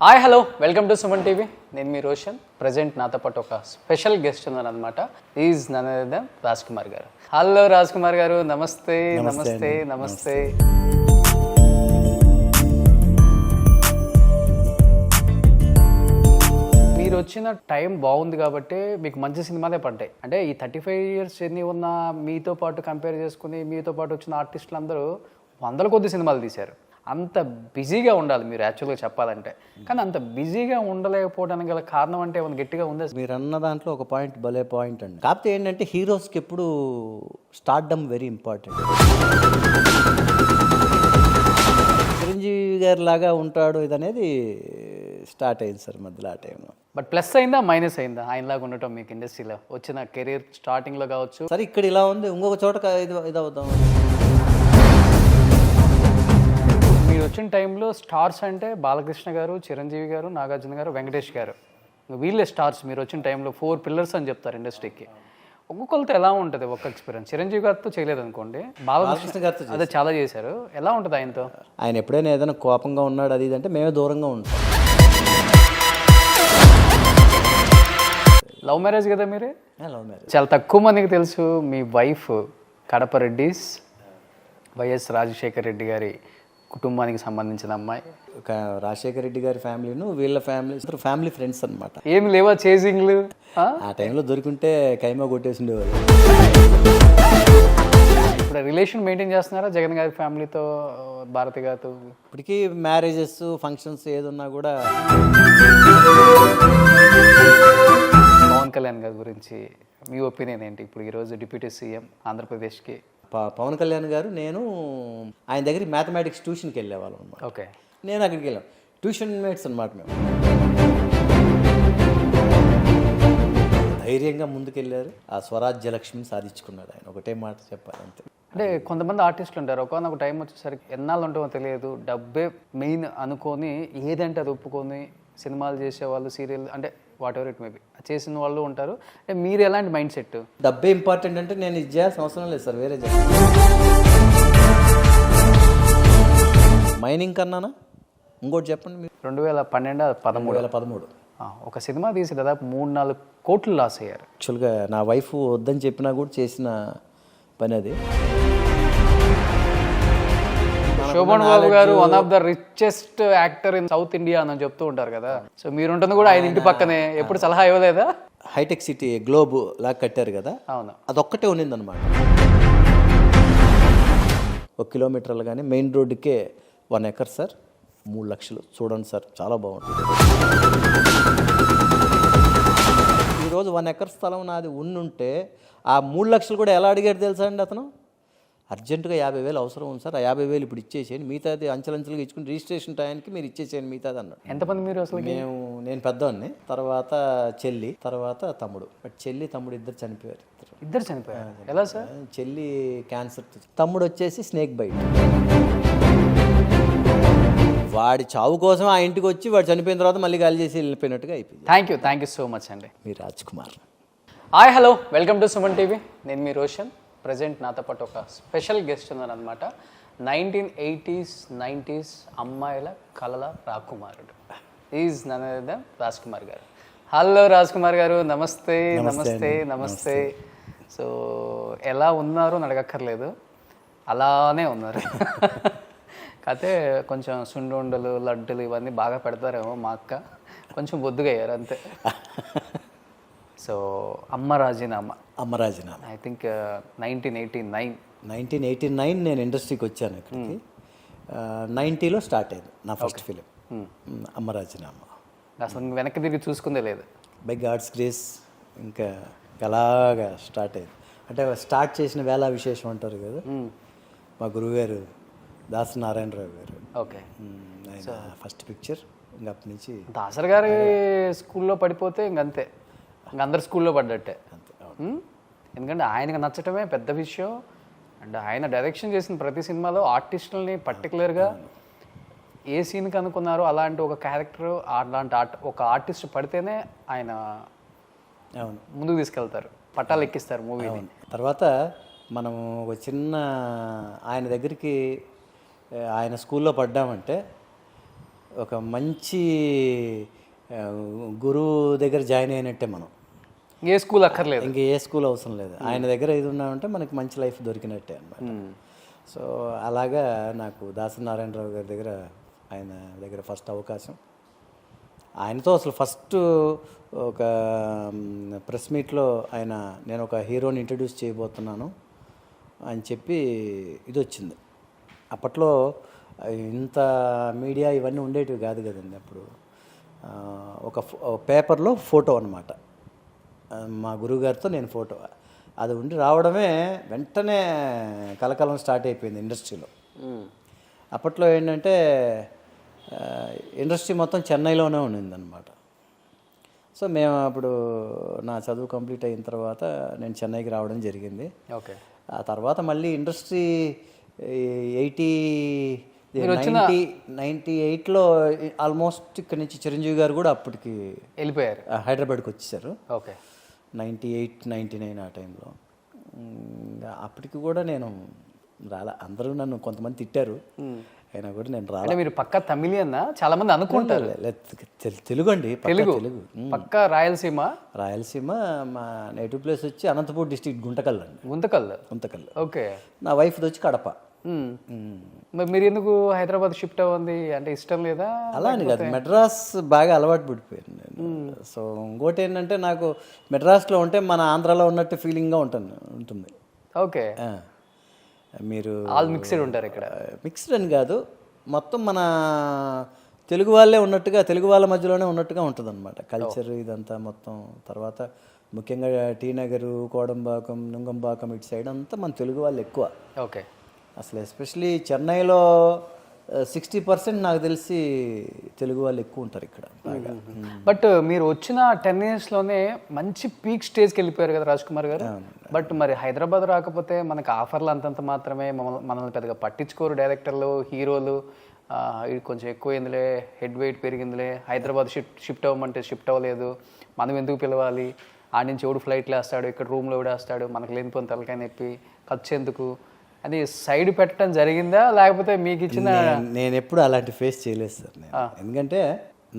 Hi hello welcome to Suman TV. నేను మీ Roshan. Present నాతో పాటు ఒక స్పెషల్ గెస్ట్ ఉన్నారనమాట. Is none other than Raj Kumar garu. Hello Raj Kumar గారు, నమస్తే. నమస్తే నమస్తే. మీరు వచ్చిన టైం బాగుంది కాబట్టి మీకు మంచి సినిమాలే పడ్డాయి. అంటే ఈ 35 years జర్నీ ఉన్న మీతో పాటు కంపేర్ చేసుకుని మీతో పాటు వచ్చిన ఆర్టిస్టులు అందరూ వందల కొద్ది సినిమాలు తీశారు. అంత బిజీగా ఉండాలి మీరు యాక్చువల్గా చెప్పాలంటే, కానీ అంత బిజీగా ఉండలేకపోవడానికి గల కారణం అంటే ఏమైనా గట్టిగా ఉందా? మీరు అన్న దాంట్లో ఒక పాయింట్ భలే పాయింట్ అండి. కాకపోతే ఏంటంటే హీరోస్కి ఎప్పుడు స్టార్డమ్ వెరీ ఇంపార్టెంట్. చిరంజీవి గారి లాగా ఉంటాడు ఇదనేది స్టార్ట్ అయింది సార్ మధ్యలో ఆ టైంలో. బట్ ప్లస్ అయిందా మైనస్ అయిందా ఆయనలాగా ఉండటం మీకు ఇండస్ట్రీలో వచ్చిన కెరీర్ స్టార్టింగ్లో కావచ్చు? సరే ఇక్కడ ఇలా ఉంది, ఇంకొక చోట ఇది అవుతాం. మీరు వచ్చిన టైంలో స్టార్స్ అంటే బాలకృష్ణ గారు, చిరంజీవి గారు, నాగార్జున గారు, వెంకటేష్ గారు, వీళ్ళే స్టార్స్. మీరు వచ్చిన టైంలో 4 pillars అని చెప్తారు ఇండస్ట్రీకి. ఒక్కొక్కరితో ఎలా ఉంటుంది ఒక్క ఎక్స్పీరియన్స్? చిరంజీవి గారితో చేయలేదు అనుకోండి, బాలకృష్ణ గారితో అదే చాలా చేశారు. ఎలా ఉంటుంది ఆయనతో? ఆయన ఎప్పుడైనా ఏదైనా కోపంగా ఉన్నాడు అది ఇది అంటే మేమే దూరంగా ఉంటాం. లవ్ మ్యారేజ్ కదా మీరు? Love marriage. చాలా తక్కువ మందికి తెలుసు మీ వైఫ్ కడప రెడ్డిస్, వైఎస్ రాజశేఖర్ రెడ్డి గారి కుటుంబానికి సంబంధించిన అమ్మాయి. రాజశేఖర రెడ్డి గారి ఫ్యామిలీను వీళ్ళ ఫ్యామిలీ ఫ్రెండ్స్ అనమాట. ఏమి లేవా చేజింగ్లు? ఆ టైంలో దొరికింటే కైమా కొట్టేసి ఉండేవాళ్ళు. ఇప్పుడు రిలేషన్ మెయింటైన్ చేస్తున్నారా జగన్ గారి ఫ్యామిలీతో, భారతి గారితో? ఇప్పటికీ మ్యారేజెస్ ఫంక్షన్స్ ఏదున్నా కూడా. పవన్ కళ్యాణ్ గారి గురించి మీ ఒపీనియన్ ఏంటి? ఇప్పుడు ఈరోజు డిప్యూటీ సీఎం ఆంధ్రప్రదేశ్కి. పవన్ కళ్యాణ్ గారు, నేను ఆయన దగ్గరికి మ్యాథమెటిక్స్ ట్యూషన్కి వెళ్ళేవాళ్ళం అనమాట. ఓకే. నేను అక్కడికి వెళ్ళాం, ట్యూషన్ మేట్స్ అనమాట మేము. ధైర్యంగా ముందుకెళ్ళారు. ఆ స్వరాజ్య లక్ష్మిని సాధించుకున్నాడు ఆయన. ఒకటే మాట చెప్పాలి అంతే. అంటే కొంతమంది ఆర్టిస్టులు ఉంటారు, ఒకనొక టైం వచ్చేసరికి ఎన్నాళ్ళు ఉంటామో తెలియదు, డబ్బే మెయిన్ అనుకొని ఏదంటే అది ఒప్పుకొని సినిమాలు చేసేవాళ్ళు, సీరియల్ అంటే వాట్ ఎవర్ ఇట్ మేబీ చేసిన వాళ్ళు ఉంటారు. అంటే మీరు ఎలాంటి మైండ్ సెట్? డబ్బే ఇంపార్టెంట్ అంటే నేను ఇది చేయాల్సిన అవసరం లేదు సార్, వేరే చేస్తాను. మైనింగ్ కన్నానా ఇంకోటి చెప్పండి మీరు. 2013 ఒక సినిమా తీసి దాదాపు 3-4 కోట్లు లాస్ అయ్యారు. యాక్చువల్గా నా వైఫ్ వద్దని చెప్పినా కూడా చేసిన పని అది. శోభన్ బాబు గారు one of the richest actor in south India అని చెప్తూ ఉంటారు కదా. సో మీరుంటుంది కూడా ఆయన ఇంటి పక్కనే, ఎప్పుడు సలహా ఇవ్వలేదా? హైటెక్ సిటీ గ్లోబ్ లాగా కట్టారు కదా. అవును, అదొక్కటే ఉన్నిందనమాట. 1 kilometer కానీ మెయిన్ రోడ్డుకే 1 acre సార్, 3 లక్షలు. చూడండి సార్, చాలా బాగుంటుంది. ఈరోజు 1 acre స్థలం నాది ఉండుంటే ఆ 3 లక్షలు కూడా ఎలా అడిగాడు తెలుసా అండి అతను? అర్జెంటుగా 50,000 అవసరం ఉంది సార్, ఆ 50,000 ఇప్పుడు ఇచ్చేసేయండి, మిగతాది అంచెలంచెలుగా ఇచ్చుకుని రిజిస్ట్రేషన్ టైంకి మీరు ఇచ్చేసేయండి మిగతాది అన్నాడు. ఎంతమంది మీరు అసలు? నేను పెద్దవాడిని, తర్వాత చెల్లి, తర్వాత తమ్ముడు. బట్ చెల్లి తమ్ముడు ఇద్దరు చనిపోయారు. ఇద్దరు చనిపోయారు? ఎలా సార్? చెల్లి క్యాన్సర్, తమ్ముడు వచ్చేసి స్నేక్ బైట్. వాడి చావు కోసం ఆ ఇంటికి వచ్చి వాడు చనిపోయిన తర్వాత మళ్ళీ గాలి చేసి వెళ్ళిపోయినట్టుగా అయిపోయింది. థ్యాంక్ యూ సో మచ్ అండి. మీ Raj Kumar. Hi hello welcome to Suman TV. నేను మీ రోషన్. ప్రజెంట్ నాతో పాటు ఒక స్పెషల్ గెస్ట్ ఉన్నారనమాట. 1980s 90s అమ్మాయిల కళల రాకుమారుడు is none other than Raj Kumar garu. Hello Raj Kumar గారు, నమస్తే. నమస్తే నమస్తే. సో ఎలా ఉన్నారు అని అడగక్కర్లేదు, అలానే ఉన్నారు. కాకపోతే కొంచెం సుండుండలు, లడ్డులు ఇవన్నీ బాగా పెడతారేమో. మా అక్క కొంచెం బొద్దుగా అయ్యారు అంతే. సో అమ్మ రాజీనామా ఐ థింక్ 1989 నేను ఇండస్ట్రీకి వచ్చాను. ఇక్కడికి 90లో స్టార్ట్ అయింది నా ఫస్ట్ ఫిలిం అమ్మ రాజీనామా. అసలు వెనక్కి తిరిగి చూసుకుందే లేదు. బై గాడ్స్ గ్రేస్ ఇంకా అలాగా స్టార్ట్ అయింది. అంటే స్టార్ట్ చేసిన వేళ విశేషం అంటారు కదా. మా గురువుగారు దాసరి నారాయణరావు గారు. ఓకే. ఆయన ఫస్ట్ పిక్చర్. ఇంకా అప్పటి నుంచి దాసరి గారి స్కూల్లో పడిపోతే ఇంకంతే, ఇంక అందరు స్కూల్లో పడ్డట్టే. ఎందుకంటే ఆయనకు నచ్చటమే పెద్ద విషయం. అండ్ ఆయన డైరెక్షన్ చేసిన ప్రతి సినిమాలో ఆర్టిస్టులని పర్టికులర్గా ఏ సీన్కి అనుకున్నారో అలాంటి ఒక క్యారెక్టర్, అలాంటి ఒక ఆర్టిస్ట్ పడితేనే ఆయన ముందుకు తీసుకెళ్తారు, పట్టాలు ఎక్కిస్తారు మూవీని. తర్వాత మనం ఒక చిన్న ఆయన దగ్గరికి ఆయన స్కూల్లో పడ్డామంటే ఒక మంచి ఆ, గురువు దగ్గర జాయిన్ అయినట్టే మనం. ఏ స్కూల్ అక్కర్లేదు. ఇంక ఏ స్కూల్ అవసరం లేదు. ఆయన దగ్గర ఇది ఉన్నామంటే మనకి మంచి లైఫ్ దొరికినట్టే అనమాట. సో అలాగా నాకు దాసనారాయణరావు గారి దగ్గర, ఆయన దగ్గర ఫస్ట్ అవకాశం. ఆయనతో అసలు ఫస్ట్ ఒక ప్రెస్ మీట్లో ఆయన, నేను ఒక హీరోని ఇంట్రడ్యూస్ చేయబోతున్నాను అని చెప్పి ఇది వచ్చింది. అప్పట్లో ఇంత మీడియా ఇవన్నీ ఉండేటివి కాదు కదండి అప్పుడు. ఒక పేపర్లో ఫోటో అనమాట, మా గురువుగారితో నేను ఫోటో, అది ఉండి రావడమే వెంటనే కలకలం స్టార్ట్ అయిపోయింది ఇండస్ట్రీలో. అప్పట్లో ఏంటంటే ఇండస్ట్రీ మొత్తం చెన్నైలోనే ఉండిందనమాట. సో మేము అప్పుడు నా చదువు కంప్లీట్ అయిన తర్వాత నేను చెన్నైకి రావడం జరిగింది. ఓకే. ఆ తర్వాత మళ్ళీ ఇండస్ట్రీ 98లో ఆల్మోస్ట్ ఇక్కడ నుంచి చిరంజీవి గారు కూడా అప్పటికి వెళ్ళిపోయారు, హైదరాబాద్కి వచ్చేసారు. ఓకే. 98, 99 ఆ టైంలో. అప్పటికి కూడా నేను రాలా. అందరూ నన్ను కొంతమంది తిట్టారు, అయినా కూడా నేను రాలా. అంటే మీరు పక్కా తమిళియన్నా చాలా మంది అనుకుంటారు. తెలుగు అండి, తెలుగు. పక్కా రాయలసీమ. రాయలసీమ. మా నేటివ్ ప్లేస్ వచ్చి అనంతపూర్ డిస్ట్రిక్ట్ గుంతకల్ అండి. గుంతకల్. ఓకే. నా వైఫ్ది వచ్చి కడప. మరి మీరు ఎందుకు హైదరాబాద్ షిఫ్ట్ అవ్వండి అంటే ఇష్టం లేదా? అలా అని కాదు, మెడ్రాస్ బాగా అలవాటు పడిపోయాను నేను. సో ఇంకోటి ఏంటంటే నాకు మెడ్రాస్లో ఉంటే మన ఆంధ్రాలో ఉన్నట్టు ఫీలింగ్గా ఉంటుంది. ఓకే. మీరు ఆల్ మిక్స్డ్ ఉంటారు ఇక్కడ. మిక్స్డ్ అని కాదు, మొత్తం మన తెలుగు వాళ్ళే ఉన్నట్టుగా, తెలుగు వాళ్ళ మధ్యలోనే ఉన్నట్టుగా ఉంటుంది అనమాట కల్చర్ ఇదంతా మొత్తం. తర్వాత ముఖ్యంగా టీ నగరు, కోడంబాకం, నుంగంబాకం ఇటు సైడ్ అంతా మన తెలుగు వాళ్ళు ఎక్కువ. ఓకే. అసలు ఎస్పెషలీ చెన్నైలో 60% నాకు తెలిసి తెలుగు వాళ్ళు ఎక్కువ ఉంటారు ఇక్కడ బాగా. బట్ మీరు వచ్చిన 10 yearsలోనే మంచి పీక్ స్టేజ్కి వెళ్ళిపోయారు కదా రాజ్ కుమార్ గారు. బట్ మరి హైదరాబాద్ రాకపోతే మనకు ఆఫర్లు అంతంత మాత్రమే, మనల్ని పెద్దగా పట్టించుకోరు డైరెక్టర్లు, హీరోలు. ఇది కొంచెం ఎక్కువైందిలే, హెడ్ వెయిట్ పెరిగిందిలే, హైదరాబాద్ షిఫ్ట్ అవ్వమంటే షిఫ్ట్ అవ్వలేదు, మనం ఎందుకు పిలవాలి, ఆడి నుంచి ఎవడు ఫ్లైట్లో వేస్తాడు, ఇక్కడ రూమ్లో ఎవడు వేస్తాడు, మనకు లేనిపోయిన తలకాయ నొప్పి, ఖర్చు ఎందుకు అది సైడ్ పెట్టడం జరిగిందా, లేకపోతే మీకు ఇచ్చిన? నేను ఎప్పుడు అలాంటి ఫేస్ చేయలేదు సార్ నేను. ఎందుకంటే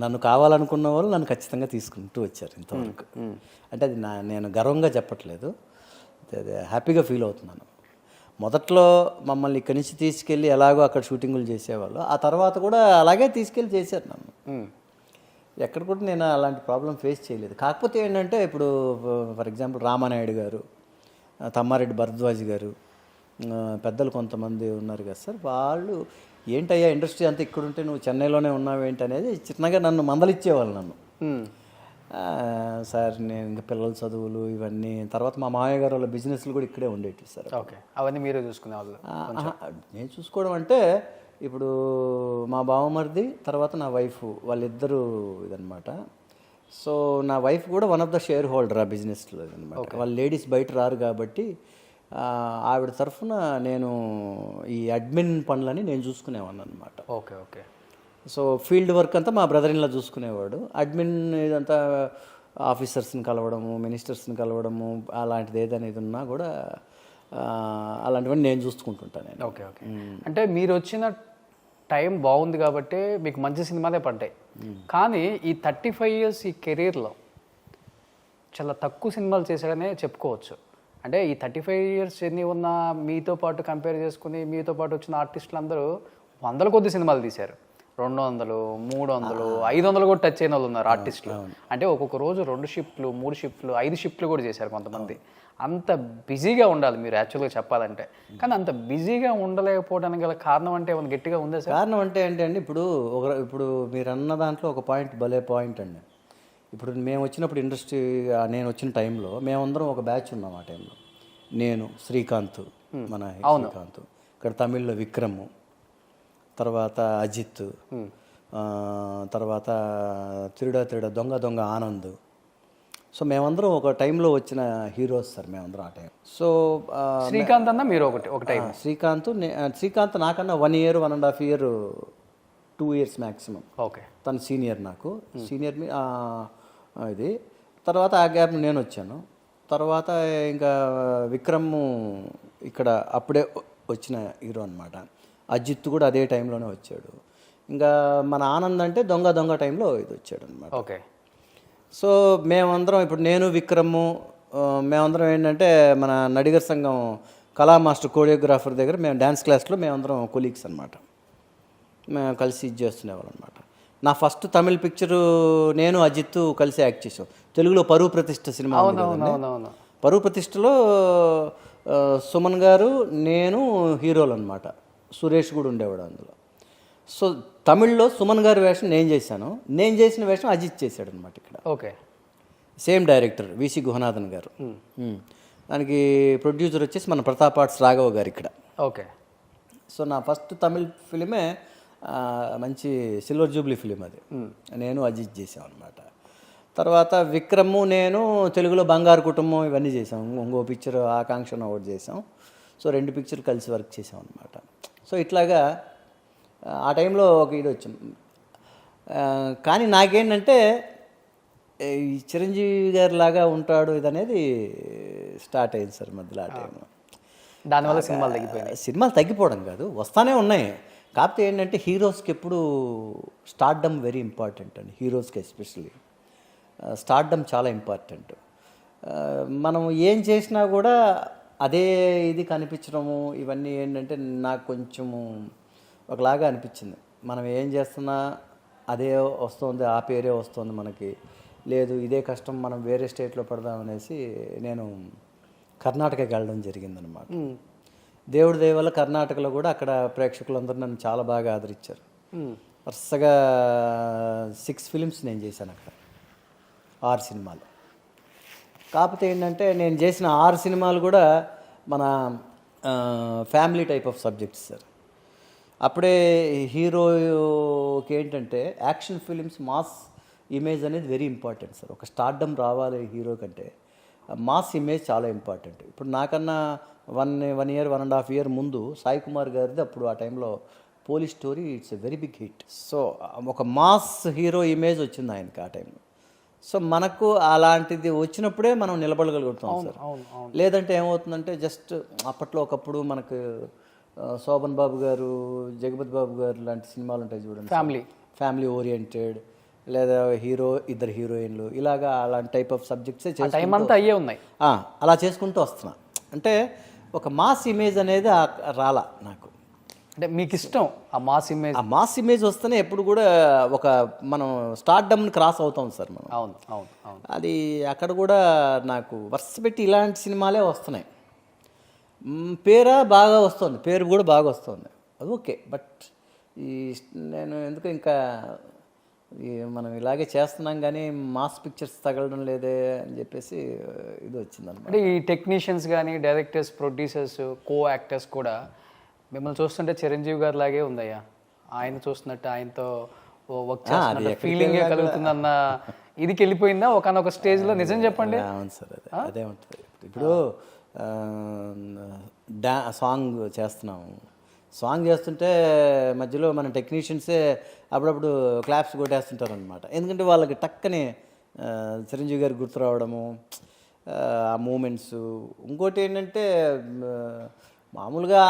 నన్ను కావాలనుకున్న వాళ్ళు నన్ను ఖచ్చితంగా తీసుకుంటూ వచ్చారు ఇంతవరకు. అంటే అది నేను గర్వంగా చెప్పట్లేదు, అది హ్యాపీగా ఫీల్ అవుతున్నాను. మొదట్లో మమ్మల్ని ఇక్కడి నుంచి తీసుకెళ్ళి ఎలాగో అక్కడ షూటింగులు చేసేవాళ్ళు, ఆ తర్వాత కూడా అలాగే తీసుకెళ్ళి చేశారు నన్ను. ఎక్కడ కూడా నేను అలాంటి ప్రాబ్లం ఫేస్ చేయలేదు. కాకపోతే ఏంటంటే ఇప్పుడు ఫర్ ఎగ్జాంపుల్ రామానాయుడు గారు, తమ్మారెడ్డి భరద్వాజ్ గారు, పెద్దలు కొంతమంది ఉన్నారు కదా సార్, వాళ్ళు ఏంటయ్యా ఇండస్ట్రీ అంతా ఇక్కడ ఉంటే నువ్వు చెన్నైలోనే ఉన్నావేంటి అనేది చిన్నగా నన్ను మందలిచ్చేవాళ్ళు నన్ను. సార్ నేను ఇంకా పిల్లల చదువులు ఇవన్నీ, తర్వాత మా మామయ్య గారు వాళ్ళ బిజినెస్లు కూడా ఇక్కడే ఉండేవి సార్. ఓకే. అవన్నీ మీరే చూసుకునేవాళ్ళు? నేను చూసుకోవడం అంటే ఇప్పుడు మా బావమరిది తర్వాత నా వైఫ్ వాళ్ళిద్దరూ ఇదనమాట. సో నా వైఫ్ కూడా one of the share holder ఆ బిజినెస్లో అనమాట. వాళ్ళు లేడీస్ బయట రారు కాబట్టి ఆవిడ తరఫున నేను ఈ అడ్మిన్ పనులని నేను చూసుకునేవాడిని అనమాట. Okay. Okay. So field work అంతా మా బ్రదర్ ఇన్లా చూసుకునేవాడు. అడ్మిన్ ఇదంతా ఆఫీసర్స్ని కలవడము, మినిస్టర్స్ని కలవడము, అలాంటిది ఏదైనా ఇది ఉన్నా కూడా అలాంటివన్నీ నేను చూసుకుంటుంటాను నేను. ఓకే. ఓకే. అంటే మీరు వచ్చిన టైం బాగుంది కాబట్టి మీకు మంచి సినిమాలే పడ్డాయి. కానీ ఈ 35 years ఈ కెరీర్లో చాలా తక్కువ సినిమాలు చేశాడనే చెప్పుకోవచ్చు. అంటే ఈ 35 years జర్నీ ఉన్న మీతో పాటు కంపేర్ చేసుకుని మీతో పాటు వచ్చిన ఆర్టిస్టులు అందరూ 100 కొద్ది సినిమాలు తీశారు. 200, 300, 500 కూడా టచ్ అయిన వాళ్ళు ఉన్నారు ఆర్టిస్టులు. అంటే ఒక్కొక్క రోజు 2 షిఫ్ట్లు, 3 షిఫ్ట్లు, 5 షిఫ్ట్లు కూడా చేశారు కొంతమంది. అంత బిజీగా ఉండాలి మీరు యాక్చువల్గా చెప్పాలంటే. కానీ అంత బిజీగా ఉండలేకపోవడానికి గల కారణం అంటే ఏమైనా గట్టిగా ఉందా సార్? కారణం అంటే ఏంటంటే ఇప్పుడు మీరు అన్న దాంట్లో ఒక పాయింట్ భలే పాయింట్ అండి. ఇప్పుడు మేము వచ్చినప్పుడు ఇండస్ట్రీ, నేను వచ్చిన టైంలో మేమందరం ఒక బ్యాచ్ ఉన్నాం ఆ టైంలో. నేను, శ్రీకాంత్, మన శ్రీకాంత్, ఇక్కడ తమిళ్లో విక్రమ్, తర్వాత అజిత్, తర్వాత తిరుడ దొంగ ఆనంద్. సో మేమందరం ఒక టైంలో వచ్చిన హీరోస్ సార్ మేమందరం ఆ టైం. సో శ్రీకాంత్ అన్న మీరు ఒక టైం. శ్రీకాంత్ నాకన్నా 1 year, 1.5 year, 2 years maximum. Okay. తను సీనియర్, నాకు సీనియర్ ఇది. తర్వాత ఆ గ్యాప్ నేను వచ్చాను. తర్వాత ఇంకా విక్రమ్ ఇక్కడ అప్పుడే వచ్చిన హీరో అనమాట. అజిత్ కూడా అదే టైంలోనే వచ్చాడు. ఇంకా మన ఆనంద్ అంటే దొంగ దొంగ టైంలో ఇది వచ్చాడు అనమాట. ఓకే. సో మేమందరం ఇప్పుడు నేను విక్రము మేమందరం ఏంటంటే మన నడిగర్ సంఘం కళా మాస్టర్ కోరియోగ్రాఫర్ దగ్గర మేము డ్యాన్స్ క్లాస్లో మేమందరం కొలీగ్స్ అనమాట. మేము కలిసి ఇది చేస్తునేవాళ్ళం అనమాట. నా ఫస్ట్ తమిళ్ పిక్చరు నేను అజిత్ కలిసి యాక్ట్ చేసాం. తెలుగులో పరువు ప్రతిష్ఠ సినిమా ఉంది కదండి. అవునవును. పరువు ప్రతిష్టలో సుమన్ గారు నేను హీరోలు అనమాట. సురేష్ కూడా ఉండేవాడు అందులో. సో తమిళ్లో సుమన్ గారి వేషం నేను చేశాను, నేను చేసిన వేషం అజిత్ చేశాడు అనమాట ఇక్కడ. Okay. Same director VC Guhanathan గారు. దానికి ప్రొడ్యూసర్ వచ్చేసి మన ప్రతాప్ ఆర్ట్స్ రాఘవ గారు ఇక్కడ. ఓకే. సో నా ఫస్ట్ తమిళ్ ఫిలిమే మంచి సిల్వర్ జూబ్లీ ఫిలిం అది. నేను అజిత్ చేసాం అనమాట. తర్వాత విక్రము నేను తెలుగులో బంగారు కుటుంబం ఇవన్నీ చేసాం. ఇంకో పిక్చర్ ఆకాంక్షను ఒకటి చేసాం. సో 2 పిక్చర్లు కలిసి వర్క్ చేసాం అనమాట. సో ఇట్లాగా ఆ టైంలో ఒక ఇది వచ్చింది. కానీ నాకేంటంటే ఈ చిరంజీవి గారి లాగా ఉంటాడు ఇదనేది స్టార్ట్ అయింది సార్ మధ్యలో ఆ టైంలో. దానివల్ల సినిమాలు తగ్గిపోయాయి. సినిమాలు తగ్గిపోవడం కాదు, వస్తానే ఉన్నాయి. కాకపోతే ఏంటంటే హీరోస్కి ఎప్పుడు స్టార్డమ్ వెరీ ఇంపార్టెంట్ అండి. హీరోస్కి ఎస్పెషల్లీ స్టార్డమ్ చాలా ఇంపార్టెంట్. మనం ఏం చేసినా కూడా అదే ఇది కనిపించడము ఇవన్నీ ఏంటంటే నాకు కొంచెము ఒకలాగా అనిపించింది. మనం ఏం చేస్తున్నా అదే వస్తుంది, ఆ పేరే వస్తుంది మనకి. లేదు ఇదే కష్టం మనం వేరే స్టేట్లో పడదాం అనేసి నేను కర్ణాటకకి వెళ్ళడం జరిగిందనమాట. దేవుడి దయ వల్ల కర్ణాటకలో కూడా అక్కడ ప్రేక్షకులందరూ నన్ను చాలా బాగా ఆదరించారు. వరుసగా 6 ఫిలిమ్స్ నేను చేశాను అక్కడ, 6 సినిమాలు. కాకపోతే ఏంటంటే నేను చేసిన 6 సినిమాలు కూడా మన family type of subjects sir. అప్పుడే హీరోకి ఏంటంటే యాక్షన్ ఫిలిమ్స్ మాస్ ఇమేజ్ అనేది వెరీ ఇంపార్టెంట్ సార్. ఒక స్టార్డమ్ రావాలి హీరో కంటే మాస్ ఇమేజ్ చాలా ఇంపార్టెంట్. ఇప్పుడు నాకన్నా 1 ఇయర్ 1.5 ఇయర్ ముందు సాయి కుమార్ గారిది అప్పుడు ఆ టైంలో police story it's a very big hit. So ఒక మాస్ హీరో ఇమేజ్ వచ్చింది ఆయనకి ఆ టైంలో. సో మనకు అలాంటిది వచ్చినప్పుడే మనం నిలబడగలుగుతాం సార్. లేదంటే ఏమవుతుందంటే జస్ట్ అప్పట్లో ఒకప్పుడు మనకు శోభన్ బాబు గారు, జగపతి బాబు గారు లాంటి సినిమాలు ఉంటాయి చూడండి, ఫ్యామిలీ ఓరియంటెడ్, లేదా హీరో 2 హీరోయిన్లు, ఇలాగా అలాంటి టైప్ ఆఫ్ సబ్జెక్ట్సే టైం అంతా అయ్యే ఉన్నాయి. అలా చేసుకుంటూ వస్తున్నా. అంటే ఒక మాస్ ఇమేజ్ అనేది రాలా నాకు. అంటే మీకు ఇష్టం ఆ మాస్ ఇమేజ్? ఆ మాస్ ఇమేజ్ వస్తేనే ఎప్పుడు కూడా ఒక మనం స్టార్డమ్ని క్రాస్ అవుతాం సార్ మనం. అవును అవును అవును. అది అక్కడ కూడా నాకు వరుస పెట్టి ఇలాంటి సినిమాలే వస్తున్నాయి. పేరా బాగా వస్తుంది, పేరు కూడా బాగా వస్తుంది, అది ఓకే. బట్ నేను ఎందుకు ఇంకా మనం ఇలాగే చేస్తున్నాం కానీ మాస్ పిక్చర్స్ తగలడం లేదే అని చెప్పేసి ఇది వచ్చిందన్నమాట. అంటే ఈ టెక్నీషియన్స్ కానీ డైరెక్టర్స్, ప్రొడ్యూసర్స్, కో యాక్టర్స్ కూడా మిమ్మల్ని చూస్తుంటే చిరంజీవి గారి లాగే ఉందయ్యా, ఆయన చూస్తున్నట్టు ఆయనతో వర్క్ చేస్తున్నట్టు ఫీలింగ్ కలుగుతుందన్న ఇదికి వెళ్ళిపోయిందా ఒకనొక స్టేజ్లో? నిజం చెప్పండి. అవును సార్, అదే ఉంటుంది. ఇప్పుడు సాంగ్ చేస్తున్నాము, సాంగ్ చేస్తుంటే మధ్యలో మన టెక్నీషియన్సే అప్పుడప్పుడు క్లాప్స్ కొట్టేస్తుంటారు అనమాట. ఎందుకంటే వాళ్ళకి టక్కని చిరంజీవి గారికి గుర్తు రావడము, ఆ మూమెంట్స్. ఇంకోటి ఏంటంటే మామూలుగా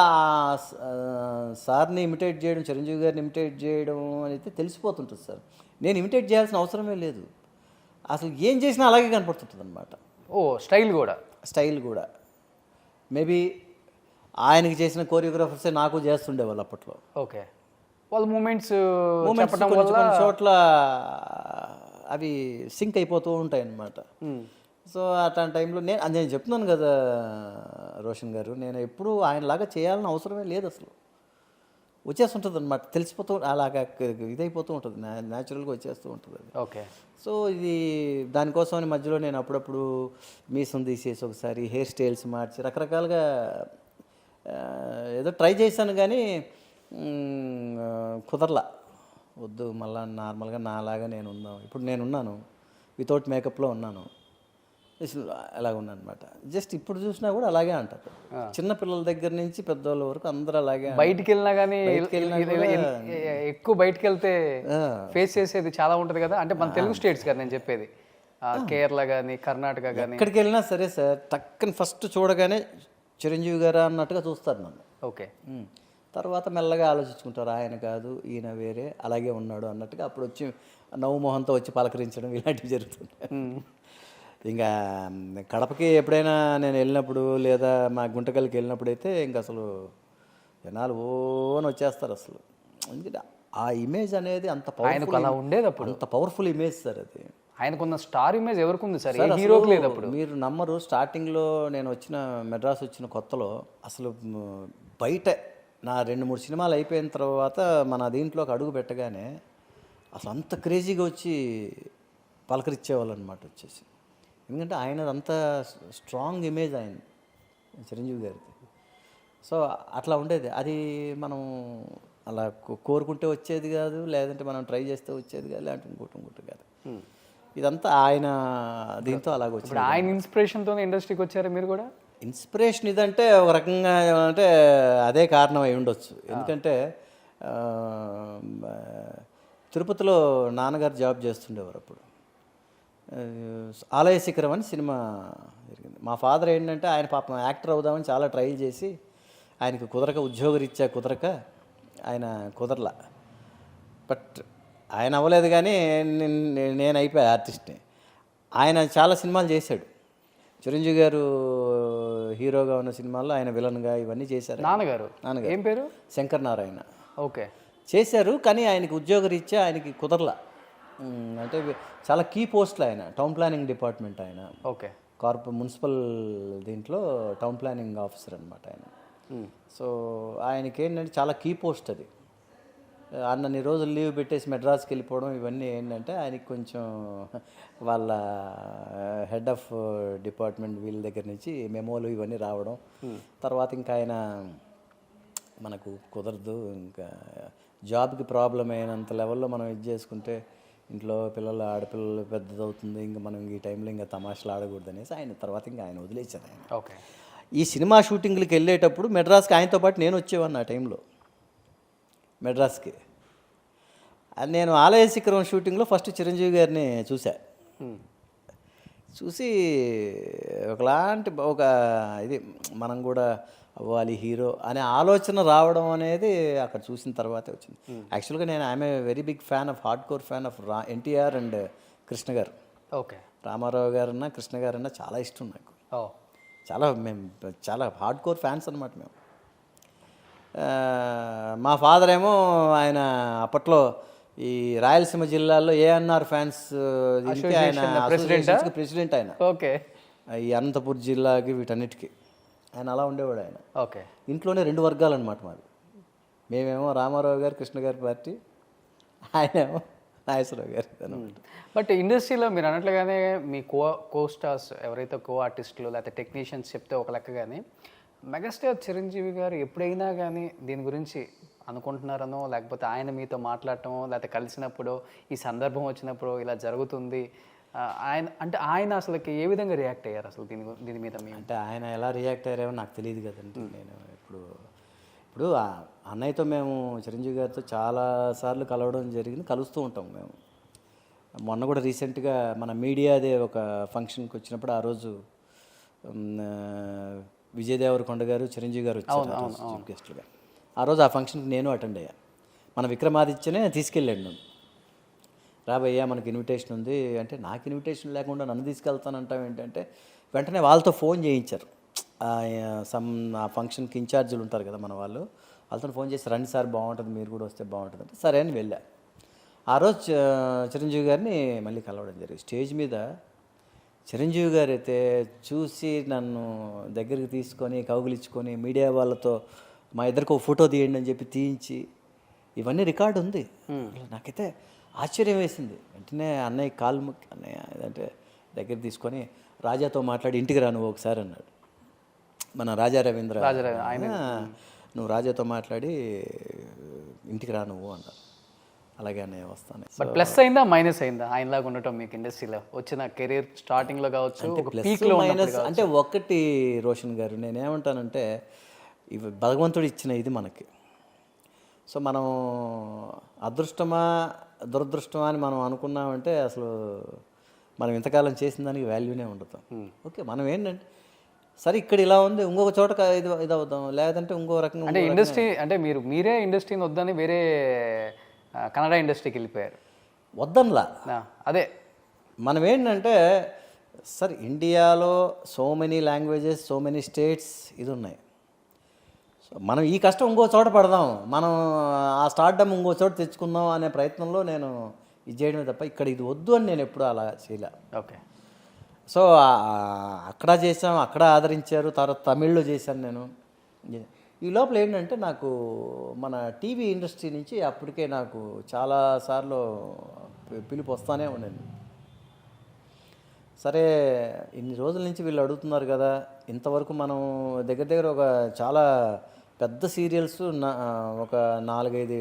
సార్ని ఇమిటేట్ చేయడం, చిరంజీవి గారిని ఇమిటేట్ చేయడం అనేది తెలిసిపోతుంటుంది సార్. నేను ఇమిటేట్ చేయాల్సిన అవసరమే లేదు, అసలు ఏం చేసినా అలాగే కనపడుతుంటుంది అనమాట. స్టైల్ కూడా మేబీ ఆయనకి చేసిన కోరియోగ్రాఫర్సే నాకు చేస్తుండేవాళ్ళు అప్పట్లో. ఓకే. వాళ్ళ మూమెంట్స్ కొన్ని చోట్ల అవి సింక్ అయిపోతూ ఉంటాయి అన్నమాట. సో అట్లాంటి టైంలో నేను చెప్తున్నాను కదా రోషన్ గారు, నేను ఎప్పుడు ఆయనలాగా చేయాలని అవసరమే లేదు, అసలు వచ్చేస్తుంటుంది అనమాట, తెలిసిపోతూ అలాగా ఇదైపోతూ ఉంటుంది, న్యాచురల్గా వచ్చేస్తూ ఉంటుంది అది. ఓకే. సో ఇది దానికోసమని మధ్యలో నేను అప్పుడప్పుడు మీసం తీసేసి ఒకసారి హెయిర్ స్టైల్స్ మార్చి రకరకాలుగా ఏదో ట్రై చేశాను కానీ కుదరలా. వద్దు, మళ్ళీ నార్మల్గా నాలాగా నేను ఉన్నాను, ఇప్పుడు నేనున్నాను వితౌట్ మేకప్లో ఉన్నాను, అలాగ ఉన్నాను అనమాట. జస్ట్ ఇప్పుడు చూసినా కూడా అలాగే అంటారు, చిన్న పిల్లల దగ్గర నుంచి పెద్దవాళ్ళ వరకు అందరూ అలాగే. బయటికి వెళ్ళినా కానీ ఎక్కువ బయటికి వెళ్తే ఫేస్ చేసేది చాలా ఉంటుంది కదా. అంటే మన తెలుగు స్టేట్స్ కదా నేను చెప్పేది, కేరళ కానీ కర్ణాటక కానీ ఎక్కడికి వెళ్ళినా సరే సార్, టక్కని ఫస్ట్ చూడగానే చిరంజీవి గారా అన్నట్టుగా చూస్తారు నన్ను. ఓకే. తర్వాత మెల్లగా ఆలోచించుకుంటారు, ఆయన కాదు ఈయన వేరే అలాగే ఉన్నాడు అన్నట్టుగా అప్పుడు వచ్చి నవ్వు మొహంతో వచ్చి పలకరించడం ఇలాంటివి జరుగుతుంటాయి. ఇంకా కడపకి ఎప్పుడైనా నేను వెళ్ళినప్పుడు లేదా మా గుంటకల్కి వెళ్ళినప్పుడు అయితే ఇంక అసలు జనాలు ఓన్ వచ్చేస్తారు అసలు. ఎందుకంటే ఆ ఇమేజ్ అనేది అంత ఆయనకు అలా ఉండేది అప్పుడు. అంత పవర్ఫుల్ ఇమేజ్ సార్ అది. ఆయనకున్న స్టార్ ఇమేజ్ ఎవరికి ఉంది సార్? ఏ సార్ హీరోకి అసలు లేదు అప్పుడు. మీరు నమ్మరు, స్టార్టింగ్లో నేను మెడ్రాస్ వచ్చిన కొత్తలో అసలు బయట నా 2-3 సినిమాలు అయిపోయిన తర్వాత మన దీంట్లోకి అడుగు పెట్టగానే అసలు అంత క్రేజీగా వచ్చి పలకరించేవాళ్ళు అనమాట వచ్చేసి. ఎందుకంటే ఆయన అంత స్ట్రాంగ్ ఇమేజ్ ఆయన చిరంజీవి గారిది. సో అట్లా ఉండేది. అది మనం అలా కోరుకుంటే వచ్చేది కాదు, లేదంటే మనం ట్రై చేస్తే వచ్చేది కాదు, లేదంటే ఇంకోటి కాదు. ఇదంతా ఆయన దీంతో అలాగ వచ్చింది. ఇప్పుడు ఆయన ఇన్స్పిరేషన్తో ఇండస్ట్రీకి వచ్చారా మీరు కూడా? ఇన్స్పిరేషన్ ఇదంటే ఒక రకంగా ఏమంటే అదే కారణం అయి ఉండొచ్చు. ఎందుకంటే తిరుపతిలో నాన్నగారు జాబ్ చేస్తుండేవారు అప్పుడు. ఆలయ శిఖరం అని సినిమా జరిగింది. మా ఫాదర్ ఏంటంటే ఆయన పాపం యాక్టర్ అవుదామని చాలా ట్రైల్ చేసి ఆయనకు ఉద్యోగరీత్యా కుదరక ఆయన కుదరలా. బట్ ఆయన అవ్వలేదు, కానీ నేను అయిపోయా ఆర్టిస్ట్ని. ఆయన చాలా సినిమాలు చేశాడు. చిరంజీవి గారు హీరోగా ఉన్న సినిమాల్లో ఆయన విలన్గా ఇవన్నీ చేశారు. నాన్నగారు ఏం పేరు? శంకర్ నారాయణ. ఓకే, చేశారు, కానీ ఆయనకి ఉద్యోగరీత్యా ఆయనకి కుదరలా. అంటే చాలా కీ పోస్ట్లు ఆయన, టౌన్ ప్లానింగ్ డిపార్ట్మెంట్ ఆయన. ఓకే, మున్సిపల్ దీంట్లో టౌన్ ప్లానింగ్ ఆఫీసర్ అనమాట ఆయన. సో ఆయనకి ఏంటంటే చాలా కీ పోస్ట్ అది. అన్నన్ని రోజులు లీవ్ పెట్టేసి మెడ్రాస్కి వెళ్ళిపోవడం ఇవన్నీ ఏంటంటే ఆయనకి కొంచెం వాళ్ళ హెడ్ ఆఫ్ డిపార్ట్మెంట్ వీళ్ళ దగ్గర నుంచి మెమోలు ఇవన్నీ రావడం. తర్వాత ఇంకా ఆయన మనకు కుదరదు, ఇంకా జాబ్కి ప్రాబ్లం అయినంత లెవెల్లో మనం ఇది చేసుకుంటే ఇంట్లో ఆడపిల్లలు పెద్దదవుతుంది, ఇంకా మనం ఈ టైంలో ఇంకా తమాషలు ఆడకూడదు అనేసి ఆయన వదిలేశారు ఆయన. ఓకే. ఈ సినిమా షూటింగ్లకి వెళ్ళేటప్పుడు మెడ్రాస్కి ఆయనతో పాటు నేను వచ్చేవాడిని ఆ టైంలో మెడ్రాస్కి. నేను ఆలయ శిఖరం షూటింగ్లో ఫస్ట్ చిరంజీవి గారిని చూసి ఒకలాంటి ఇది మనం కూడా అవ్వాలి హీరో అనే ఆలోచన రావడం అనేది అక్కడ చూసిన తర్వాతే వచ్చింది. యాక్చువల్గా నేను I'm a very big fan of hardcore fan of NTR and Krishna garu. Okay. Ramarao గారన్నా కృష్ణ గారన్నా చాలా ఇష్టం నాకు. మేము చాలా హార్డ్ కోర్ ఫ్యాన్స్ అనమాట మేము. మా ఫాదర్ ఏమో ఆయన అప్పట్లో ఈ రాయలసీమ జిల్లాలో ఏఎన్ఆర్ ఫ్యాన్స్ ఆయన ప్రెసిడెంట్ ఆయన. ఓకే. ఈ అనంతపూర్ జిల్లాకి వీటన్నిటికీ ఆయన అలా ఉండేవాడు ఆయన. ఓకే. ఇంట్లోనే 2 వర్గాలు అనమాట మాది. మేమేమో రామారావు గారు కృష్ణ గారి పార్టీ, ఆయనేమో నాగేశ్వరరావు గారు అనమాట. బట్ ఇండస్ట్రీలో మీరు అన్నట్లుగానే మీ కో స్టార్స్ ఎవరైతే కో ఆర్టిస్టులు లేకపోతే టెక్నీషియన్స్ చెప్తే ఒక లెక్క, కానీ మెగాస్టార్ చిరంజీవి గారు ఎప్పుడైనా కానీ దీని గురించి అనుకుంటున్నారనో, లేకపోతే ఆయన మీతో మాట్లాడటమో, లేకపోతే కలిసినప్పుడు ఈ సందర్భం వచ్చినప్పుడు ఇలా జరుగుతుంది ఆయన అసలుకి ఏ విధంగా రియాక్ట్ అయ్యారు అసలు దీని మీద? అంటే ఆయన ఎలా రియాక్ట్ అయ్యారేమో నాకు తెలియదు కదండి. నేను ఇప్పుడు అన్నయ్యతో మేము చిరంజీవి గారితో చాలాసార్లు కలవడం జరిగింది, కలుస్తూ ఉంటాం మేము. మొన్న కూడా రీసెంట్గా మన మీడియాదే ఒక ఫంక్షన్కి వచ్చినప్పుడు ఆ రోజు విజయ్ దేవరకొండ గారు చిరంజీవి గారు వచ్చారు చీఫ్ గెస్ట్లుగా. ఆ రోజు ఆ ఫంక్షన్కి నేను అటెండ్ అయ్యా. మన విక్రమాదిత్యనే తీసుకెళ్ళాడు నన్ను. రాబయ్యా మనకి ఇన్విటేషన్ ఉంది అంటే, నాకు ఇన్విటేషన్ లేకుండా నన్ను తీసుకెళ్తానంటాం ఏంటంటే, వెంటనే వాళ్ళతో ఫోన్ చేయించారు. ఆ ఫంక్షన్కి ఇన్ఛార్జీలు ఉంటారు కదా మన వాళ్ళతో ఫోన్ చేసి రండి సార్ బాగుంటుంది, మీరు కూడా వస్తే బాగుంటుంది అంటే సరే అని వెళ్ళా. ఆ రోజు చిరంజీవి గారిని మళ్ళీ కలవడం జరిగింది. స్టేజ్ మీద చిరంజీవి గారు అయితే చూసి నన్ను దగ్గరికి తీసుకొని కౌగులించుకొని మీడియా వాళ్ళతో మా ఇద్దరికి ఒక ఫోటో తీయండి అని చెప్పి తీయించి, ఇవన్నీ రికార్డు ఉంది. నాకైతే ఆశ్చర్యం వేసింది. వెంటనే అన్నయ్య కాలు ముక్కి, అన్నయ్య ఏదంటే దగ్గర తీసుకొని రాజాతో మాట్లాడి ఇంటికి రా నువ్వు ఒకసారి అన్నాడు. మన రాజా రవీంద్ర నువ్వు రాజాతో మాట్లాడి ఇంటికి రా నువ్వు అన్నారు. అలాగే అన్నయ్య వస్తాను. బట్ ప్లస్ అయిందా మైనస్ అయిందా ఆయనలాగా ఉండటం మీకు ఇండస్ట్రీలో వచ్చిన కెరీర్ స్టార్టింగ్లో కావచ్చు? మైనస్ అంటే ఒకటి రోషన్ గారు, నేనేమంటానంటే ఇవి భగవంతుడు ఇచ్చిన ఇది మనకి. సో మనం అదృష్టమా దురదృష్టమా అని మనం అనుకున్నామంటే అసలు మనం ఇంతకాలం చేసిన దానికి వాల్యూనే ఉండదు. ఓకే, మనం ఏంటంటే సరే ఇక్కడ ఇలా ఉంది, ఇంకొక చోట ఇది అవుదాం, లేదంటే ఇంకో రకంగా అంటే ఇండస్ట్రీ అంటే మీరే ఇండస్ట్రీని వద్దని వేరే కన్నడ ఇండస్ట్రీకి వెళ్ళిపోయారు. వద్దన్లా. అదే మనం ఏంటంటే సార్, ఇండియాలో so many languages, so many states ఇది ఉన్నాయి. సో మనం ఈ కష్టం ఇంకో చోట పడదాం, మనం ఆ స్టార్డమ్ ఇంకో చోట తెచ్చుకుందాం అనే ప్రయత్నంలో నేను ఇది చేయడమే తప్ప ఇక్కడ ఇది వద్దు అని నేను ఎప్పుడూ అలా చేయలే. ఓకే. సో అక్కడ చేసాం, అక్కడ ఆదరించారు. తర్వాత తమిళ్లో చేశాను నేను. ఈ లోపల ఏంటంటే నాకు మన టీవీ ఇండస్ట్రీ నుంచి అప్పటికే నాకు చాలాసార్లు పిలుపు వస్తానే ఉండండి. సరే ఇన్ని రోజుల నుంచి వీళ్ళు అడుగుతున్నారు కదా, ఇంతవరకు మనం దగ్గర ఒక చాలా పెద్ద సీరియల్స్ ఒక 4-5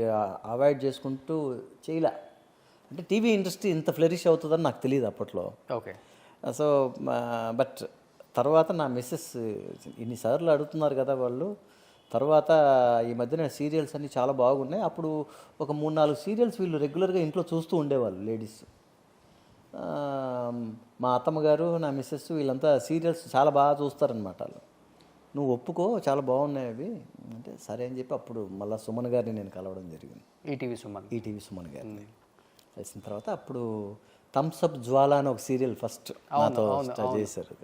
అవాయిడ్ చేసుకుంటూ చేయలే. అంటే టీవీ ఇండస్ట్రీ ఇంత ఫ్లరిష్ అవుతుందని నాకు తెలియదు అప్పట్లో. ఓకే. సో బట్ తర్వాత నా మిస్సెస్ ఇన్నిసార్లు అడుగుతున్నారు కదా వాళ్ళు, తర్వాత ఈ మధ్యన సీరియల్స్ అన్నీ చాలా బాగున్నాయి. అప్పుడు ఒక 3-4 సీరియల్స్ వీళ్ళు రెగ్యులర్గా ఇంట్లో చూస్తూ ఉండేవాళ్ళు లేడీస్. మా అత్తమ్మ గారు, నా మిస్సెస్ వీళ్ళంతా సీరియల్స్ చాలా బాగా చూస్తారనమాట. వాళ్ళు నువ్వు ఒప్పుకో, చాలా బాగున్నాయి అవి అంటే సరే అని చెప్పి అప్పుడు మళ్ళీ సుమన్ గారిని నేను కలవడం జరిగింది. ఈటీవీ సుమన్ గారిని కలిసిన తర్వాత అప్పుడు థమ్స్ అప్ జ్వాల అని ఒక సీరియల్ ఫస్ట్ నాతో చేశారు.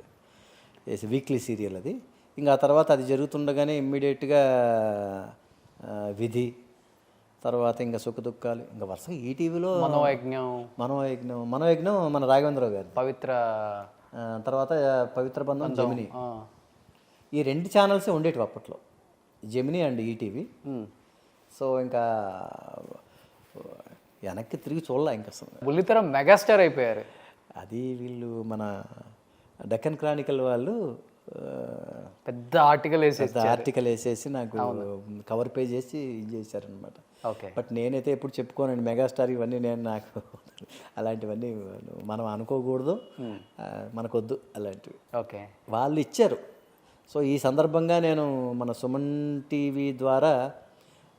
చేసి వీక్లీ సీరియల్ అది. ఇంకా ఆ తర్వాత అది జరుగుతుండగానే ఇమ్మీడియట్గా విధి, తర్వాత ఇంకా సుఖదుఖాలు, ఇంకా వరుసగా ఈటీవీలో మనోయజ్ఞం మన రాఘవేంద్రరావు గారు, తర్వాత పవిత్ర బంధం, జెమిని, ఈ 2 ఛానల్సే ఉండేటివి అప్పట్లో, జెమిని అండ్ ఈటీవీ. సో ఇంకా వెనక్కి తిరిగి చూడలే ఇంకా అసలు. బుల్లితెర మెగాస్టార్ అయిపోయారు. అది వీళ్ళు మన డెక్కన్ క్రానికల్ వాళ్ళు పెద్ద ఆర్టికల్ వేసేసి నాకు కవర్ పేజ్ చేసి ఇది చేశారనమాట. ఓకే. బట్ నేనైతే ఎప్పుడు చెప్పుకోనండి మెగాస్టార్ ఇవన్నీ. నాకు అలాంటివన్నీ మనం అనుకోకూడదు, మనకొద్దు అలాంటివి. ఓకే. వాళ్ళు ఇచ్చారు. సో ఈ సందర్భంగా నేను మన సుమన్ టీవీ ద్వారా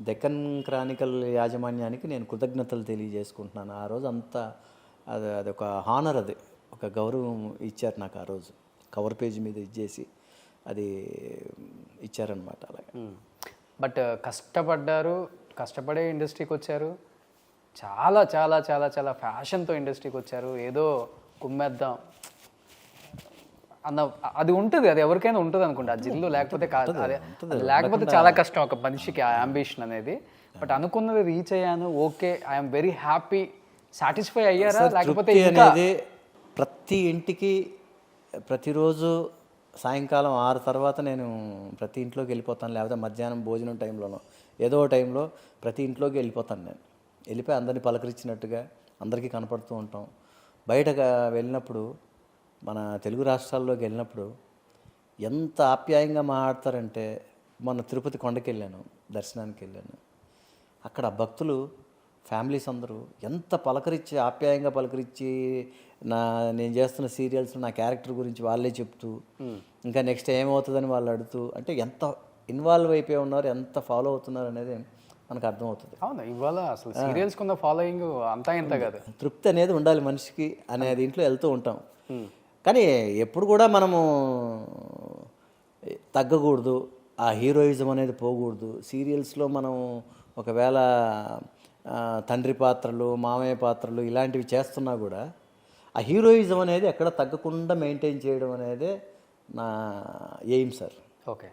డెక్కన్ క్రానికల్ యాజమాన్యానికి నేను కృతజ్ఞతలు తెలియజేసుకుంటున్నాను. ఆ రోజు అంతా అదొక హానర్, అది ఒక గౌరవం ఇచ్చారు నాకు ఆ రోజు. కవర్ పేజ్ మీద ఇచ్చేసి అది ఇచ్చారనమాట. అలాగే. బట్ కష్టపడే ఇండస్ట్రీకి వచ్చారు, చాలా చాలా చాలా చాలా ఫ్యాషన్తో ఇండస్ట్రీకి వచ్చారు. ఏదో కుమ్మేద్దాం అన్న అది ఉంటుంది, అది ఎవరికైనా ఉంటుంది అనుకుంటా. ఆ జిల్లు లేకపోతే కాదు, అదే లేకపోతే చాలా కష్టం ఒక మనిషికి ఆ అంబిషన్ అనేది. బట్ అనుకున్నది రీచ్ అయ్యాను, okay, I'm very happy. Satisfy అయ్యారా? లేకపోతే అనేది ప్రతి ఇంటికి ప్రతిరోజు సాయంకాలం 6 తర్వాత నేను ప్రతి ఇంట్లోకి వెళ్ళిపోతాను, లేకపోతే మధ్యాహ్నం భోజనం టైంలోనో ఏదో టైంలో ప్రతి ఇంట్లోకి వెళ్ళిపోతాను. నేను వెళ్ళిపోయి అందరినీ పలకరించినట్టుగా అందరికీ కనపడుతూ ఉంటాం. బయటకు వెళ్ళినప్పుడు మన తెలుగు రాష్ట్రాల్లోకి వెళ్ళినప్పుడు ఎంత ఆప్యాయంగా మాట్లాడతారంటే, మొన్న తిరుపతి కొండకి వెళ్ళాను, దర్శనానికి వెళ్ళాను. అక్కడ భక్తులు ఫ్యామిలీస్ అందరూ ఎంత పలకరించి, ఆప్యాయంగా పలకరించి, నేను చేస్తున్న సీరియల్స్ నా క్యారెక్టర్ గురించి వాళ్ళే చెప్తూ, ఇంకా నెక్స్ట్ ఏమవుతుందని వాళ్ళు అడుగుతూ, అంటే ఎంత ఇన్వాల్వ్ అయిపోయి ఉన్నారు, ఎంత ఫాలో అవుతున్నారు అనేది మనకు అర్థమవుతుంది. అవును, ఇవాళ అసలు సీరియల్స్ కొన్న ఫాలోయింగ్ అంతా ఇంత కాదు. తృప్తి అనేది ఉండాలి మనిషికి అనే దీంట్లో వెళ్తూ ఉంటాం. కానీ ఎప్పుడు కూడా మనము తగ్గకూడదు, ఆ హీరోయిజం అనేది పోకూడదు. సీరియల్స్లో మనం ఒకవేళ తండ్రి పాత్రలు, మామయ్య పాత్రలు ఇలాంటివి చేస్తున్నా కూడా ఆ హీరోయిజం అనేది ఎక్కడ తగ్గకుండా మెయింటైన్ చేయడం అనేది నా ఎయిమ్ సార్. ఓకే.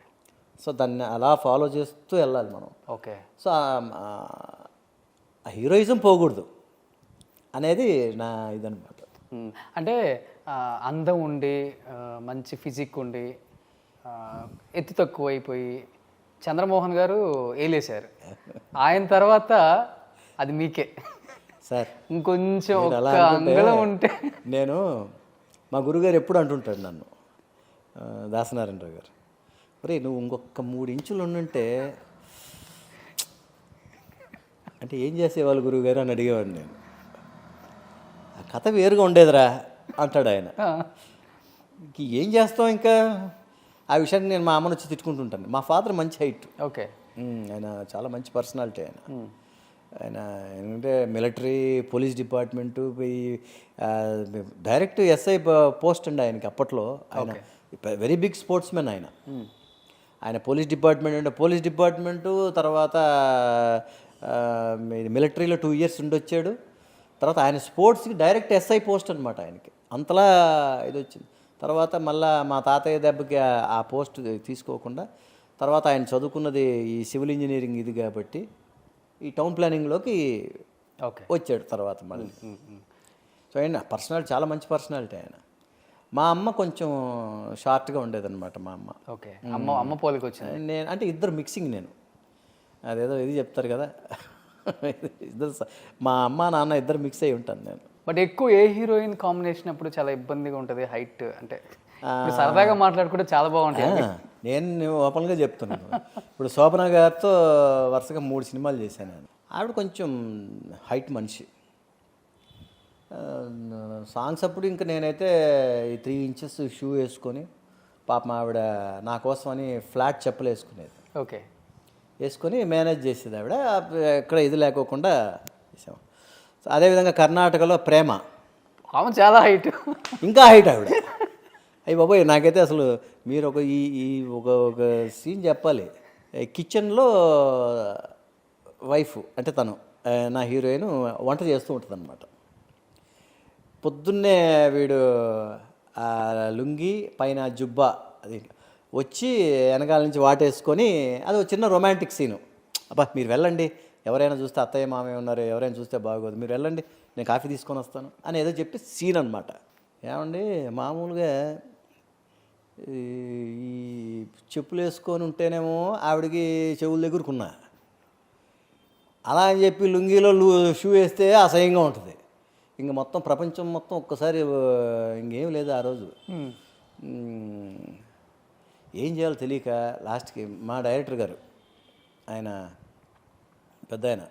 సో దాన్ని అలా ఫాలో చేస్తూ వెళ్ళాలి మనం. ఓకే. సో ఆ హీరోయిజం పోకూడదు అనేది నా ఇదనమాట. అంటే అందం ఉండి, మంచి ఫిజిక్ ఉండి, ఎత్తు తక్కువ అయిపోయి చంద్రమోహన్ గారు ఏలేశారు. ఆయన తర్వాత అది మీకే సార్. ఇంకొంచెం ఒక్క అంగళం ఉంటే. నేను మా గురుగారు ఎప్పుడు అంటుంటాడు నన్ను, దాసనారాయణరావు గారు, ఒరే నువ్వు ఇంకొక 3 ఇంచులు ఉండుంటే అంటే ఏం చేసేవాళ్ళు గురువుగారు అని అడిగేవాడు నేను. ఆ కథ వేరుగా ఉండేదిరా అంటాడు ఆయన. ఏం చేస్తాం ఇంకా ఆ విషయాన్ని నేను మా అమ్మను వచ్చి తిట్టుకుంటుంటాను. మా ఫాదర్ మంచి హైట్. ఓకే. ఆయన చాలా మంచి పర్సనాలిటీ. ఆయన ఏంటంటే military, police department, direct SI post అండి ఆయనకి అప్పట్లో. ఆయన వెరీ బిగ్ స్పోర్ట్స్ మెన్ ఆయన పోలీస్ డిపార్ట్మెంట్ అంటే పోలీస్ డిపార్ట్మెంటు, తర్వాత మిలిటరీలో 2 years ఉండొచ్చాడు. తర్వాత ఆయన స్పోర్ట్స్కి డైరెక్ట్ ఎస్ఐ పోస్ట్ అనమాట ఆయనకి, అంతలా ఇది వచ్చింది. తర్వాత మళ్ళా మా తాతయ్య దెబ్బకి ఆ పోస్ట్ తీసుకోకుండా తర్వాత ఆయన చదువుకున్నది ఈ సివిల్ ఇంజనీరింగ్ ఇది కాబట్టి ఈ టౌన్ ప్లానింగ్లోకి ఓకే వచ్చాడు తర్వాత మళ్ళీ. సో ఆయన పర్సనాలిటీ చాలా మంచి పర్సనాలిటీ ఆయన. మా అమ్మ కొంచెం షార్ట్గా ఉండేదన్నమాట మా అమ్మ. ఓకే అమ్మ పోలికి వచ్చింది. నేను అంటే ఇద్దరు మిక్సింగ్, నేను అదేదో ఇది చెప్తారు కదా ఇద్దరు మా అమ్మ నాన్న ఇద్దరు మిక్స్ అయి ఉంటాను నేను. బట్ ఎక్కువ ఏ హీరోయిన్ కాంబినేషన్ అప్పుడు చాలా ఇబ్బందిగా ఉంటుంది హైట్ అంటే? ఇప్పుడు సరదాగా మాట్లాడుకుంటే చాలా బాగుంటుంది. నేను ఓపెన్గా చెప్తున్నాను. ఇప్పుడు శోభన గారితో వరుసగా 3 సినిమాలు చేశాను నేను. ఆవిడ కొంచెం హైట్ మనిషి. సాంగ్స్ అప్పుడు ఇంకా నేనైతే ఈ 3 inches షూ వేసుకొని, పాపం ఆవిడ నా కోసం అని ఫ్లాట్ చెప్పులు వేసుకునేది. ఓకే వేసుకొని మేనేజ్ చేసేది ఆవిడ. ఎక్కడ ఇది లేకోకుండా చేసాం. అదేవిధంగా కర్ణాటకలో ప్రేమ, ఆమె చాలా హైట్, ఇంకా హైట్ ఆవిడ. అయ్యి బాబోయ్, నాకైతే అసలు మీరు ఒక ఈ ఒక సీన్ చెప్పాలి. కిచెన్లో వైఫ్ అంటే తను నా హీరోయిన్ వంట చేస్తూ ఉంటుంది అనమాట. పొద్దున్నే వీడు ఆ లుంగి పైన జుబ్బా అది వచ్చి వెనకాల నుంచి వాటేసుకొని, అది ఒక చిన్న రొమాంటిక్ సీను. అబ్బా మీరు వెళ్ళండి, ఎవరైనా చూస్తే అత్తయ్య మామయ్య ఉన్నారు, ఎవరైనా చూస్తే బాగోదు, మీరు వెళ్ళండి నేను కాఫీ తీసుకొని వస్తాను అని ఏదో చెప్పి సీన్ అనమాట. ఏమండి మామూలుగా ఈ చెప్పులు వేసుకొని ఉంటేనేమో ఆవిడకి చెవుల దగ్గరకున్నా, అలా అని చెప్పి లుంగీలో షూ వేస్తే అసహ్యంగా ఉంటుంది. ఇంక మొత్తం ప్రపంచం మొత్తం ఒక్కసారి ఇంకేం లేదు ఆ రోజు. ఏం చేయాలో తెలియక లాస్ట్కి మా డైరెక్టర్ గారు, ఆయన పెద్ద ఆయన,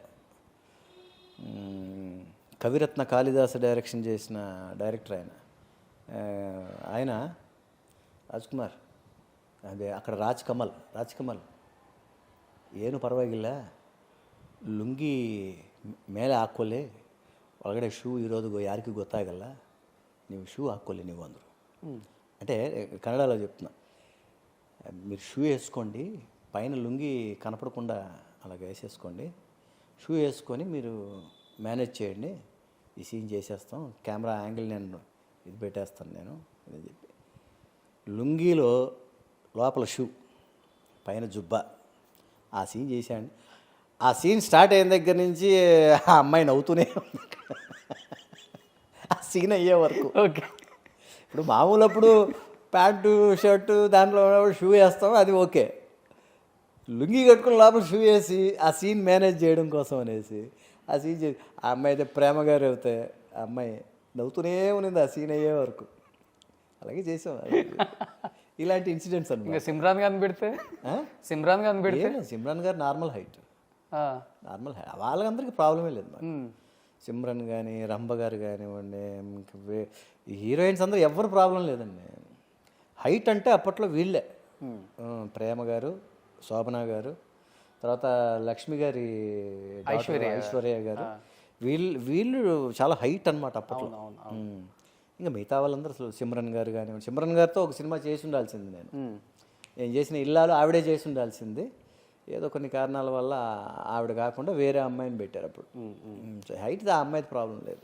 కవిరత్న కాళిదాసు డైరెక్షన్ చేసిన డైరెక్టర్ ఆయన ರಾಜ್ ಕುಮಾರ್, ಅದೇ ಅక్కడ ರಾಜ್ ಕಮಲ್ ಏನು ಪರವಾಗಿಲ್ಲ, ಲುಂಗಿ ಮೇಲೆ ಹಾಕ್ಕೊಳ್ಳಿ, ಒಳಗಡೆ ಶೂ ಇರೋದು ಯಾರಿಗೂ ಗೊತ್ತಾಗಲ್ಲ, ನೀವು ಶೂ ಹಾಕ್ಕೊಳ್ಳಿ ನೀವು ಅಂದರು. అంటే కన్నడలో చెప్తున్నా, మీరు షూ వేసుకోండి, పైన లుంగి కనపడకుండా అలాగ వేసేసుకోండి, షూ వేసుకొని మీరు మేనేజ్ చేయండి, ఈ సీన్ చేసేస్తాం, కెమెరా యాంగిల్ నేను ఇది పెట్టేస్తాను నేను అని చెప్పి. లుంగీలో లోపల షూ పైన జుబ్బా ఆ సీన్ చేశాను. ఆ సీన్ స్టార్ట్ అయిన దగ్గర నుంచి ఆ అమ్మాయి నవ్వుతూనే ఉంది ఆ సీన్ అయ్యే వరకు. ఓకే, ఇప్పుడు మామూలు అప్పుడు ప్యాంటు షర్టు దాంట్లో షూ వేస్తాం, అది ఓకే. లుంగి కట్టుకుని లోపల షూ వేసి ఆ సీన్ మేనేజ్ చేయడం కోసం అనేసి ఆ సీన్ చేసి, ఆ అమ్మాయి అయితే ప్రేమ గారు అవుతే ఆ అమ్మాయి నవ్వుతూనే ఉన్నింది ఆ సీన్ అయ్యే వరకు. అలాగే చేసాం. ఇలాంటి ఇన్సిడెంట్స్ ఇంకా సిమ్రాన్ గారిని పెడితే సిమ్రాన్ గారు నార్మల్ హైట్, వాళ్ళందరికీ ప్రాబ్లమే లేదు మరి. సిమ్రన్ కానీ రంభ గారు కానివ్వండి, హీరోయిన్స్ అందరూ ఎవరు ప్రాబ్లం లేదండి. హైట్ అంటే అప్పట్లో వీళ్ళే, ప్రేమ గారు, శోభన గారు, తర్వాత లక్ష్మి గారి ఐశ్వర్య గారు, వీళ్ళు చాలా హైట్ అనమాట అప్పట్లో. ఇంకా మిగతా వాళ్ళందరూ అసలు సిమ్రన్ గారు కానివ్వండి, సిమ్రన్ గారితో ఒక సినిమా చేసి ఉండాల్సింది నేను చేసిన ఇల్లాలు ఆవిడే చేసి ఉండాల్సింది. ఏదో కొన్ని కారణాల వల్ల ఆవిడ కాకుండా వేరే అమ్మాయిని పెట్టారు అప్పుడు. హైట్ ఆ అమ్మాయికి ప్రాబ్లం లేదు.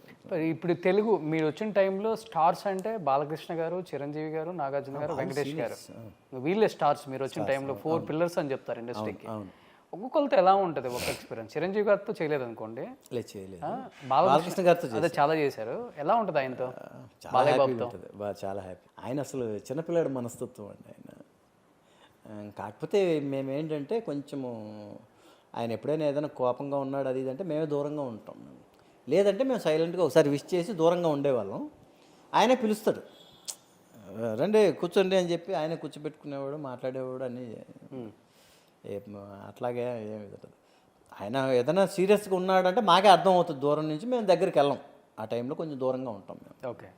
ఇప్పుడు తెలుగు మీరు వచ్చిన టైంలో స్టార్స్ అంటే బాలకృష్ణ గారు, చిరంజీవి గారు, నాగార్జున గారు, వెంకటేష్ గారు, వీళ్ళే స్టార్స్ మీరు వచ్చిన టైంలో. 4 pillars అని చెప్తారు ఇండస్ట్రీకి. ఒక్కొక్కరితో ఎలా ఉంటుంది ఒక ఎక్స్పీరియన్స్? చిరంజీవి గారితో చేయలేదు అనుకోండి, బాలకృష్ణ గారితో అదే చాలా చేశారు. ఎలా ఉంటుంది ఆయనతో? చాలా హ్యాపీ. ఆయన అసలు చిన్నపిల్లాడు మనస్తత్వం అండి ఆయన. కాకపోతే మేమేంటంటే కొంచెము ఆయన ఎప్పుడైనా ఏదైనా కోపంగా ఉన్నాడు అది ఇదంటే మేమే దూరంగా ఉంటాం. లేదంటే మేము సైలెంట్గా ఒకసారి విష్ చేసి దూరంగా ఉండేవాళ్ళం. ఆయనే పిలుస్తాడు, రండి కూర్చోండి అని చెప్పి ఆయన కూర్చోబెట్టుకునేవాడు, మాట్లాడేవాడు అన్నీ. అట్లాగే ఏమి ఆయన ఏదైనా సీరియస్గా ఉన్నాడంటే మాకే అర్థం అవుతుంది దూరం నుంచి, మేము దగ్గరికి వెళ్ళాం. ఆ టైంలో కొంచెం దూరంగా ఉంటాం మేము. ఓకే,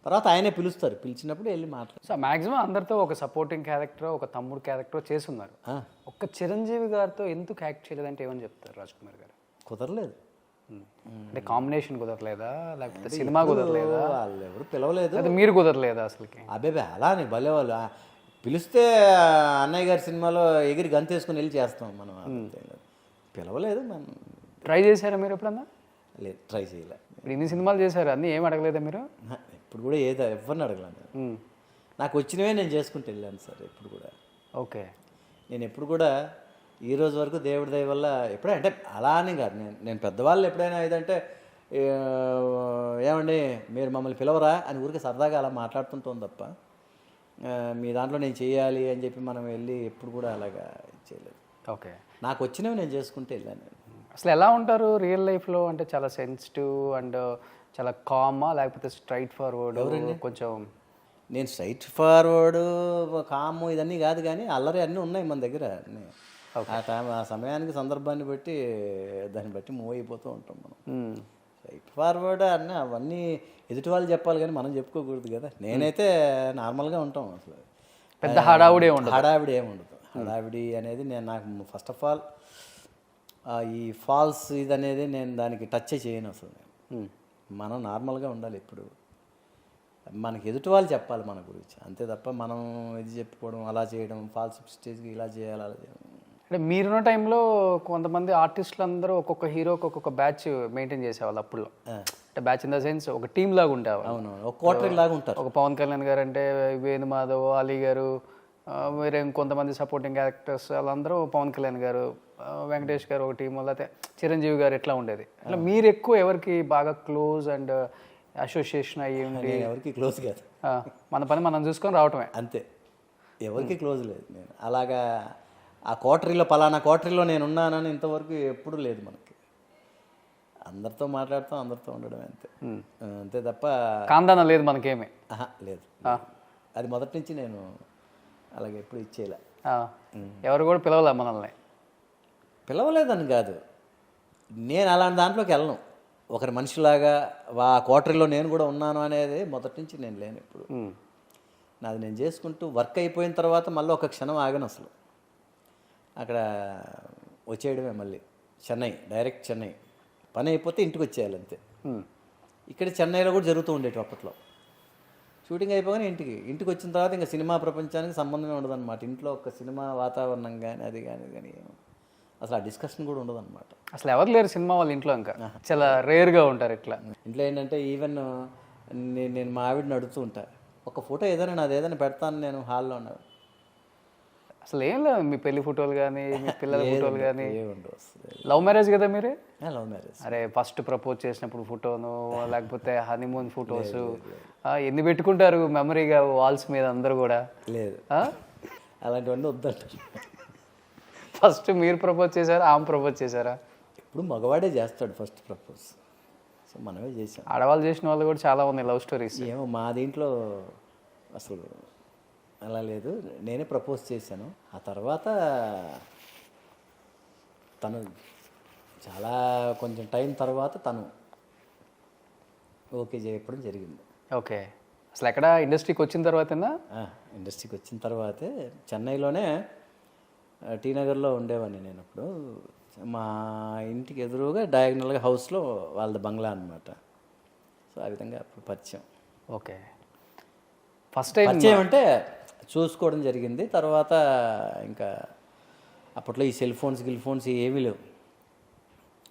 తర్వాత ఆయనే పిలుస్తారు, పిలిచినప్పుడు వెళ్ళి మాట్లాడు. సో మ్యాక్సిమం అందరితో ఒక సపోర్టింగ్ క్యారెక్టర్, ఒక తమ్ముడు క్యారెక్టర్ చేస్తున్నారు. ఒక్క చిరంజీవి గారితో ఎందుకు యాక్ట్ చేయలేదంటే ఏమని చెప్తారు రాజ్ కుమార్ గారు? కుదరలేదు. అంటే కాంబినేషన్ కుదరలేదా, లేకపోతే సినిమా కుదరలేదా, వాళ్ళు ఎవరు పిలవలేదు. లేదా మీరు కుదరలేదా అసలుకి? అబ్బాయి అలానే భలే వాళ్ళు పిలిస్తే అన్నయ్య గారి సినిమాలో ఎగిరి గంతేసుకుని వెళ్ళి చేస్తాం మనం. పిలవలేదు మనం. ట్రై చేశారా మీరు ఎప్పుడన్నా? లేదు, ట్రై చేయలే. ఇప్పుడు ఇన్ని సినిమాలు చేశారు, అన్నీ ఏం అడగలేదా మీరు? ఇప్పుడు కూడా ఏదో ఎవరిని అడగలను. నాకు వచ్చినవే నేను చేసుకుంటూ వెళ్ళాను సార్. ఎప్పుడు కూడా ఓకే. నేను ఎప్పుడు కూడా ఈ రోజు వరకు దేవుడి దయ వల్ల ఎప్పుడైనా అంటే అలా అని కాదు, నేను పెద్దవాళ్ళు ఎప్పుడైనా ఏదంటే ఏమండి మీరు మమ్మల్ని పిలవరా అని ఊరికి సరదాగా అలా మాట్లాడుతుంటాం తప్ప మీ దాంట్లో నేను చేయాలి అని చెప్పి మనం వెళ్ళి ఎప్పుడు కూడా అలాగా చేయలేదు. ఓకే. నాకు వచ్చినవి నేను చేసుకుంటూ వెళ్ళాను. అసలు ఎలా ఉంటారు రియల్ లైఫ్లో? అంటే చాలా సెన్సిటివ్ అండ్ చాలా కామా, లేకపోతే స్ట్రైట్ ఫార్వర్డ్? కొంచెం నేను స్ట్రైట్ ఫార్వర్డ్ కాము ఇదన్నీ కాదు, కానీ అల్లరి అన్నీ ఉన్నాయి మన దగ్గర అన్నీ. ఆ సమయానికి సందర్భాన్ని బట్టి దాన్ని బట్టి మూవ్ అయిపోతూ ఉంటాం మనం. స్ట్రైట్ ఫార్వర్డ్ అన్నీ అవన్నీ ఎదుటి వాళ్ళు చెప్పాలి కానీ మనం చెప్పుకోకూడదు కదా. నేనైతే నార్మల్గా ఉంటాం. అసలు పెద్ద హడావుడి ఏముండదు. హడావిడి అనేది నాకు ఫస్ట్ ఆఫ్ ఆల్ ఈ ఫాల్స్ ఇది అనేది నేను దానికి టచ్ చేయను అసలు. మనం నార్మల్గా ఉండాలి ఎప్పుడు. మనకి ఎదుటి వాళ్ళు చెప్పాలి మన గురించి, అంతే తప్ప మనం ఇది చెప్పుకోవడం అలా చేయడం ఫాల్స్ స్టేజ్కి ఇలా చేయాలి అలా చేయడం. అంటే మీరున్న టైంలో కొంతమంది ఆర్టిస్టులు అందరూ ఒక్కొక్క హీరోకి ఒక్కొక్క బ్యాచ్ మెయింటైన్ చేసేవాళ్ళు అప్పుడు. అంటే బ్యాచ్ ఇన్ ద సెన్స్ ఒక టీమ్ లాగా ఉండేవాళ్ళు. అవును, ఒక క్వార్టర్ లాగా ఉంటారు. ఒక పవన్ కళ్యాణ్ గారు అంటే వేణుమాధవ్, అలీ గారు, వేరే ఇంకొంతమంది సపోర్టింగ్ క్యారెక్టర్స్ వాళ్ళందరూ పవన్ కళ్యాణ్ గారు, వెంకటేష్ గారు ఒక టీం, లేకపోతే చిరంజీవి గారు ఎట్లా ఉండేది. అట్లా మీరు ఎక్కువ ఎవరికి బాగా క్లోజ్ అండ్ అసోసియేషన్ అయ్యి ఉండి? ఎవరికి క్లోజ్ కాదు, మన పని మనం చూసుకొని రావటమే అంతే. ఎవరికి క్లోజ్ లేదు. నేను అలాగా ఆ కోటరీలో పలానా కోటరీలో నేను ఉన్నానని ఇంతవరకు ఎప్పుడూ లేదు మనకి. అందరితో మాట్లాడతాం, అందరితో ఉండడం అంతే. అంతే తప్ప కాందాన లేదు మనకేమి. లేదు. అది మొదటి నుంచి నేను అలాగే ఎప్పుడు ఇచ్చేలా. ఎవరు కూడా పిలవలే మనల్ని? పిలవలేదని కాదు, నేను అలాంటి దాంట్లోకి వెళ్ళను. ఒకరి మనిషిలాగా ఆ కోటరీలో నేను కూడా ఉన్నాను అనేది మొదటి నుంచి నేను లేను ఇప్పుడు. నాది నేను చేసుకుంటూ వర్క్ అయిపోయిన తర్వాత మళ్ళీ ఒక క్షణం ఆగను అసలు. అక్కడ వచ్చేయడమే మళ్ళీ చెన్నై, డైరెక్ట్ చెన్నై. పని అయిపోతే ఇంటికి వచ్చేయాలి అంతే. ఇక్కడ చెన్నైలో కూడా జరుగుతూ ఉండేటి అప్పట్లో. షూటింగ్ అయిపోగానే ఇంటికి వచ్చిన తర్వాత ఇంకా సినిమా ప్రపంచానికి సంబంధమే ఉండదన్నమాట. ఇంట్లో ఒక సినిమా వాతావరణం కానీ అది కానీ అసలు ఆ డిస్కషన్ కూడా ఉండదన్నమాట. అసలు ఎవరు లేరు సినిమా వాళ్ళు ఇంట్లో, ఇంకా చాలా రేర్గా ఉంటారు ఇట్లా. ఇంట్లో ఏంటంటే ఈవెన్ నేను మా ఆవిడని అడుగుతూ ఉంటా, ఒక ఫోటో ఏదైనా నాది ఏదైనా పెడతాను నేను హాల్లో ఉన్నాను. అసలు ఏం లేదు, మీ పెళ్లి ఫోటోలు కానీ మీ పిల్లల ఫోటోలు కానీ. ఏముండవు. లవ్ మ్యారేజ్ కదా మీరే? Love marriage. అరే ఫస్ట్ ప్రపోజ్ చేసినప్పుడు ఫోటోను, లేకపోతే హనీమూన్ ఫొటోస్ ఎన్ని పెట్టుకుంటారు మెమరీగా వాల్స్ మీద అందరూ కూడా? లేదు, అలాంటివన్నీ వద్దంటారు. ఫస్ట్ మీరు ప్రపోజ్ చేశారా, ఆమె ప్రపోజ్ చేశారా? ఇప్పుడు మగవాడే చేస్తాడు ఫస్ట్ ప్రపోజ్, సో మనమే చేసాం. ఆడవాళ్ళు చేసిన వాళ్ళు కూడా చాలా ఉన్నాయి లవ్ స్టోరీస్. ఏమో మా దీంట్లో అసలు అలా లేదు, నేనే ప్రపోజ్ చేశాను. ఆ తర్వాత తను చాలా కొంచెం టైం తర్వాత తను ఓకే చెప్పడం జరిగింది. ఓకే. అసలు ఎక్కడ ఇండస్ట్రీకి వచ్చిన తర్వాతేనా? ఇండస్ట్రీకి వచ్చిన తర్వాతే. చెన్నైలోనే టీ నగర్లో ఉండేవాడిని నేను అప్పుడు. మా ఇంటికి ఎదురుగా డయాగ్నల్గా హౌస్లో వాళ్ళది బంగ్లా అనమాట. సో ఆ విధంగా అప్పుడు పరిచయం. ఓకే. ఫస్ట్ టైం పరిచయం అంటే చూసుకోవడం జరిగింది. తర్వాత ఇంకా అప్పట్లో ఈ సెల్ ఫోన్స్ గిల్ ఫోన్స్ ఏమీ లేవు,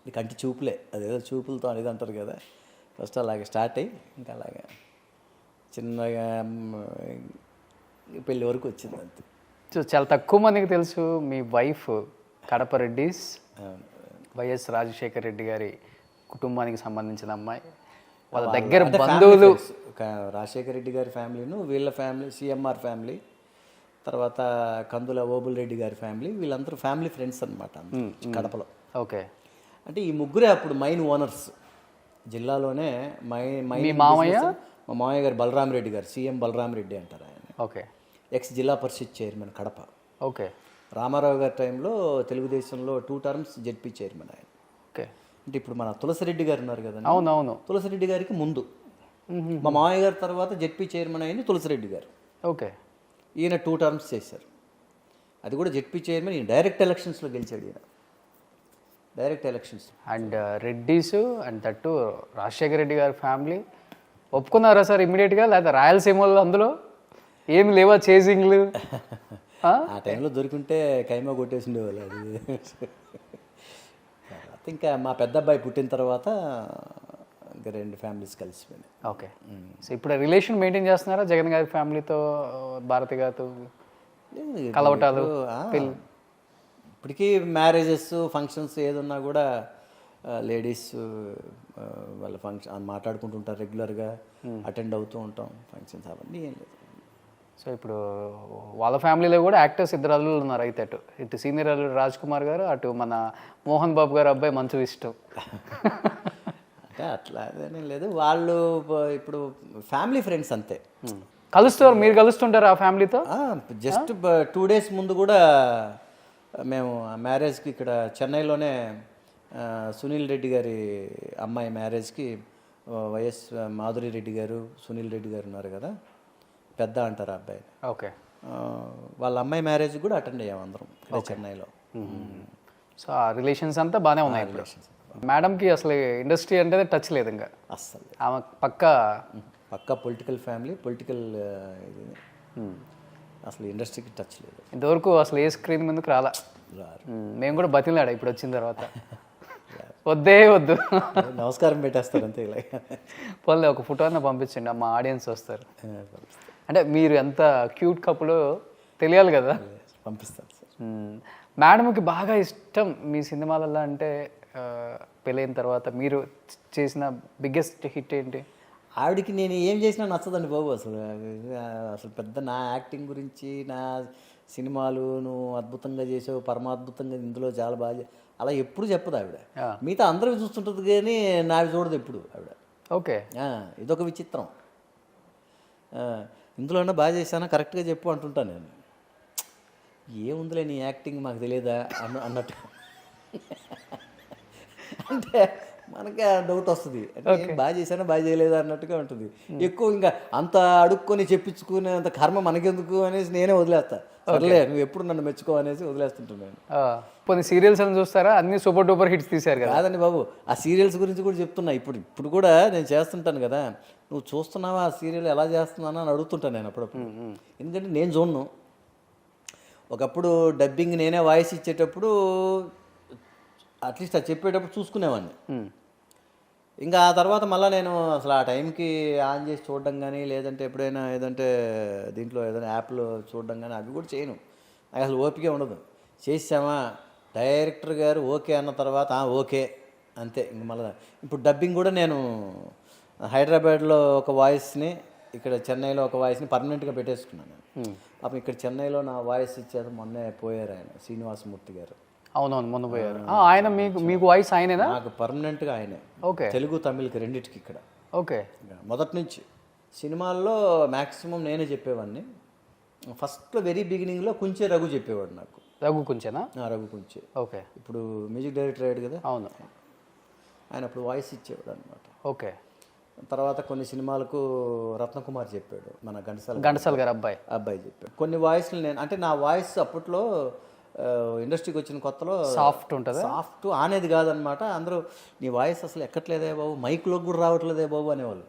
ఈ కంటి చూపులే, అదేదో చూపులతో అనేది అంటారు కదా. ఫస్ట్ అలాగే స్టార్ట్ అయ్యి ఇంకా అలాగే చిన్నగా పెళ్ళి వరకు వచ్చింది అంతే. చాలా తక్కువ మందికి తెలుసు మీ వైఫ్ కడప రెడ్డిస్, వైఎస్ రాజశేఖర్ రెడ్డి గారి కుటుంబానికి సంబంధించిన అమ్మాయి. వాళ్ళ దగ్గర బంధువులు రాజశేఖర రెడ్డి గారి ఫ్యామిలీను, వీళ్ళ ఫ్యామిలీ సిఎంఆర్ ఫ్యామిలీ, తర్వాత కందుల ఓబుల్ రెడ్డి గారి ఫ్యామిలీ, వీళ్ళందరూ ఫ్యామిలీ ఫ్రెండ్స్ అనమాట కడపలో. ఓకే. అంటే ఈ ముగ్గురే అప్పుడు మైన్ ఓనర్స్ జిల్లాలోనే. మీ మామయ్య? మా మామయ్య గారు బలరాం రెడ్డి గారు, సీఎం బలరాం రెడ్డి అంటారు ఆయన. ఓకే. ఎక్స్ జిల్లా పరిషత్ చైర్మన్ కడప. ఓకే. రామారావు గారి టైంలో తెలుగుదేశంలో 2 టర్మ్స్ జెడ్పీ చైర్మన్ ఆయన. ఓకే. అంటే ఇప్పుడు మన తులసిరెడ్డి గారు ఉన్నారు కదా. అవునవును. తులసిరెడ్డి గారికి ముందు మా మామయ్య గారి తర్వాత జెడ్పీ చైర్మన్ అయింది తులసిరెడ్డి గారు. ఓకే. ఈయన 2 టర్మ్స్ చేశారు. అది కూడా జెడ్పీ చైర్మన్. ఈయన డైరెక్ట్ ఎలక్షన్స్లో గెలిచాడు ఈయన. Direct elections. And Reddys and that Rajasekhara Reddy garu family ఒప్పుకున్నారా సార్ ఇమ్మీడియట్గా, లేదా రాయలసీమలో అందులో ఏమి లేవా చేజింగ్లు? ఆ టైంలో దొరికింటే కైమా కొట్టేసిండేవాళ్ళు. అది తర్వాత ఇంకా మా పెద్ద అబ్బాయి పుట్టిన తర్వాత ఇంకా 2 ఫ్యామిలీస్ కలిసిపోయినాయి. ఓకే. సో ఇప్పుడు రిలేషన్ మెయింటైన్ చేస్తున్నారా జగన్ గారి ఫ్యామిలీతో, భారతి గారితో కలవటాలు? ఇప్పటికీ మ్యారేజెస్ ఫంక్షన్స్ ఏదున్నా కూడా లేడీస్ వాళ్ళ ఫంక్షన్ మాట్లాడుకుంటుంటారు, రెగ్యులర్గా అటెండ్ అవుతూ ఉంటాం ఫంక్షన్స్, అవన్నీ ఏం లేదు. సో ఇప్పుడు వాళ్ళ ఫ్యామిలీలో కూడా యాక్టర్స్ 2 అల్లుళ్ళు ఉన్నారు అయితే, ఇటు సీనియర్ అల్లుడు రాజ్ కుమార్ గారు, అటు మన మోహన్ బాబు గారు అబ్బాయి మంచు విష్ణు. అంటే అట్లా అదేనేం లేదు, వాళ్ళు ఇప్పుడు ఫ్యామిలీ ఫ్రెండ్స్ అంతే. కలుస్తారు, మీరు కలుస్తుంటారు ఆ ఫ్యామిలీతో? జస్ట్ 2 days ముందు కూడా మేము మ్యారేజ్కి ఇక్కడ చెన్నైలోనే సునీల్ రెడ్డి గారి అమ్మాయి మ్యారేజ్కి వైఎస్ మాధురి రెడ్డి గారు, సునీల్ రెడ్డి గారు ఉన్నారు కదా, పెద్ద అంటారు ఆ అబ్బాయి. ఓకే. వాళ్ళ అమ్మాయి మ్యారేజ్ కూడా అటెండ్ అయ్యాం అందరం చెన్నైలో. సో ఆ రిలేషన్స్ అంతా బాగానే ఉన్నాయి ఇప్పుడు. మేడంకి అసలు ఇండస్ట్రీ అంటే టచ్ లేదు ఇంకా అస్సలు. ఆమె పక్కా పొలిటికల్ ఫ్యామిలీ, పొలిటికల్ ఇది, అసలు ఇండస్ట్రీకి టచ్ లేదు ఇంతవరకు. అసలు ఏ స్క్రీన్ ముందుకు రాలా. మేము కూడా బతిలాడా ఇప్పుడు వచ్చిన తర్వాత, వద్దే వద్దు నమస్కారం పెట్టేస్తారు అంతే. ఇలా పోలే ఒక ఫోటో అన్న పంపించండి, మా ఆడియన్స్ వస్తారు. అంటే మీరు ఎంత క్యూట్ కప్పులు తెలియాలి కదా. పంపిస్తాను సార్. మేడంకి బాగా ఇష్టం మీ సినిమాలలో అంటే పెళ్ళైన తర్వాత మీరు చేసిన బిగ్గెస్ట్ హిట్ ఏంటి? ఆవిడకి నేను ఏం చేసినా నచ్చదండి బాబు. అసలు పెద్ద నా యాక్టింగ్ గురించి, నా సినిమాలు నువ్వు అద్భుతంగా చేసావు, పరమాద్భుతంగా ఇందులో చాలా బాగా, అలా ఎప్పుడు చెప్పదు ఆవిడ. మిగతా అందరూ చూస్తుంటుంది కానీ నావి చూడదు ఎప్పుడు ఆవిడ. ఓకే. ఇదొక విచిత్రం. ఇందులోనే బాగా చేశానా, కరెక్ట్గా చెప్పు అంటుంటాను నేను. ఏముందిలే నీ యాక్టింగ్ మాకు తెలియదా అన్నట్టు. అంటే మనకి డౌట్ వస్తుంది, బాగా చేశానా బాగా చేయలేదా అన్నట్టుగా ఉంటుంది. ఎక్కువ ఇంకా అంత అడుక్కొని చెప్పించుకునే అంత కర్మ మనకెందుకు అనేసి నేనే వదిలేస్తా. సర్లే నువ్వు ఎప్పుడు నన్ను మెచ్చుకో అనేసి వదిలేస్తుంటున్నాను. కొన్ని సీరియల్స్ అని చూస్తారా, అన్ని సూపర్ డూపర్ హిట్స్ తీశారు కదా. కాదండి బాబు, ఆ సీరియల్స్ గురించి కూడా చెప్తున్నా. ఇప్పుడు కూడా నేను చేస్తుంటాను కదా, నువ్వు చూస్తున్నావా ఆ సీరియల్ ఎలా చేస్తున్నాను అని అడుగుతుంటాను నేను అప్పుడప్పుడు. ఎందుకంటే నేను చూడను. ఒకప్పుడు డబ్బింగ్ నేనే వాయిస్ ఇచ్చేటప్పుడు అట్లీస్ట్ అది చెప్పేటప్పుడు చూసుకునేవాడిని. ఇంకా ఆ తర్వాత మళ్ళీ నేను అసలు ఆ టైంకి ఆన్ చేసి చూడడం కానీ, లేదంటే ఎప్పుడైనా ఏదంటే దీంట్లో ఏదైనా యాప్లో చూడడం కానీ అవి కూడా చేయను. నాకు అసలు ఓపికే ఉండదు. చేసామా డైరెక్టర్ గారు ఓకే అన్న తర్వాత ఓకే అంతే. ఇంక మళ్ళీ ఇప్పుడు డబ్బింగ్ కూడా నేను హైదరాబాద్లో ఒక వాయిస్ని, ఇక్కడ చెన్నైలో ఒక వాయిస్ని పర్మనెంట్గా పెట్టేసుకున్నాను. పాపం ఇక్కడ చెన్నైలో నా వాయిస్ ఇచ్చేది మొన్నే పోయారు ఆయన, శ్రీనివాసమూర్తి గారు. అవునవును, మొన్న పోయారు ఆయన. మీకు వాయిస్ ఆయనేనా? నాకు పర్మనెంట్గా ఆయనే. ఓకే. తెలుగు తమిళ్కి రెండింటికి ఇక్కడ. ఓకే. మొదటి నుంచి సినిమాల్లో మ్యాక్సిమం నేనే చెప్పేవాడిని. ఫస్ట్లో వెరీ బిగినింగ్లో కుంచే రఘు చెప్పేవాడు నాకు. రఘు కుంచేనా? రఘు కుంచే. ఓకే. ఇప్పుడు మ్యూజిక్ డైరెక్టర్ అయ్యాడు కదా. అవును. ఆయన అప్పుడు వాయిస్ ఇచ్చేవాడు అనమాట. ఓకే. తర్వాత కొన్ని సినిమాలకు రత్నకుమార్ చెప్పాడు, మన ఘంటసాల గారు అబ్బాయి చెప్పాడు. కొన్ని వాయిస్లు నేను, అంటే నా వాయిస్ అప్పట్లో ఇండస్ట్రీకి వచ్చిన కొత్తలో సాఫ్ట్ ఉంటుంది. సాఫ్ట్ అనేది కాదనమాట. అందరూ నీ వాయిస్ అసలు ఎక్కట్లేదే బాబు, మైక్లోకి కూడా రావట్లేదే బాబు అనేవాళ్ళు.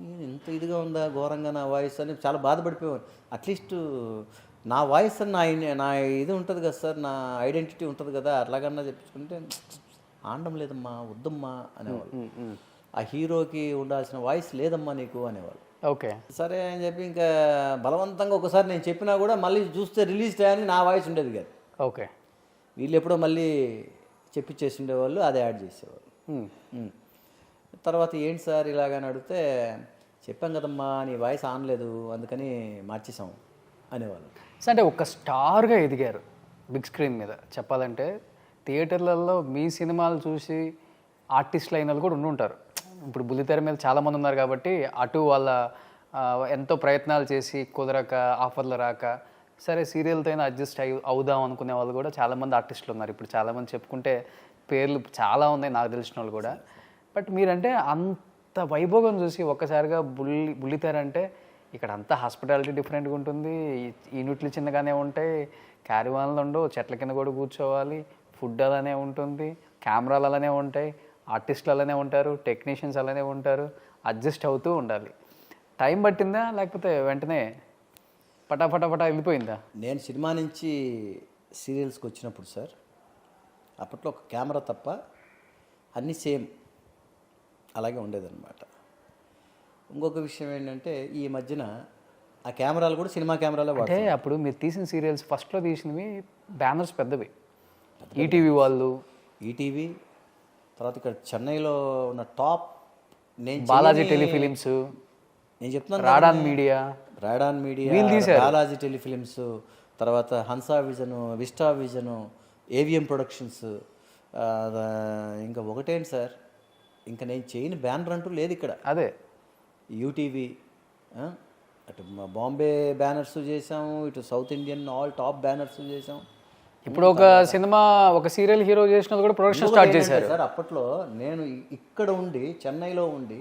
నేను ఇంత ఇదిగా ఉందా ఘోరంగా నా వాయిస్ అని చాలా బాధపడిపోయాను. అట్లీస్ట్ నా వాయిస్ అని నా ఇది ఉంటుంది కదా సార్, నా ఐడెంటిటీ ఉంటుంది కదా, అట్లాగన్నా చెప్పించుకుంటే ఆడడం లేదమ్మా, వద్దమ్మా అనేవాళ్ళు. ఆ హీరోకి ఉండాల్సిన వాయిస్ లేదమ్మా నీకు అనేవాళ్ళు. ఓకే. సరే అని చెప్పి ఇంకా బలవంతంగా ఒకసారి నేను చెప్పినా కూడా మళ్ళీ చూస్తే రిలీజ్ టైంకి నా వాయిస్ ఉండేది కాదు. ఓకే. వీళ్ళు ఎప్పుడో మళ్ళీ చెప్పిచ్చేసి ఉండేవాళ్ళు, అదే యాడ్ చేసేవాళ్ళు. తర్వాత ఏంటి సార్ ఇలాగని అడిగితే చెప్పాం కదమ్మా నీ వాయిస్ ఆనలేదు అందుకని మార్చేసాం అనేవాళ్ళు. అంటే ఒక స్టార్గా ఎదిగారు బిగ్ స్క్రీన్ మీద చెప్పాలంటే. థియేటర్లలో మీ సినిమాలు చూసి ఆర్టిస్టులు అయిన వాళ్ళు కూడా ఉండుంటారు. ఇప్పుడు బుల్లితెర మీద చాలామంది ఉన్నారు కాబట్టి అటు వాళ్ళ ఎంతో ప్రయత్నాలు చేసి కుదరక, ఆఫర్లు రాక, సరే సీరియల్తో అయినా అడ్జస్ట్ అవుదాం అనుకునే వాళ్ళు కూడా చాలామంది ఆర్టిస్టులు ఉన్నారు. ఇప్పుడు చాలామంది చెప్పుకుంటే పేర్లు చాలా ఉన్నాయి నాకు తెలిసిన వాళ్ళు కూడా. బట్ మీరంటే అంత వైభోగం చూసి ఒక్కసారిగా బుల్లితెర అంటే ఇక్కడ అంతా హాస్పిటాలిటీ డిఫరెంట్గా ఉంటుంది, యూనిట్లు చిన్నగానే ఉంటాయి, క్యారివాన్లు ఉండవు, చెట్ల కింద కూడా కూర్చోవాలి, ఫుడ్ అలానే ఉంటుంది, కెమెరాలు అలానే ఉంటాయి, ఆర్టిస్టులు అలానే ఉంటారు, టెక్నీషియన్స్ అలానే ఉంటారు, అడ్జస్ట్ అవుతూ ఉండాలి. టైం పట్టిందా లేకపోతే వెంటనే పటా వెళ్ళిపోయిందా? నేను సినిమా నుంచి సీరియల్స్కి వచ్చినప్పుడు సార్, అప్పట్లో ఒక కెమెరా తప్ప అన్నీ సేమ్ అలాగే ఉండేదన్నమాట. ఇంకొక విషయం ఏంటంటే ఈ మధ్యన ఆ కెమెరాలు కూడా సినిమా కెమెరాలే అంటే వాడుతున్నారు. అప్పుడు మీరు తీసిన సీరియల్స్ ఫస్ట్లో తీసినవి బ్యానర్స్ పెద్దవి, ఈటీవీ వాళ్ళు, ఈటీవీ, తర్వాత ఇక్కడ చెన్నైలో ఉన్న టాప్ నేను బాలాజీ టెలిఫిలిమ్స్, నేను చెప్తున్నాను రాడాన్ మీడియా, రాడాన్ మీడియా, వీళ్ళు తీశారు. బాలాజీ టెలిఫిలిమ్స్, తర్వాత Hansa vision, vista vision, AVM productions, ఇంకా ఒకటేంటి సార్, ఇంకా నేను చేయని బ్యానర్ అంటూ లేదు ఇక్కడ. అదే యూటీవీ, అటు బాంబే బ్యానర్స్ చేసాము, ఇటు south Indian all top banners చేసాం. ఇప్పుడు ఒక సినిమా ఒక సీరియల్ హీరో చేసినది కూడా ప్రొడక్షన్ స్టార్ట్ చేశారు సార్. అప్పట్లో నేను ఇక్కడ ఉండి చెన్నైలో ఉండి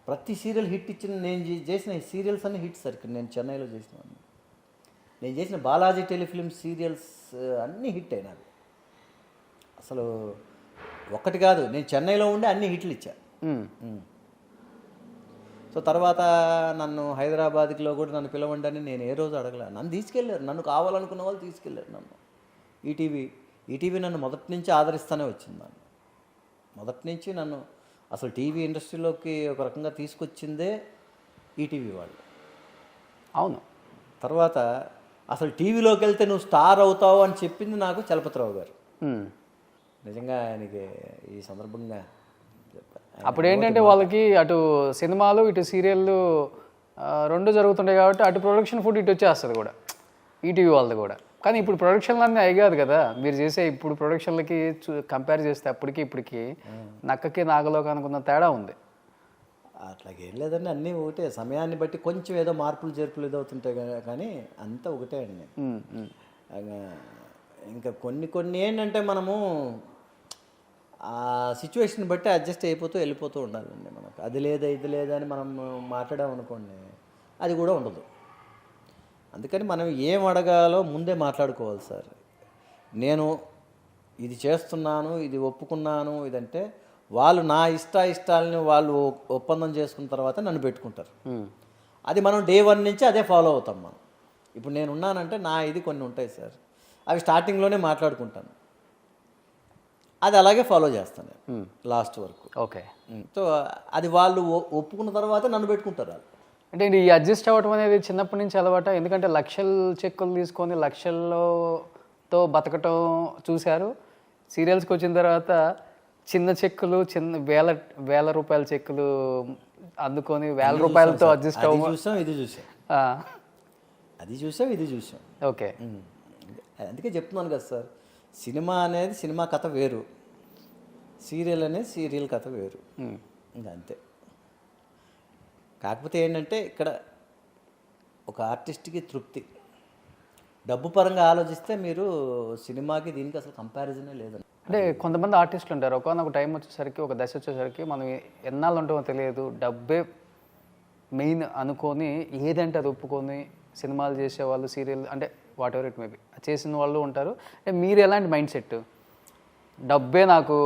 ప్రతి సీరియల్ హిట్ ఇచ్చిన నేను చేసిన ఈ సీరియల్స్ అన్ని హిట్ సార్. ఇక్కడ నేను చెన్నైలో చేసినవన్నీ, నేను చేసిన బాలాజీ టెలిఫిలిం సీరియల్స్ అన్నీ హిట్ అయినాయి. అసలు ఒక్కటి కాదు, నేను చెన్నైలో ఉండి అన్ని హిట్లు ఇచ్చా. సో తర్వాత నన్ను హైదరాబాద్లో కూడా నన్ను పిలవండి అని నేను ఏ రోజు అడగలే. నన్ను తీసుకెళ్ళారు, నన్ను కావాలనుకున్న వాళ్ళు తీసుకెళ్ళారు నన్ను. ఈటీవీ నన్ను మొదటి నుంచి ఆదరిస్తూనే వచ్చింది. నన్ను మొదటి నుంచి నన్ను అసలు టీవీ ఇండస్ట్రీలోకి ఒక రకంగా తీసుకొచ్చిందే ఈటీవీ వాళ్ళు. అవును. తర్వాత అసలు టీవీలోకి వెళ్తే నువ్వు స్టార్ అవుతావు అని చెప్పింది నాకు చలపతిరావు గారు. నిజంగా ఆయనకి ఈ సందర్భంగా అప్పుడు ఏంటంటే వాళ్ళకి అటు సినిమాలు ఇటు సీరియళ్ళు రెండు జరుగుతుంటాయి కాబట్టి అటు ప్రొడక్షన్ ఫుడ్ ఇటు వచ్చేస్తుంది కూడా ఈటీవీ వాళ్ళది కూడా. కానీ ఇప్పుడు ప్రొడక్షన్లు అన్నీ అవి కాదు కదా మీరు చేసే. ఇప్పుడు ప్రొడక్షన్లకి కంపేర్ చేస్తే అప్పటికి ఇప్పటికి నక్కకి నాగలోకి అనుకున్న తేడా ఉంది. అట్లాగేం లేదండి, అన్నీ ఒకటే. సమయాన్ని బట్టి కొంచెం ఏదో మార్పులు చేర్పులు ఏదో అవుతుంటాయి కానీ అంతా ఒకటే అండి. ఇంకా కొన్ని ఏంటంటే మనము ఆ సిచ్యువేషన్ బట్టి అడ్జస్ట్ అయిపోతూ వెళ్ళిపోతూ ఉండాలండి. మనకు అది లేదా ఇది లేదా అని మనం మాట్లాడామనుకోండి అది కూడా ఉండదు. అందుకని మనం ఏం అడగాలో ముందే మాట్లాడుకోవాలి సార్. నేను ఇది చేస్తున్నాను, ఇది ఒప్పుకున్నాను, ఇదంటే వాళ్ళు నా ఇష్టాలని వాళ్ళు ఒప్పందం చేసుకున్న తర్వాత నన్ను పెట్టుకుంటారు. అది మనం డే 1 నుంచి అదే ఫాలో అవుతాం మనం. ఇప్పుడు నేను ఉన్నానంటే నా ఇది కొన్ని ఉంటాయి సార్, అవి స్టార్టింగ్లోనే మాట్లాడుకుంటాను, అది అలాగే ఫాలో చేస్తాను లాస్ట్ వరకు. ఓకే. సో అది వాళ్ళు ఒప్పుకున్న తర్వాత నన్ను పెట్టుకుంటారు వాళ్ళు. అంటే ఈ అడ్జస్ట్ అవ్వటం అనేది చిన్నప్పటి నుంచి అలవాట? ఎందుకంటే లక్షలు చెక్కులు తీసుకొని లక్షలతో బతకటం చూశారు. సీరియల్స్కి వచ్చిన తర్వాత చిన్న చెక్కులు, చిన్న వేల రూపాయల చెక్కులు అందుకొని 1000 రూపాయలతో అడ్జస్ట్ అవ్వ చూసాం, ఇది చూసాం, అది చూసాం, ఇది చూసాం. ఓకే. అందుకే చెప్తున్నాను కదా సార్, సినిమా అనేది సినిమా కథ వేరు, సీరియల్ అనేది సీరియల్ కథ వేరు. ఇంకా అంతే. కాకపోతే ఏంటంటే ఇక్కడ ఒక ఆర్టిస్ట్కి తృప్తి. డబ్బు పరంగా ఆలోచిస్తే మీరు సినిమాకి దీనికి అసలు కంపారిజనే లేదండి. అంటే కొంతమంది ఆర్టిస్టులు ఉంటారు, ఒక టైం వచ్చేసరికి, ఒక దశ వచ్చేసరికి మనం ఎన్నాళ్ళు ఉంటామో తెలియదు, డబ్బే మెయిన్ అనుకొని ఏదంటే అది ఒప్పుకొని సినిమాలు చేసేవాళ్ళు, సీరియల్ అంటే వాట్ ఎవర్ ఇట్ మేబీ చేసిన వాళ్ళు ఉంటారు. అంటే మీరు ఎలాంటి మైండ్ సెట్? డబ్బే నాకు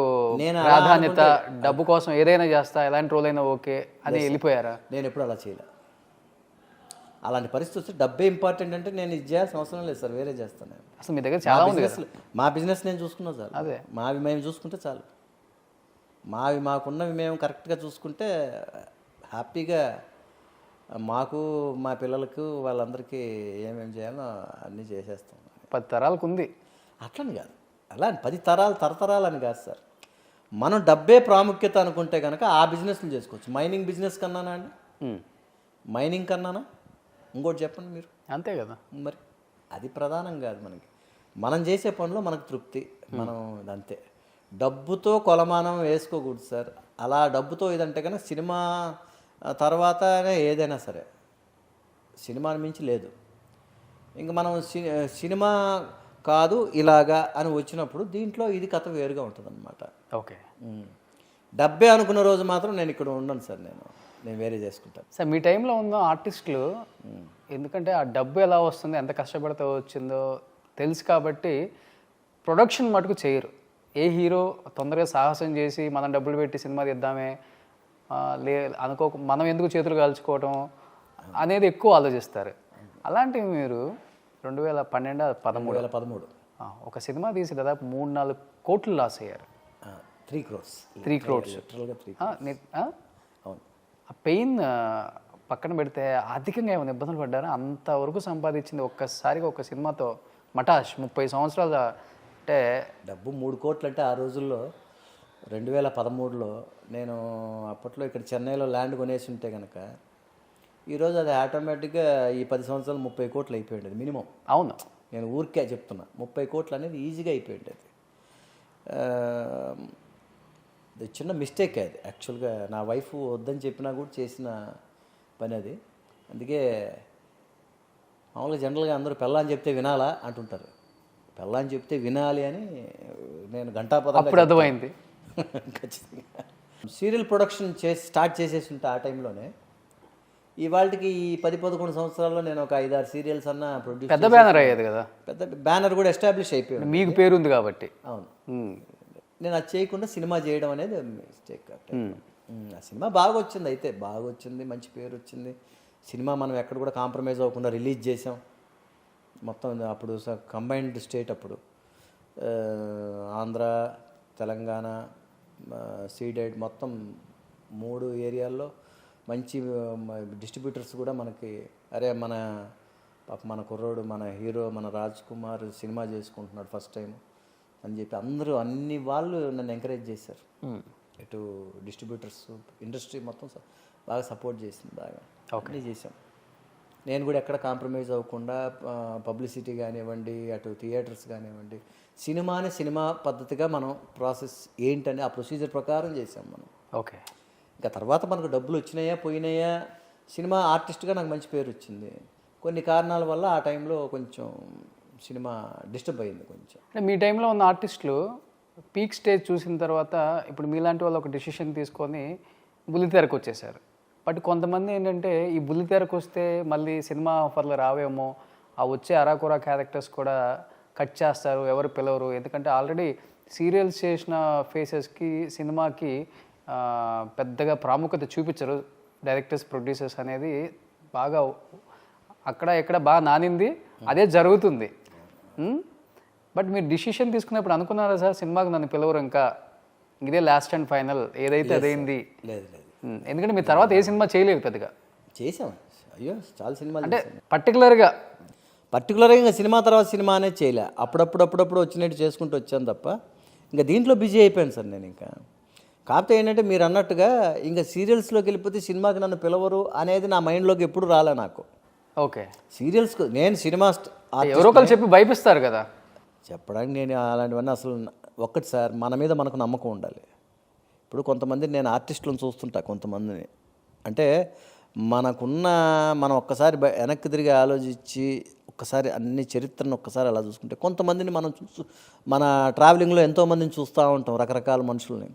ప్రాధాన్యత, డబ్బు కోసం ఏదైనా చేస్తా, ఎలాంటి రోల్ అయినా ఓకే అని వెళ్ళిపోయారా? నేను ఎప్పుడు అలా చేయలే. అలాంటి పరిస్థితి వస్తే డబ్బే ఇంపార్టెంట్ అంటే నేను ఇది చేయాల్సిన అవసరం లేదు సార్, వేరే చేస్తాను. అసలు మీ దగ్గర చాలా ఉంది. మా బిజినెస్ నేను చూసుకున్నా చాలు. అదే మావి మేము చూసుకుంటే చాలు. మాకున్నవి మేము కరెక్ట్గా చూసుకుంటే హ్యాపీగా మాకు, మా పిల్లలకు, వాళ్ళందరికీ ఏమేమి చేయాలో అన్నీ చేసేస్తాం. 10 తరాలకు ఉంది. అట్లని కాదు, అలా 10 తరాలు తరతరాలని కాదు సార్. మనం డబ్బే ప్రాముఖ్యత అనుకుంటే కనుక ఆ బిజినెస్లు చేసుకోవచ్చు. మైనింగ్ బిజినెస్ కన్నానా అండి? మైనింగ్ కన్నానా? ఇంకోటి చెప్పండి మీరు. అంతే కదా మరి. అది ప్రధానం కాదు మనకి. మనం చేసే పనిలో మనకు తృప్తి, మనం అంతే. డబ్బుతో కొలమానం వేసుకోకూడదు సార్. అలా డబ్బుతో ఇదంటే కనుక సినిమా తర్వాతనే ఏదైనా సరే, సినిమాని మించి లేదు. ఇంకా మనం సినిమా కాదు ఇలాగా అని వచ్చినప్పుడు దీంట్లో ఇది కథ వేరుగా ఉంటుంది అనమాట. ఓకే. డబ్బే అనుకున్న రోజు మాత్రం నేను ఇక్కడ ఉండను సార్, నేను వేరే చేసుకుంటాను సార్. మీ టైంలో ఉన్న ఆర్టిస్టులు, ఎందుకంటే ఆ డబ్బు ఎలా వస్తుంది, ఎంత కష్టపడితే వచ్చిందో తెలుసు కాబట్టి ప్రొడక్షన్ మటుకు చేయరు. ఏ హీరో తొందరగా సాహసం చేసి మనం డబ్బులు పెట్టి సినిమా తీద్దామే లే మనం ఎందుకు చేతులు కాల్చుకోవటం అనేది ఎక్కువ ఆలోచిస్తారు. అలాంటివి మీరు 2013 ఒక సినిమా తీసి దాదాపు 3-4 కోట్లు లాస్ అయ్యారు. 3 crores 3 crores లిటరల్గా 3 అవును. ఆ పెయిన్ పక్కన పెడితే ఆర్థికంగా ఏమైనా ఇబ్బందులు పడ్డారా? అంతవరకు సంపాదించింది ఒక్కసారిగా ఒక సినిమాతో మటాష్ 30 సంవత్సరాల అంటే డబ్బు 3 కోట్లు అంటే ఆ రోజుల్లో 2013లో నేను అప్పట్లో ఇక్కడ చెన్నైలో ల్యాండ్ కొనేసి ఉంటే కనుక ఈరోజు అది ఆటోమేటిక్గా ఈ 10 సంవత్సరాలు 30 కోట్లు అయిపోయింది మినిమం. అవును, నేను ఊరికే చెప్తున్నా 30 కోట్లు అనేది ఈజీగా అయిపోయింది. అది చిన్న మిస్టేక్ అది యాక్చువల్గా. నా వైఫ్ వద్దని చెప్పినా కూడా చేసిన పని అది. అందుకే మామూలుగా జనరల్గా అందరూ పెళ్ళాన్ని చెప్తే వినాలా అంటుంటారు. పెళ్ళాన్ని చెప్తే వినాలి అని నేను గంటాపదంగా అప్పుడు అర్థమైంది. ఖచ్చితంగా సీరియల్ ప్రొడక్షన్ స్టార్ట్ చేసేసి ఉంటే ఆ టైంలోనే ఇవాళకి ఈ 10-11 సంవత్సరాల్లో నేను ఒక 5-6 సీరియల్స్ అన్న ప్రొడ్యూస్ పెద్ద బ్యానర్ అయ్యేది కదా, పెద్ద బ్యానర్ కూడా ఎస్టాబ్లిష్ అయిపోయింది. మీకు పేరుంది కాబట్టి. అవును, నేను అది చేయకుండా సినిమా చేయడం అనేది మిస్టేక్. ఆ సినిమా బాగా వచ్చింది, అయితే బాగా వచ్చింది, మంచి పేరు వచ్చింది. సినిమా మనం ఎక్కడ కూడా కాంప్రమైజ్ అవ్వకుండా రిలీజ్ చేసాం. మొత్తం అప్పుడు కంబైన్డ్ స్టేట్ అప్పుడు ఆంధ్ర, తెలంగాణ, సీడెడ్ మొత్తం 3 ఏరియాల్లో మంచి డిస్ట్రిబ్యూటర్స్ కూడా మనకి అరే మన కుర్రోడు, మన హీరో, మన రాజ్ కుమార్ సినిమా చేసుకుంటున్నాడు ఫస్ట్ టైం అని చెప్పి అందరూ అన్ని వాళ్ళు నన్ను ఎంకరేజ్ చేశారు. ఇటు డిస్ట్రిబ్యూటర్స్, ఇండస్ట్రీ మొత్తం బాగా సపోర్ట్ చేసింది, బాగా అన్నీ చేశాం. నేను కూడా ఎక్కడ కాంప్రమైజ్ అవ్వకుండా పబ్లిసిటీ కానివ్వండి, అటు థియేటర్స్ కానివ్వండి, సినిమాని సినిమా పద్ధతిగా మనం ప్రాసెస్ ఏంటని ఆ ప్రొసీజర్ ప్రకారం చేసాం మనం. ఓకే, ఇంకా తర్వాత మనకు డబ్బులు వచ్చినాయా పోయినాయా, సినిమా ఆర్టిస్ట్గా నాకు మంచి పేరు వచ్చింది. కొన్ని కారణాల వల్ల ఆ టైంలో కొంచెం సినిమా డిస్టర్బ్ అయింది కొంచెం. అంటే మీ టైంలో ఉన్న ఆర్టిస్టులు పీక్ స్టేజ్ చూసిన తర్వాత ఇప్పుడు మీలాంటి వాళ్ళు ఒక డెసిషన్ తీసుకొని బుల్లితెరకు వచ్చేసారు. బట్ కొంతమంది ఏంటంటే ఈ బుల్లితెరకు వస్తే మళ్ళీ సినిమా ఆఫర్లు రావేమో, ఆ వచ్చే అరాకురా క్యారెక్టర్స్ కూడా కట్ చేస్తారు, ఎవరు పిలవరు. ఎందుకంటే ఆల్రెడీ సీరియల్స్ చేసిన ఫేసెస్కి సినిమాకి పెద్దగా ప్రాముఖ్యత చూపించరు డైరెక్టర్స్, ప్రొడ్యూసర్స్ అనేది. బాగా అక్కడ ఎక్కడ బాగా నానింది అదే జరుగుతుంది. బట్ మీరు డిసిషన్ తీసుకున్నప్పుడు అనుకున్నారా సార్ సినిమాకి నన్ను పిలవరు, ఇంకా ఇదే లాస్ట్ అండ్ ఫైనల్ ఏదైతే అదైంది? లేదు లేదు, ఎందుకంటే మీ తర్వాత ఏ సినిమా చేయలేదు పెద్దగా. చేసాం, అయ్యో చాలా సినిమాలు అంటే పర్టికులర్గా ఇంకా సినిమా తర్వాత సినిమా అనేది చేయలే. అప్పుడప్పుడు వచ్చినట్టు చేసుకుంటూ వచ్చాను తప్ప ఇంకా దీంట్లో బిజీ అయిపోయాను సార్ నేను. ఇంకా కాకపోతే ఏంటంటే మీరు అన్నట్టుగా ఇంకా సీరియల్స్లోకి వెళ్ళిపోతే సినిమాకి నన్ను పిలవరు అనేది నా మైండ్లోకి ఎప్పుడు రాలే నాకు. ఓకే, సీరియల్స్కి నేను సినిమా ఎవరో ఒకరు చెప్పి భయపిస్తారు కదా చెప్పడానికి. నేను అలాంటివన్నీ అసలు ఒక్కటి సార్, మన మీద మనకు నమ్మకం ఉండాలి. ఇప్పుడు కొంతమంది నేను ఆర్టిస్టులను చూస్తుంటా, కొంతమందిని అంటే మనం ఒక్కసారి వెనక్కి తిరిగి ఆలోచించి ఒక్కసారి అన్ని చరిత్రను ఒక్కసారి అలా చూసుకుంటే కొంతమందిని మనం మన ట్రావెలింగ్లో ఎంతోమందిని చూస్తూ ఉంటాం, రకరకాల మనుషుల్ని.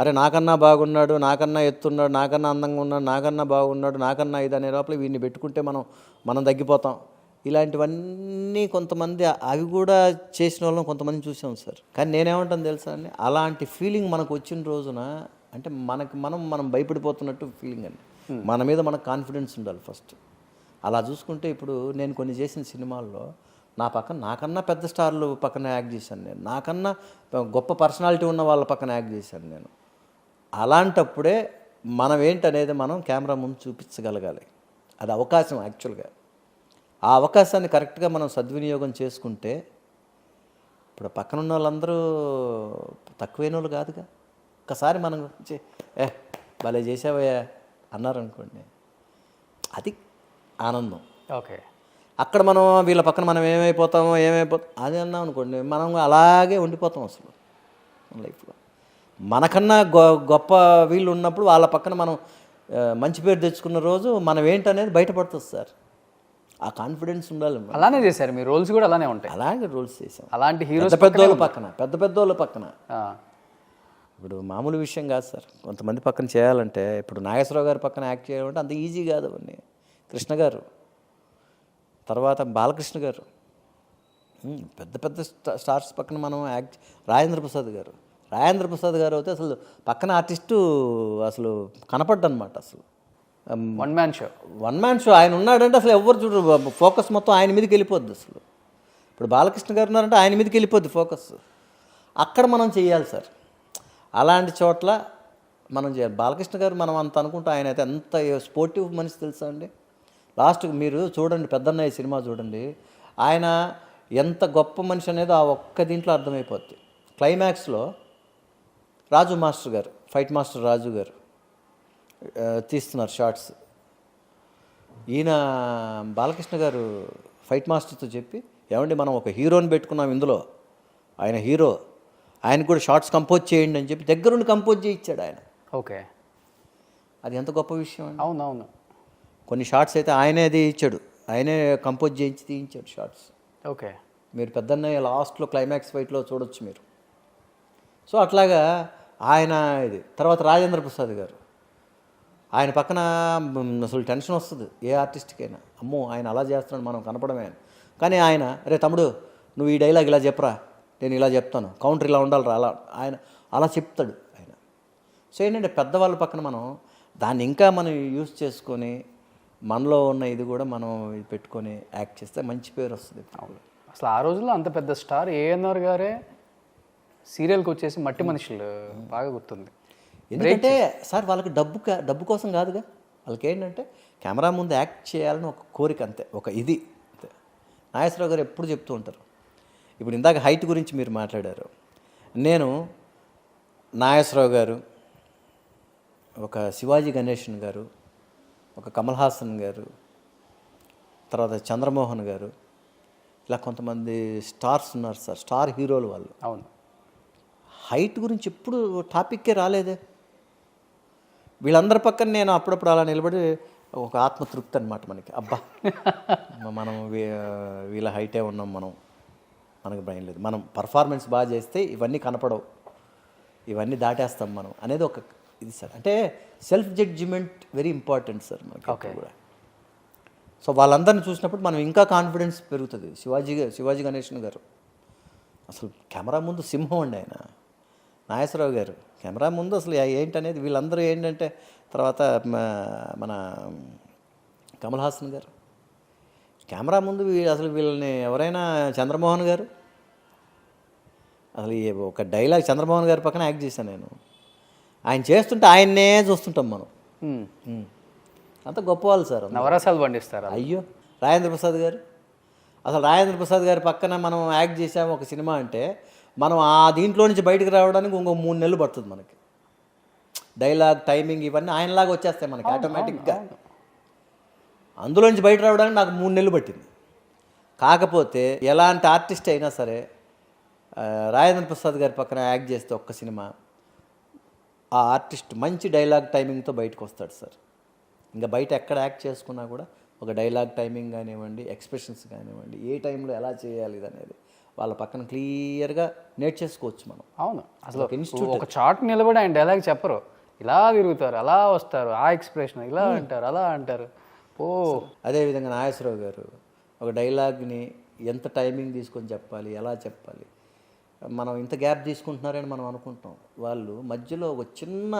అరే నాకన్నా బాగున్నాడు, నాకన్నా ఎత్తున్నాడు, నాకన్నా అందంగా ఉన్నాడు, నాకన్నా బాగున్నాడు, నాకన్నా ఇది అనే లోపల వీడిని పెట్టుకుంటే మనం తగ్గిపోతాం. ఇలాంటివన్నీ కొంతమంది అవి కూడా చేసిన వాళ్ళని కొంతమంది చూసాం సార్. కానీ నేనేమంటాను తెలుసా అండి, అలాంటి ఫీలింగ్ మనకు వచ్చిన రోజున అంటే మనం భయపడిపోతున్నట్టు ఫీలింగ్ అండి. మన మీద మనకు కాన్ఫిడెన్స్ ఉండాలి ఫస్ట్. అలా చూసుకుంటే ఇప్పుడు నేను కొన్ని చేసిన సినిమాల్లో నాకన్నా పెద్ద స్టార్లు పక్కన యాక్ట్ చేశాను నేను, నాకన్నా గొప్ప పర్సనాలిటీ ఉన్న వాళ్ళ పక్కన యాక్ట్ చేశాను నేను. అలాంటప్పుడే మనం ఏంటనేది మనం కెమెరా ముందు చూపించగలగాలి. అది అవకాశం యాక్చువల్గా. ఆ అవకాశాన్ని కరెక్ట్గా మనం సద్వినియోగం చేసుకుంటే ఇప్పుడు పక్కన ఉన్న వాళ్ళందరూ తక్కువైన వాళ్ళు కాదుగా. ఒక్కసారి మనం భలే చేసావయ్యా అన్నారనుకోండి, అది ఆనందం. ఓకే, అక్కడ మనం వీళ్ళ పక్కన మనం ఏమైపోతామో అది అన్నాం అనుకోండి, మనం అలాగే ఉండిపోతాం అసలు మన లైఫ్లో. మనకన్నా గొప్ప వీళ్ళు ఉన్నప్పుడు వాళ్ళ పక్కన మనం మంచి పేరు తెచ్చుకున్న రోజు మనం ఏంటనేది బయటపడుతుంది సార్. ఆ కాన్ఫిడెన్స్ ఉండాలి. అలానే చేశారు మీ రోల్స్ కూడా అలానే ఉంటాయి. అలాగే రోల్స్ చేసాం అలాంటి హీరోస్ పెద్దోళ్ళ పక్కన. ఇప్పుడు మామూలు విషయం కాదు సార్, కొంతమంది పక్కన చేయాలంటే ఇప్పుడు నాగేశ్వరరావు గారి పక్కన యాక్ట్ చేయాలంటే అంత ఈజీ కాదు అవన్నీ. కృష్ణ గారు, తర్వాత బాలకృష్ణ గారు, పెద్ద పెద్ద స్టార్స్ పక్కన మనం రాజేంద్ర ప్రసాద్ గారు అయితే అసలు పక్కన ఆర్టిస్టు అసలు కనపడ్డనమాట అసలు. One man show. One man show ఆయన ఉన్నాడంటే అసలు ఎవరు చూడరు, ఫోకస్ మొత్తం ఆయన మీదకి వెళ్ళిపోద్ది అసలు. ఇప్పుడు బాలకృష్ణ గారు ఉన్నారంటే ఆయన మీదకి వెళ్ళిపోద్ది ఫోకస్. అక్కడ మనం చేయాలి సార్, అలాంటి చోట్ల మనం చేయాలి. బాలకృష్ణ గారు మనం అంత అనుకుంటాం, ఆయన అయితే ఎంత స్పోర్టివ్ మనిషి తెలుసా అండి. లాస్ట్కి మీరు చూడండి పెద్దన్నయ్య సినిమా చూడండి, ఆయన ఎంత గొప్ప మనిషి అనేది ఆ ఒక్క దీంట్లో అర్థమైపోద్ది. క్లైమాక్స్లో రాజు మాస్టర్ గారు, ఫైట్ మాస్టర్ రాజు గారు తీస్తున్నారు షార్ట్స్. ఈయన బాలకృష్ణ గారు ఫైట్ మాస్టర్తో చెప్పి, ఏమండి మనం ఒక హీరోని పెట్టుకున్నాం ఇందులో, ఆయన హీరో, ఆయనకు కూడా షార్ట్స్ కంపోజ్ చేయండి అని చెప్పి దగ్గరుండి కంపోజ్ చేయించాడు ఆయన. ఓకే, అది ఎంత గొప్ప విషయం అండి. అవునవును. కొన్ని షార్ట్స్ అయితే ఆయనే తీయించాడు, ఆయనే కంపోజ్ చేయించి తీయించాడు షార్ట్స్. ఓకే, మీరు పెద్దన్నయ్య లాస్ట్లో క్లైమాక్స్ ఫైట్లో చూడొచ్చు మీరు. సో అట్లాగా ఆయన ఇది. తర్వాత రాజేంద్ర ప్రసాద్ గారు, ఆయన పక్కన అసలు టెన్షన్ వస్తుంది ఏ ఆర్టిస్ట్కైనా, అమ్మో ఆయన అలా చేస్తున్నాడు మనం కనపడమే అని. కానీ ఆయన, అరే తమ్ముడు నువ్వు ఈ డైలాగ్ ఇలా చెప్పరా, నేను ఇలా చెప్తాను, కౌంటర్ ఇలా ఉండాలిరా, అలా ఆయన అలా చెప్తాడు ఆయన. సో ఏంటంటే పెద్దవాళ్ళ పక్కన మనం దాన్ని ఇంకా మనం యూజ్ చేసుకొని మనలో ఉన్న ఇది కూడా మనం పెట్టుకొని యాక్ట్ చేస్తే మంచి పేరు వస్తుంది. అసలు ఆ రోజుల్లో అంత పెద్ద స్టార్ ఏఎన్ఆర్ గారే సీరియల్కి వచ్చేసి మట్టి మనుషులు బాగా గుర్తుంది. ఎందుకంటే సార్ వాళ్ళకి డబ్బు కోసం కాదుగా, వాళ్ళకి ఏంటంటే కెమెరా ముందు యాక్ట్ చేయాలని ఒక కోరిక అంతే, ఒక ఇది అంతే. నాగేశ్వరరావు గారు ఎప్పుడు చెప్తూ ఉంటారు. ఇప్పుడు ఇందాక హైట్ గురించి మీరు మాట్లాడారు. నేను నాగేశ్వరరావు గారు, ఒక శివాజీ గణేషన్ గారు, ఒక కమల్ హాసన్ గారు, తర్వాత చంద్రమోహన్ గారు, ఇలా కొంతమంది స్టార్స్ ఉన్నారు సార్, స్టార్ హీరోలు వాళ్ళు. అవును, హైట్ గురించి ఎప్పుడు టాపిక్కే రాలేదే. వీళ్ళందరి పక్కన నేను అప్పుడప్పుడు అలా నిలబడి ఒక ఆత్మతృప్తి అనమాట మనకి, అబ్బా మనం వీళ్ళ హైటే ఉన్నాం, మనకు భయం లేదు, మనం పర్ఫార్మెన్స్ బాగా చేస్తే ఇవన్నీ కనపడవు, ఇవన్నీ దాటేస్తాం మనం అనేది ఒక ఇది సార్. అంటే self judgement very important sir మనకి కూడా. సో వాళ్ళందరిని చూసినప్పుడు మనం ఇంకా కాన్ఫిడెన్స్ పెరుగుతుంది. శివాజీ గణేషన్ గారు అసలు కెమెరా ముందు సింహం అండి ఆయన. నాగేశ్వరరావు గారు కెమెరా ముందు అసలు ఏంటనేది, వీళ్ళందరూ ఏంటంటే, తర్వాత మన కమల్ హాసన్ గారు కెమెరా ముందు అసలు వీళ్ళని ఎవరైనా, చంద్రమోహన్ గారు అసలు ఒక డైలాగ్ చంద్రమోహన్ గారి పక్కన యాక్ట్ చేశాను నేను. ఆయన చేస్తుంటే ఆయన్నే చూస్తుంటాం మనం. అంత గొప్పవాళ్ళు సార్, నవరసాలు పండిస్తారు. అయ్యో రాజేంద్ర ప్రసాద్ గారు, అసలు రాజేంద్ర ప్రసాద్ గారి పక్కన మనం యాక్ట్ చేసాము ఒక సినిమా అంటే, మనం ఆ దీంట్లో నుంచి బయటకు రావడానికి ఇంకో 3 నెలలు పడుతుంది మనకి. డైలాగ్, టైమింగ్ ఇవన్నీ ఆయనలాగా వచ్చేస్తాయి మనకి ఆటోమేటిక్గా. అందులో నుంచి బయట రావడానికి నాకు 3 నెలలు పట్టింది. కాకపోతే ఎలాంటి ఆర్టిస్ట్ అయినా సరే రాజేంద్ర ప్రసాద్ గారి పక్కన యాక్ట్ చేస్తే ఒక్క సినిమా, ఆ ఆర్టిస్ట్ మంచి డైలాగ్ టైమింగ్తో బయటకు వస్తాడు సార్. ఇంకా బయట ఎక్కడ యాక్ట్ చేసుకున్నా కూడా ఒక డైలాగ్ టైమింగ్ కానివ్వండి, ఎక్స్ప్రెషన్స్ కానివ్వండి, ఏ టైంలో ఎలా చేయాలి ఇది అనేది వాళ్ళ పక్కన క్లియర్గా నేర్చేసుకోవచ్చు మనం. అవును, అసలు ఒక చాట్ నిలబడి ఆయన డైలాగ్ చెప్పరు, ఇలా తిరుగుతారు, అలా వస్తారు, ఆ ఎక్స్ప్రెషన్ ఇలా అంటారు, అలా అంటారు. అదేవిధంగా నాగేశ్వరరావు గారు ఒక డైలాగ్ని ఎంత టైమింగ్ తీసుకొని చెప్పాలి, ఎలా చెప్పాలి, మనం ఇంత గ్యాప్ తీసుకుంటున్నారని మనం అనుకుంటాం. వాళ్ళు మధ్యలో ఒక చిన్న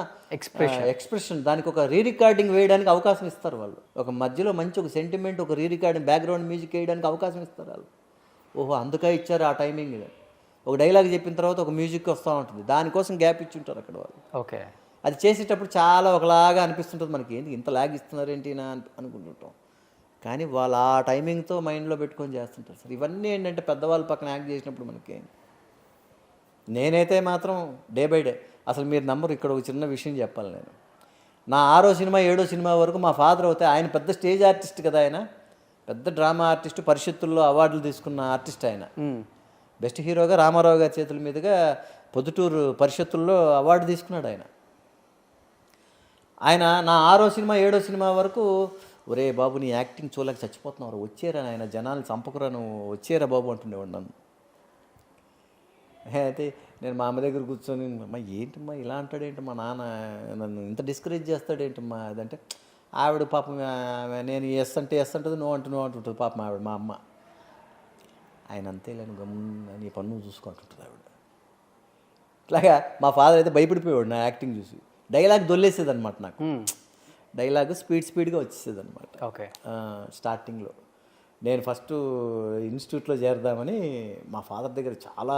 ఎక్స్ప్రెషన్ దానికి ఒక రికార్డింగ్ వేయడానికి అవకాశం ఇస్తారు వాళ్ళు. ఒక మధ్యలో మంచి ఒక సెంటిమెంట్, ఒక రికార్డింగ్ బ్యాక్గ్రౌండ్ మ్యూజిక్ వేయడానికి అవకాశం ఇస్తారు వాళ్ళు. ఓహో అందుకే ఇచ్చారు ఆ టైమింగ్. ఒక డైలాగ్ చెప్పిన తర్వాత ఒక మ్యూజిక్ వస్తూ ఉంటుంది, దానికోసం గ్యాప్ ఇచ్చి ఉంటారు అక్కడ వాళ్ళు. ఓకే, అది చేసేటప్పుడు చాలా ఒకలాగా అనిపిస్తుంటుంది మనకి, ఏంటి ఇంత లాగ్ ఇస్తున్నారు ఏంటి అనుకుంటుంటాం. కానీ వాళ్ళు ఆ టైమింగ్తో మైండ్లో పెట్టుకొని చేస్తుంటారు సార్. ఇవన్నీ ఏంటంటే పెద్దవాళ్ళ పక్కన యాక్ట్ చేసినప్పుడు మనకి, నేనైతే మాత్రం డే బై డే అసలు మీరు నమ్మరు, ఇక్కడ ఒక చిన్న విషయం చెప్పాలి. నేను నా 6వ సినిమా 7వ సినిమా వరకు మా ఫాదర్ అవుతే, ఆయన పెద్ద స్టేజ్ ఆర్టిస్ట్ కదా, ఆయన పెద్ద డ్రామా ఆర్టిస్ట్, పరిషత్తుల్లో అవార్డులు తీసుకున్న ఆర్టిస్ట్. ఆయన బెస్ట్ హీరోగా రామారావు గారి చేతుల మీదుగా పొద్దుటూరు పరిషత్తుల్లో అవార్డు తీసుకున్నాడు ఆయన. ఆయన నా 6వ సినిమా 7వ సినిమా వరకు, ఒరే బాబు నీ యాక్టింగ్ చూడలేక చచ్చిపోతున్నావు, వచ్చేరా ఆయన జనాలు చంపకురా, నువ్వు వచ్చేరా బాబు అంటుండేవాడు నన్ను. అయితే నేను మా అమ్మ దగ్గర కూర్చొని, అమ్మా ఏంటమ్మా ఇలా అంటాడేంటి మా నాన్న, నన్ను ఇంత డిస్కరేజ్ చేస్తాడేంటమ్మా అదంటే, ఆవిడ పాపం నేను ఎస్ అంటే ఎస్ అంటుంది, నో అంటే నో అంటుంటుంది పాపం ఆవిడ, మా అమ్మ. ఆయన అంతే లేని గమ్మున నీ పన్ను చూసుకుంటుంటుంది ఆవిడ. ఇట్లాగా మా ఫాదర్ అయితే భయపడిపోయాడు నా యాక్టింగ్ చూసి. డైలాగ్ దొల్లేసేది అనమాట నాకు. డైలాగ్ స్పీడ్గా వచ్చేసేది అనమాట. ఓకే. స్టార్టింగ్లో నేను ఫస్ట్ ఇన్స్టిట్యూట్లో చేరదామని మా ఫాదర్ దగ్గర చాలా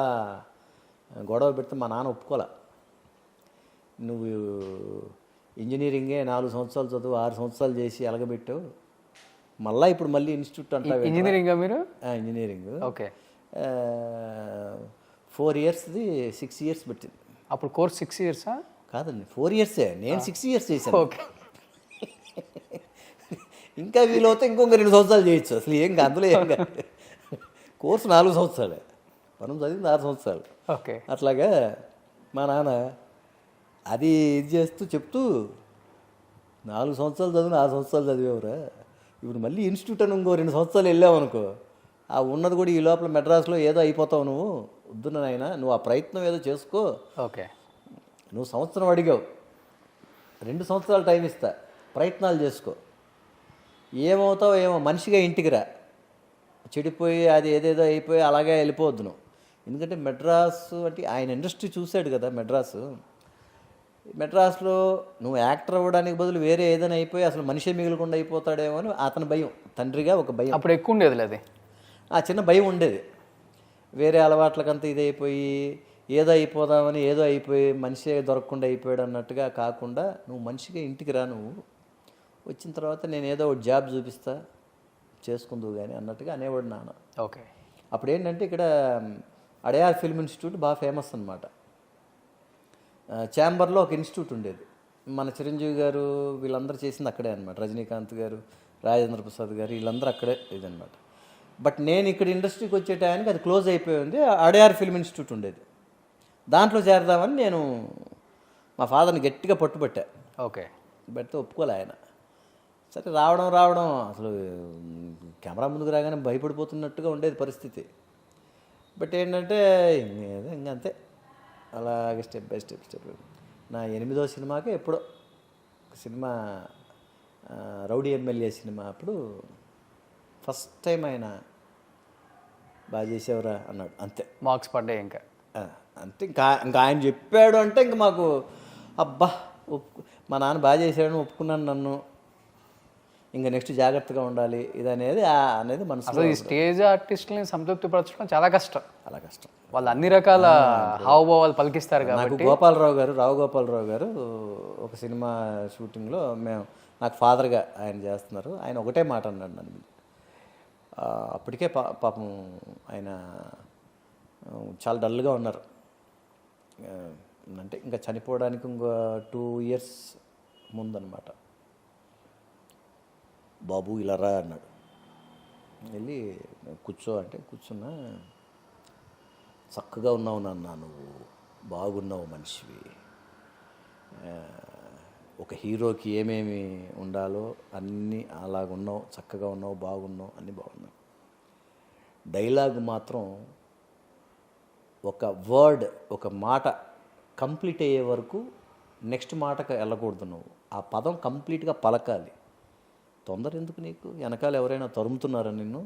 గొడవ పెడితే మా నాన్న ఒప్పుకోలే. నువ్వు ఇంజనీరింగే 4 సంవత్సరాలు చదువు 6 సంవత్సరాలు చేసి ఎలగబెట్టావు, మళ్ళీ ఇన్స్టిట్యూట్ అంటావు. ఇంజనీరింగా మీరు? ఇంజనీరింగ్. ఓకే. 4 ఇయర్స్ది 6 ఇయర్స్ పెట్టింది. అప్పుడు కోర్స్ 6 ఇయర్సా? కాదండి, 4 ఇయర్సే. నేను 6 ఇయర్స్ చేశాను. ఓకే. ఇంకా వీలవుతే ఇంకొక 2 సంవత్సరాలు చేయొచ్చు. అసలు అందులో ఏం కాదు. కోర్సు 4 సంవత్సరాలే, మనం చదివింది 6 సంవత్సరాలు. ఓకే. అట్లాగా మా నాన్న అది ఇది చేస్తూ చెప్తూ 4 సంవత్సరాలు చదివి 6 సంవత్సరాలు చదివేవరా, ఇప్పుడు మళ్ళీ ఇన్స్టిట్యూట్ అని ఇంకో 2 సంవత్సరాలు వెళ్ళావనుకో, ఆ ఉన్నది కూడా ఈ లోపల మెడ్రాస్లో ఏదో అయిపోతావు నువ్వు. వద్దున్న నాయన, నువ్వు ఆ ప్రయత్నం ఏదో చేసుకో. ఓకే. నువ్వు సంవత్సరం అడిగావు, 2 సంవత్సరాలు టైం ఇస్తా, ప్రయత్నాలు చేసుకో. ఏమవుతావు ఏమో, మనిషిగా ఇంటికి రా. చెడిపోయి అది ఏదేదో అయిపోయి అలాగే వెళ్ళిపోవద్దు నువ్వు. ఎందుకంటే మెడ్రాసు అంటే ఆయన ఇండస్ట్రీ చూశాడు కదా. మెడ్రాస్లో నువ్వు యాక్టర్ అవ్వడానికి బదులు వేరే ఏదైనా అయిపోయి అసలు మనిషి మిగలకుండా అయిపోతాడేమో అని అతని భయం, తండ్రిగా ఒక భయం. అప్పుడు ఎక్కువ ఉండేది అది, ఆ చిన్న భయం ఉండేది. వేరే అలవాట్లకంతా ఇదైపోయి ఏదో అయిపోదామని ఏదో అయిపోయి మనిషి దొరకకుండా అయిపోయాడు అన్నట్టుగా కాకుండా, నువ్వు మనిషిగా ఇంటికి రా, నువ్వు వచ్చిన తర్వాత నేను ఏదో ఒక జాబ్ చూపిస్తా, చేసుకుందువు కానీ అన్నట్టుగా అనేవాడు నాన్న. ఓకే. అప్పుడు ఏంటంటే ఇక్కడ అడయార్ ఫిల్మ్ ఇన్స్టిట్యూట్ బాగా ఫేమస్ అనమాట. ఛాంబర్లో ఒక ఇన్స్టిట్యూట్ ఉండేది. మన చిరంజీవి గారు వీళ్ళందరూ చేసింది అక్కడే అనమాట. రజనీకాంత్ గారు, రాజేంద్ర ప్రసాద్ గారు వీళ్ళందరూ అక్కడే ఇదనమాట. బట్ నేను ఇక్కడ ఇండస్ట్రీకి వచ్చే టైంకి అది క్లోజ్ అయిపోయింది. అడయార్ ఫిల్మ్ ఇన్స్టిట్యూట్ ఉండేది, దాంట్లో చేరదామని నేను మా ఫాదర్ని గట్టిగా పట్టుబట్టా. ఓకే. పెడితే ఒప్పుకోలే ఆయన. సరే రావడం అసలు కెమెరా ముందుకు రాగానే భయపడిపోతున్నట్టుగా ఉండేది పరిస్థితి. బట్ ఏంటంటే ఇంకంతే, అలాగే స్టెప్ బై స్టెప్ నా 8వ సినిమాకే ఎప్పుడో సినిమా రౌడీ ఎమ్మెల్యే సినిమా అప్పుడు ఫస్ట్ టైం ఆయన బాగా చేసేవరా అన్నాడు. అంతే, మార్క్స్ పడ్డాయి ఇంకా. అంతే. ఇంకా ఆయన చెప్పాడు అంటే ఇంక మాకు అబ్బా మా నాన్న బాగా చేశాడని ఒప్పుకున్నాను నన్ను, ఇంకా నెక్స్ట్ జాగ్రత్తగా ఉండాలి ఇది అనేది మనసు. అసలు ఈ స్టేజ్ ఆర్టిస్ట్ని సంతృప్తిపరచడం చాలా కష్టం. చాలా కష్టం. వాళ్ళు అన్ని రకాల హావభావాలు పలికిస్తారు కాబట్టి. నాకు రావు గోపాలరావు గారు ఒక సినిమా షూటింగ్లో నాకు ఫాదర్గా ఆయన చేస్తున్నారు. ఆయన ఒకటే మాట అన్నాడు నన్ను. అప్పటికే పాపం ఆయన చాలా డల్గా ఉన్నారు. అంటే ఇంకా చనిపోవడానికి ఇంకో 2 ఇయర్స్ ముందనమాట. బాబు ఇలా రా అన్నాడు. వెళ్ళి కూర్చో అంటే కూర్చున్నా. చక్కగా ఉన్నావు నాన్న, నువ్వు బాగున్నావు మనిషివి, ఒక హీరోకి ఏమేమి ఉండాలో అన్నీ అలాగున్నావు, చక్కగా ఉన్నావు, బాగున్నావు, అన్నీ బాగున్నావు. డైలాగ్ మాత్రం ఒక వర్డ్, ఒక మాట కంప్లీట్ అయ్యే వరకు నెక్స్ట్ మాటకు వెళ్ళకూడదు. నువ్వు ఆ పదం కంప్లీట్గా పలకాలి. తొందర ఎందుకు నీకు, వెనకాల ఎవరైనా తరుముతున్నారా నిన్ను?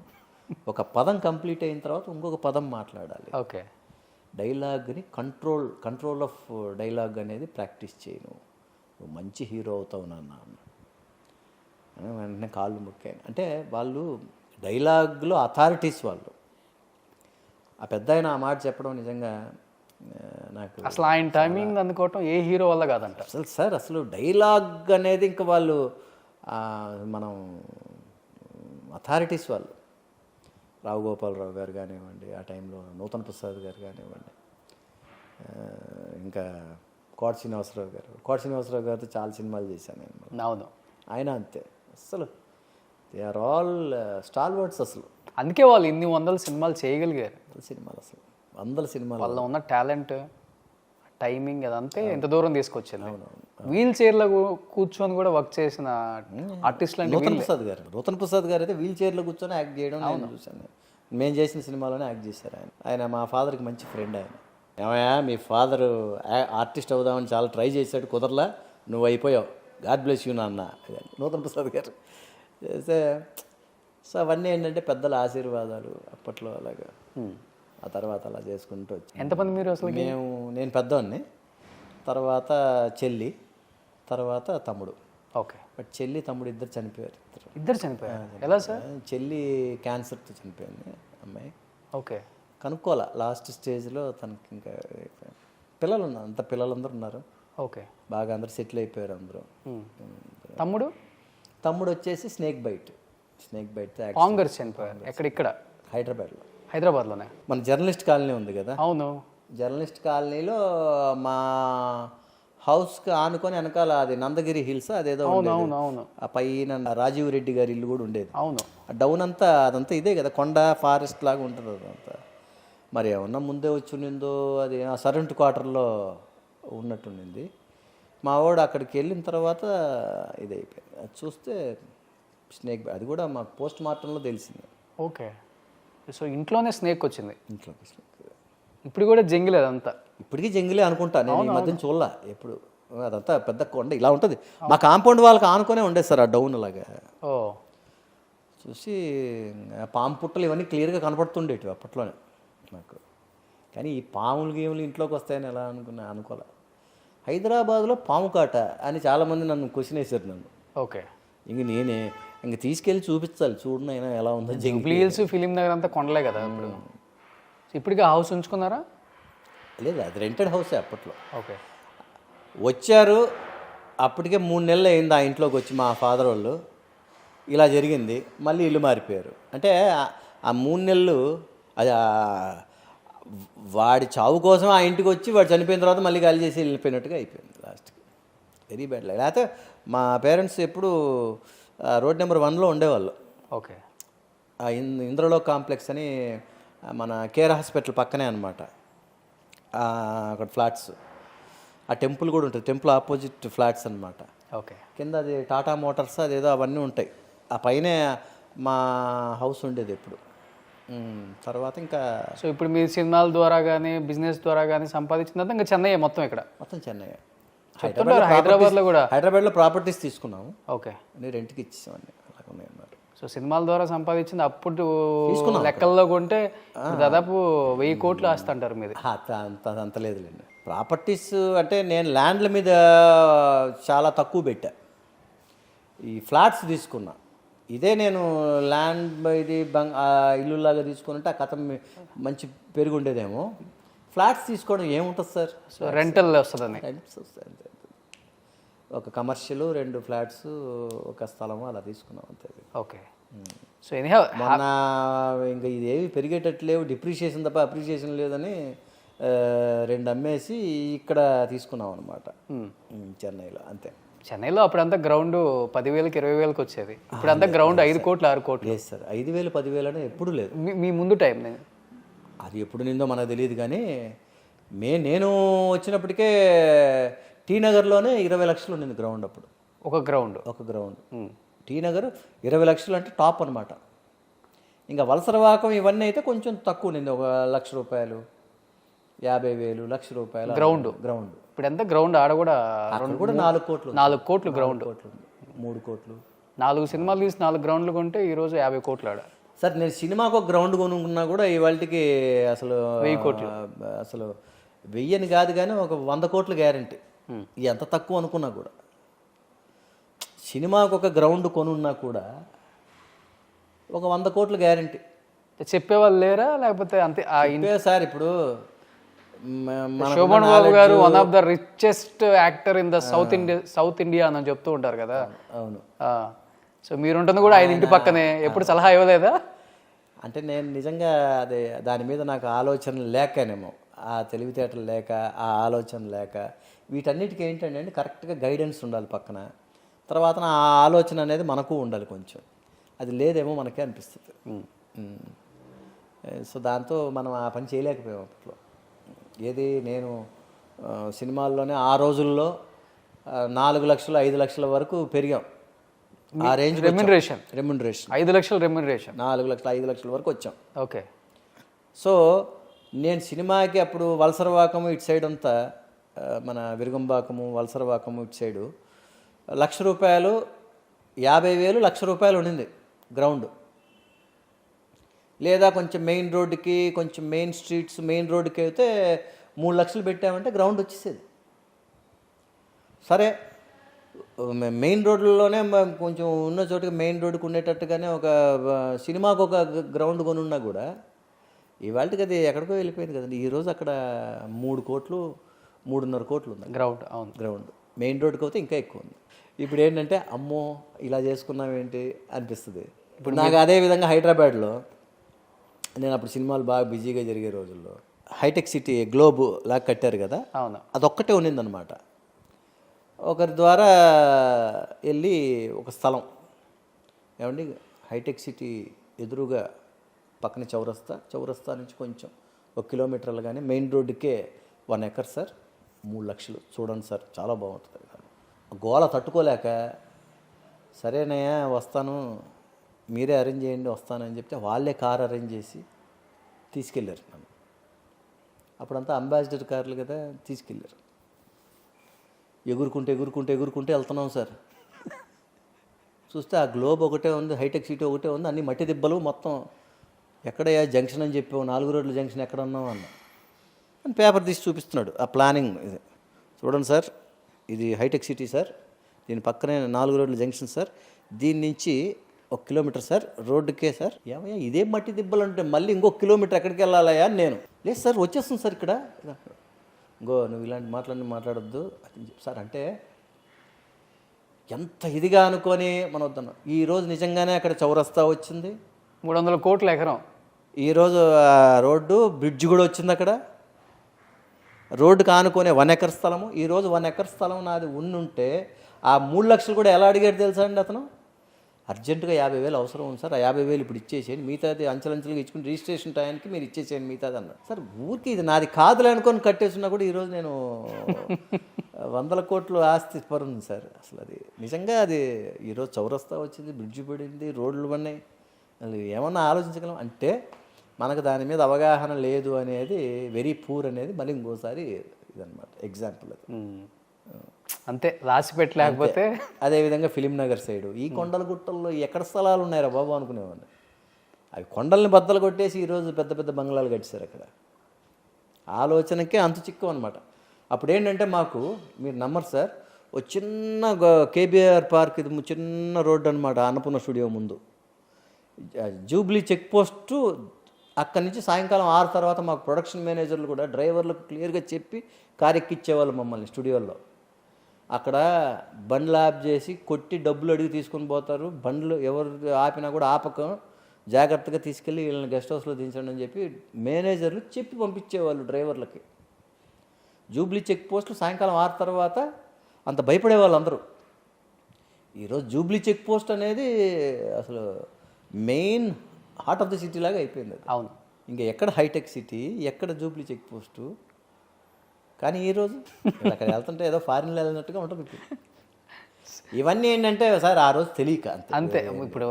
ఒక పదం కంప్లీట్ అయిన తర్వాత ఇంకొక పదం మాట్లాడాలి. ఓకే. డైలాగ్ని కంట్రోల్ ఆఫ్ డైలాగ్ అనేది ప్రాక్టీస్ చేయను, నువ్వు మంచి హీరో అవుతావు నాన్న. వెంటనే కాళ్ళు మొక్కాను. అంటే వాళ్ళు డైలాగ్లో అథారిటీస్ వాళ్ళు. ఆ పెద్ద ఆయన ఆ మాట చెప్పడం నిజంగా నాకు అసలు ఆయన టైమింగ్ అందుకోవటం ఏ హీరో వల్ల కాదంట అసలు. సార్ అసలు డైలాగ్ అనేది ఇంకా వాళ్ళు మనం అథారిటీస్ వాళ్ళు. రావు గోపాలరావు గారు కానివ్వండి, ఆ టైంలో నూతన ప్రసాద్ గారు కానివ్వండి, ఇంకా కోట శ్రీనివాసరావు గారితో చాలా సినిమాలు చేశాను నేను. అవును. ఆయన అంతే. అసలు they are all star words అసలు. అందుకే వాళ్ళు ఇన్ని 100 సినిమాలు చేయగలిగారు. సినిమాలు అసలు 100 సినిమాలు. వాళ్ళ ఉన్న టాలెంట్, టైమింగ్ అదంతే ఎంత దూరం తీసుకొచ్చింది. వీల్ చైర్లో కూర్చొని కూడా వర్క్ చేసిన ఆర్టిస్టులు అంటే నూతన ప్రసాద్ గారు అయితే వీల్ చైర్లో కూర్చొని యాక్ట్ చేయడం నేను చూశాను. మేము చేసిన సినిమాలోనే యాక్ట్ చేశారు ఆయన మా ఫాదర్కి మంచి ఫ్రెండ్. ఆయన ఏమయ్యా మీ ఫాదరు ఆర్టిస్ట్ అవుదామని చాలా ట్రై చేశాడు, కుదరలా, నువ్వు అయిపోయావు, గాడ్ బ్లెస్ యూ నాన్న. నూతన ప్రసాద్ గారు చేస్తే సో అవన్నీ ఏంటంటే పెద్దల ఆశీర్వాదాలు అప్పట్లో అలాగా. ఆ తర్వాత అలా చేసుకుంటూ వచ్చాను. ఎంతమంది మీరు అసలు? నేను పెద్దవాడిని, తర్వాత చెల్లి, తర్వాత తమ్ముడు. ఓకే. బట్ చెల్లి తమ్ముడు ఇద్దరు చనిపోయారు. ఇద్దరు చనిపోయారు? ఎలా సార్? చెల్లి క్యాన్సర్తో చనిపోయింది అమ్మాయి. ఓకే. కనుక్కోవాలా లాస్ట్ స్టేజ్లో తనకి ఇంకా పిల్లలు ఉన్నారు, అంత పిల్లలందరూ ఉన్నారు. ఓకే. బాగా అందరూ సెటిల్ అయిపోయారు అందరూ. తమ్ముడు? తమ్ముడు వచ్చేసి స్నేక్ బైట్ కాంగ్రెస్ చనిపోయారు. ఇక్కడ హైదరాబాద్లోనే మన జర్నలిస్ట్ కాలనీ ఉంది కదా. అవును. జర్నలిస్ట్ కాలనీలో మా హౌస్కి ఆనుకొని వెనకాల అది నందగిరి హిల్స్ అదేదో అవును. ఆ పైన రాజీవ్ రెడ్డి గారి ఇల్లు కూడా ఉండేది. అవును. డౌన్ అంతా అదంతా ఇదే కదా, కొండ ఫారెస్ట్ లాగా ఉంటుంది అదంతా. మరి ఏమన్నా ముందే వచ్చి ఉండిందో, అది ఆ సరెంట్ క్వార్టర్లో ఉన్నట్టుండింది. మా వాడు అక్కడికి వెళ్ళిన తర్వాత ఇది అయిపోయింది. అది చూస్తే స్నేక్, అది కూడా మాకు పోస్ట్ మార్టంలో తెలిసింది. ఓకే. సో ఇంట్లోనే స్నేక్ వచ్చింది. ఇంట్లో స్నేక్ ఇప్పుడు కూడా జంగిల్ అదంతా. ఇప్పటికీ జంగిలే అనుకుంటా, నేను ఈ మధ్యన చూడలా ఎప్పుడు. అదంతా పెద్ద కొండ ఇలా ఉంటుంది. మా కాంపౌండ్ వాళ్ళకి ఆనుకొనే ఉండేది సార్ ఆ డౌన్ అలాగా. ఓ, చూసి పాము పుట్టలు ఇవన్నీ క్లియర్గా కనపడుతుండేవి అప్పట్లోనే నాకు. కానీ ఈ పాములు గేములు ఇంట్లోకి వస్తాయని ఎలా అనుకోలే. హైదరాబాద్లో పాము కాట అని చాలామంది నన్ను క్వశ్చన్ వేశారు నన్ను. ఓకే. నేనే తీసుకెళ్ళి చూపించాలి, చూడనైనా ఎలా ఉందో. జంగిల్ హిల్స్, ఫిలిం నగర్ అంతా కొండలే కదా ఇప్పుడు. ఇప్పటికీ హౌస్ ఉంచుకున్నారా? లేదు, అది రెంటెడ్ హౌసే అప్పట్లో. ఓకే. వచ్చారు అప్పటికే 3 నెలలు అయింది ఆ ఇంట్లోకి వచ్చి మా ఫాదర్ వాళ్ళు. ఇలా జరిగింది, మళ్ళీ ఇల్లు మారిపోయారు. అంటే ఆ 3 నెలలు అది వాడి చావు కోసం ఆ ఇంటికి వచ్చి వాడు చనిపోయిన తర్వాత మళ్ళీ ఖాళీ చేసి వెళ్ళిపోయినట్టుగా అయిపోయింది లాస్ట్కి. Very bad. లేకపోతే మా పేరెంట్స్ ఎప్పుడు రోడ్ నెంబర్ 1లో ఉండేవాళ్ళు. ఓకే. ఇంద్రలో కాంప్లెక్స్ అని మన కేర్ హాస్పిటల్ పక్కనే అనమాట. అక్కడ ఫ్లాట్స్, ఆ టెంపుల్ కూడా ఉంటుంది, టెంపుల్ ఆపోజిట్ ఫ్లాట్స్ అనమాట. ఓకే. కింద అది టాటా మోటార్స్ అదేదో అవన్నీ ఉంటాయి. ఆ పైనే మా హౌస్ ఉండేది ఎప్పుడు. తర్వాత ఇంకా సో ఇప్పుడు మీ సినిమాల ద్వారా కానీ బిజినెస్ ద్వారా కానీ సంపాదించినంత ఇంకా చెన్నై మొత్తం? ఇక్కడ మొత్తం చెన్నై. హైదరాబాద్లో కూడా? హైదరాబాద్లో ప్రాపర్టీస్ తీసుకున్నాము. ఓకే. రెంట్కి ఇచ్చేసామని అలాగే ఉన్నాయన్నారు. సో సినిమాల ద్వారా సంపాదించింది అప్పుడు లెక్కల్లో కొంటే దాదాపు 1000 కోట్లు ఆస్తంటారు మీది. అంత లేదులేండి. ప్రాపర్టీస్ అంటే నేను ల్యాండ్ల మీద చాలా తక్కువ పెట్టా. ఈ ఫ్లాట్స్ తీసుకున్నా. ఇదే నేను ల్యాండ్ ఇది ఇల్లులాగా తీసుకున్నట్టే ఆ కథ మంచి పెరిగి ఉండేదేమో. ఫ్లాట్స్ తీసుకోవడం ఏముంటుంది సార్? సో రెంటల్ వస్తుందని. రెంట్స్ వస్తాయి. ఒక కమర్షియల్, 2 ఫ్లాట్స్, ఒక స్థలము అలా తీసుకున్నాం అంతే. ఓకే. సో ఎనీహౌ మొన్న ఇంకా ఇదేవి పెరిగేటట్లేవు, డిప్రిషియేషన్ తప్ప అప్రిషియేషన్ లేదని 2 అమ్మేసి ఇక్కడ తీసుకున్నాం అనమాట చెన్నైలో. అంతే. చెన్నైలో అప్పుడంతా గ్రౌండ్ 10,000కి 20,000కి వచ్చేది. ఇప్పుడంతా గ్రౌండ్ 5 కోట్లు 6 కోట్లు. లేదు సార్, 5,000 10,000 అనేది ఎప్పుడు లేదు. మీ ముందు టైం అది ఎప్పుడు నిందో మనకు తెలియదు. కానీ నేను వచ్చినప్పటికే టీ నగర్లోనే 20 లక్షలు ఉండింది గ్రౌండ్ అప్పుడు. ఒక గ్రౌండ్ టీ నగర్ 20 లక్షలు అంటే టాప్ అనమాట. ఇంకా వలసరవాకం ఇవన్నీ అయితే కొంచెం తక్కువ ఉండింది. 1,00,000 రూపాయలు, 50,000, 1,00,000 రూపాయలు గ్రౌండ్. ఇప్పుడు ఎంత గ్రౌండ్? ఆడ కూడా 4 కోట్లు. 4 కోట్లు గ్రౌండ్. 3 కోట్లు. 4 సినిమాలు తీసి 4 గ్రౌండ్లు కొంటే ఈరోజు 50 కోట్లు ఆడ. సార్ నేను సినిమాకు ఒక గ్రౌండ్ కొనుక్కున్నా కూడా ఇవాళకి అసలు 1000 కోట్లు. అసలు 1000 కాదు కానీ ఒక 100 కోట్లు గ్యారంటీ. ఎంత తక్కువ అనుకున్నా కూడా. సినిమాకు ఒక గ్రౌండ్ కొనున్నా కూడా ఒక 100 కోట్లు గ్యారంటీ. చెప్పేవాళ్ళు లేరా లేకపోతే అంతే? సార్ ఇప్పుడు శోభన్ బాబు గారు one of the richest actor in the south India అని చెప్తూ ఉంటారు కదా. అవును. సో మీరుంటుంది కూడా ఆయన ఇంటి పక్కనే. ఎప్పుడు సలహా ఇవ్వలేదా? అంటే నేను నిజంగా అదే దాని మీద నాకు ఆలోచన లేకనేమో, ఆ తెలివితేటలు లేక, ఆ ఆలోచన లేక, వీటన్నిటికీ ఏంటంటే కరెక్ట్గా గైడెన్స్ ఉండాలి పక్కన. తర్వాత ఆ ఆలోచన అనేది మనకు ఉండాలి కొంచెం. అది లేదేమో మనకే అనిపిస్తుంది. సో దాంతో మనం ఆ పని చేయలేకపోయాం అప్పట్లో. ఏది నేను సినిమాల్లోనే ఆ రోజుల్లో 4 లక్షలు 5 లక్షల వరకు పెరిగాం. ఆ రేంజ్ రెమ్యునరేషన్ 5 లక్షల రెమ్యునరేషన్ 4 లక్షలు 5 లక్షల వరకు వచ్చాం. ఓకే. సో నేను సినిమాకి అప్పుడు వలసరవాకము ఇటు సైడ్ అంతా, మన విరుగంబాకము వలసరవాకము ఇటు సైడు 1,00,000 రూపాయలు, 50,000, 1,00,000 రూపాయలు ఉండింది గ్రౌండ్. లేదా కొంచెం మెయిన్ రోడ్డుకి, కొంచెం మెయిన్ స్ట్రీట్స్, మెయిన్ రోడ్డుకి అయితే 3 లక్షలు పెట్టామంటే గ్రౌండ్ వచ్చేసేది. సరే మెయిన్ రోడ్లలోనే కొంచెం ఉన్న చోటుకి మెయిన్ రోడ్డుకు ఉండేటట్టుగానే ఒక సినిమాకు ఒక గ్రౌండ్ కొనున్నా కూడా ఇవాళకి అది ఎక్కడికో వెళ్ళిపోయింది కదండి. ఈరోజు అక్కడ 3 కోట్లు 3.5 కోట్లు ఉంది గ్రౌండ్. అవును, గ్రౌండ్. మెయిన్ రోడ్డుకి అయితే ఇంకా ఎక్కువ ఉంది. ఇప్పుడు ఏంటంటే అమ్మో ఇలా చేసుకున్నాం ఏంటి అనిపిస్తుంది. ఇప్పుడు నాకు అదే విధంగా హైదరాబాద్లో నేను అప్పుడు సినిమాలు బాగా బిజీగా జరిగే రోజుల్లో హైటెక్ సిటీ గ్లోబ్ లాగా కట్టారు కదా, అవును. అదొక్కటే ఉన్నిందనమాట. ఒకరి ద్వారా వెళ్ళి ఒక స్థలం, ఏమండి హైటెక్ సిటీ ఎదురుగా పక్కన చౌరస్తా నుంచి కొంచెం 1 కిలోమీటర్లు కానీ మెయిన్ రోడ్డుకే 1 ఎకర్ సార్, 3 లక్షలు. చూడండి సార్ చాలా బాగుంటుంది. గోల తట్టుకోలేక సరేనయ్యా వస్తాను, మీరే అరేంజ్ చేయండి వస్తానని చెప్తే వాళ్ళే కార్ అరేంజ్ చేసి తీసుకెళ్ళారు నన్ను. అప్పుడంతా అంబాసిడర్ కార్లు కదా, తీసుకెళ్ళారు. ఎగురుకుంటే వెళ్తున్నాం సార్. చూస్తే ఆ గ్లోబ్ ఒకటే ఉంది, హైటెక్ సిటీ ఒకటే ఉంది, అన్ని మట్టి దిబ్బలు మొత్తం. ఎక్కడయ్యా జంక్షన్ అని చెప్పావు, 4 రోడ్ల జంక్షన్ ఎక్కడ ఉన్నావు అన్న అని పేపర్ తీసి చూపిస్తున్నాడు. ఆ ప్లానింగ్ ఇది చూడండి సార్, ఇది హైటెక్ సిటీ సార్, దీని పక్కనే 4 రోడ్ల జంక్షన్ సార్, దీని నుంచి 1 కిలోమీటర్ సార్ రోడ్డుకే సార్. ఏమయ్యా ఇదే మట్టి దిబ్బలు అంటే మళ్ళీ ఇంకొక కిలోమీటర్ ఎక్కడికి వెళ్ళాలయ్యా అని నేను. లేదు సార్ వచ్చేస్తుంది సార్ ఇక్కడ. ఇంకో నువ్వు ఇలాంటి మాట్లాడొద్దు సార్ అంటే ఎంత ఇదిగా అనుకొని మనం వద్దన్నాం. ఈరోజు నిజంగానే అక్కడ చౌరస్తా వచ్చింది, 300 కోట్ల ఎకరం. ఈరోజు రోడ్డు బ్రిడ్జ్ కూడా వచ్చింది అక్కడ. రోడ్డుకి ఆనుకునే 1 ఎకర్ స్థలము. ఈరోజు 1 ఎకర్ స్థలం నాది ఉండుంటే ఆ 3 లక్షలు కూడా ఎలా అడిగాడు తెలుసా అండి అతను? అర్జెంటుగా 50,000 అవసరం ఉంది సార్, ఆ 50,000 ఇప్పుడు ఇచ్చేసేయండి, మిగతాది అంచెలంచెలుగా ఇచ్చుకుని రిజిస్ట్రేషన్ టైంకి మీరు ఇచ్చేసేయండి మిగతాది అన్నాడు. సార్ ఊరికి ఇది నాది కాదులే అనుకొని కట్టేస్తున్నా కూడా ఈరోజు నేను 100 కోట్లు ఆస్తి పరుంది సార్. అసలు అది నిజంగా అది ఈరోజు చౌరస్తా వచ్చింది, బ్రిడ్జి పడింది, రోడ్లు పడినాయి. అది ఏమన్నా ఆలోచించగలం అంటే మనకు దాని మీద అవగాహన లేదు అనేది, వెరీ పూర్ అనేది మళ్ళీ ఇంకోసారి ఇదన్నమాట ఎగ్జాంపుల్ అది. అంతే, రాసి పెట్టలేకపోతే. అదేవిధంగా ఫిలిం నగర్ సైడు ఈ కొండల గుట్టల్లో ఎక్కడ స్థలాలు ఉన్నాయరా బాబు అనుకునేవాడిని. అవి కొండల్ని బద్దలు కొట్టేసి ఈరోజు పెద్ద పెద్ద బంగ్లాలు కట్టారు అక్కడ. ఆలోచనకే అంతు చిక్కు అనమాట. అప్పుడు ఏంటంటే మాకు, మీరు నమ్మరు సార్, ఓ చిన్న కేబీఆర్ పార్క్, ఇది చిన్న రోడ్డు అనమాట, అన్నపూర్ణ స్టూడియో ముందు జూబ్లీ చెక్ పోస్టు. అక్కడి నుంచి సాయంకాలం 6 తర్వాత మాకు ప్రొడక్షన్ మేనేజర్లు కూడా డ్రైవర్లకు క్లియర్గా చెప్పి కారు ఎక్కిచ్చేవాళ్ళు మమ్మల్ని స్టూడియోల్లో. అక్కడ బండ్లు ఆఫ్ చేసి కొట్టి డబ్బులు అడిగి తీసుకొని పోతారు. బండ్లు ఎవరు ఆపినా కూడా ఆపక జాగ్రత్తగా తీసుకెళ్ళి వీళ్ళని గెస్ట్ హౌస్లో దించండి అని చెప్పి మేనేజర్లు చెప్పి పంపించేవాళ్ళు డ్రైవర్లకి. జూబ్లీ చెక్ పోస్టులు సాయంకాలం 6 తర్వాత అంత భయపడేవాళ్ళు అందరూ. ఈరోజు జూబ్లీ చెక్ పోస్ట్ అనేది అసలు main heart of the city లాగా అయిపోయింది. అవును, ఇంకా ఎక్కడ హైటెక్ సిటీ, ఎక్కడ జూబ్లీ చెక్ పోస్టు. కానీ ఈరోజు అక్కడ వెళ్తుంటే ఏదో ఫారిన్లో వెళ్ళినట్టుగా ఉంటుంది. ఇవన్నీ ఏంటంటే సార్ ఆ రోజు తెలియక అంతే. ఇప్పుడు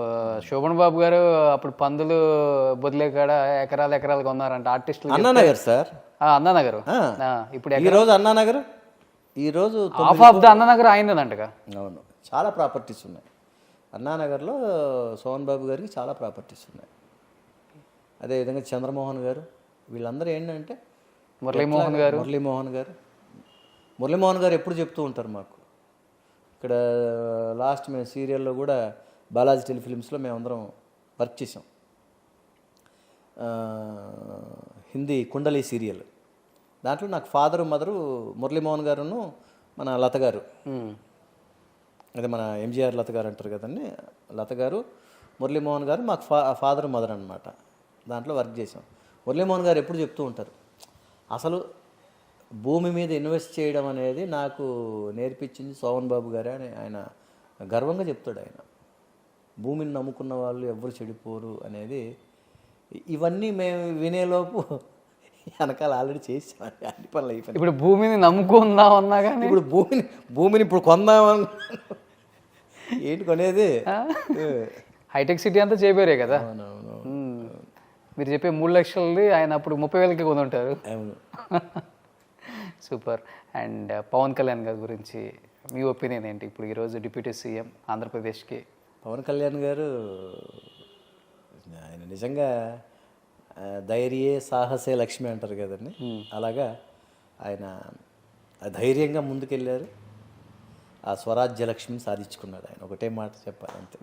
శోభన్ బాబు గారు అప్పుడు పందులు బొదిలే కాడ ఎకరాలు కొన్నారంట ఆర్టిస్టులు. అన్నానగర్ సార్, అన్నానగర్. ఇప్పుడు ఈరోజు అన్నానగర్, ఈరోజు హాఫ్ ఆఫ్ ద అన్నానగర్ ఆయనదంటగా. అవును, చాలా ప్రాపర్టీస్ ఉన్నాయి అన్నానగర్లో. సోహన్ బాబు గారికి చాలా ప్రాపర్టీస్ ఉన్నాయి. అదేవిధంగా చంద్రమోహన్ గారు, వీళ్ళందరూ ఏంటంటే మురళీమోహన్ గారు ఎప్పుడు చెప్తూ ఉంటారు మాకు. ఇక్కడ లాస్ట్ మేము సీరియల్లో కూడా బాలాజీ టెలిఫిలిమ్స్లో మేమందరం వర్క్ చేసాం. హిందీ కుండలి సీరియల్, దాంట్లో నాకు ఫాదరు మదరు మురళీమోహన్ గారును మన లత గారు, అదే మన ఎంజీఆర్ లత గారు అంటారు కదండి, లత గారు మురళీమోహన్ గారు మాకు ఫాదర్ మదర్ అనమాట. దాంట్లో వర్క్ చేసాం. మురళీమోహన్ గారు ఎప్పుడు చెప్తూ ఉంటారు, అసలు భూమి మీద ఇన్వెస్ట్ చేయడం అనేది నాకు నేర్పించింది సోహన్ బాబు గారే అని ఆయన గర్వంగా చెప్తాడు. ఆయన భూమిని నమ్ముకున్న వాళ్ళు ఎవ్వరు చెడిపోరు అనేది. ఇవన్నీ మేము వినేలోపు వెనకాల ఆల్రెడీ చేసామండి, అన్ని పనులు అయిపోయింది. ఇప్పుడు భూమిని నమ్ముకుందామన్నా కానీ ఇప్పుడు భూమిని ఇప్పుడు కొందామని ఏంటి కొనేది. హైటెక్ సిటీ అంతా చేపేరే కదా. అవునవును, మీరు చెప్పే 3 లక్షలది ఆయన అప్పుడు 30,000కి కొనుంటారు. అవును. సూపర్. అండ్ పవన్ కళ్యాణ్ గారి గురించి మీ ఒపీనియన్ ఏంటి? ఇప్పుడు ఈరోజు డిప్యూటీ సీఎం ఆంధ్రప్రదేశ్కి. పవన్ కళ్యాణ్ గారు ఆయన నిజంగా ధైర్యే సాహసే లక్ష్మి అంటారు కదండి, అలాగా ఆయన ధైర్యంగా ముందుకెళ్ళారు. ఆ స్వరాజ్య లక్ష్మిని సాధించుకున్నారు ఆయన. ఒకటే మాట చెప్పాలి అంతే.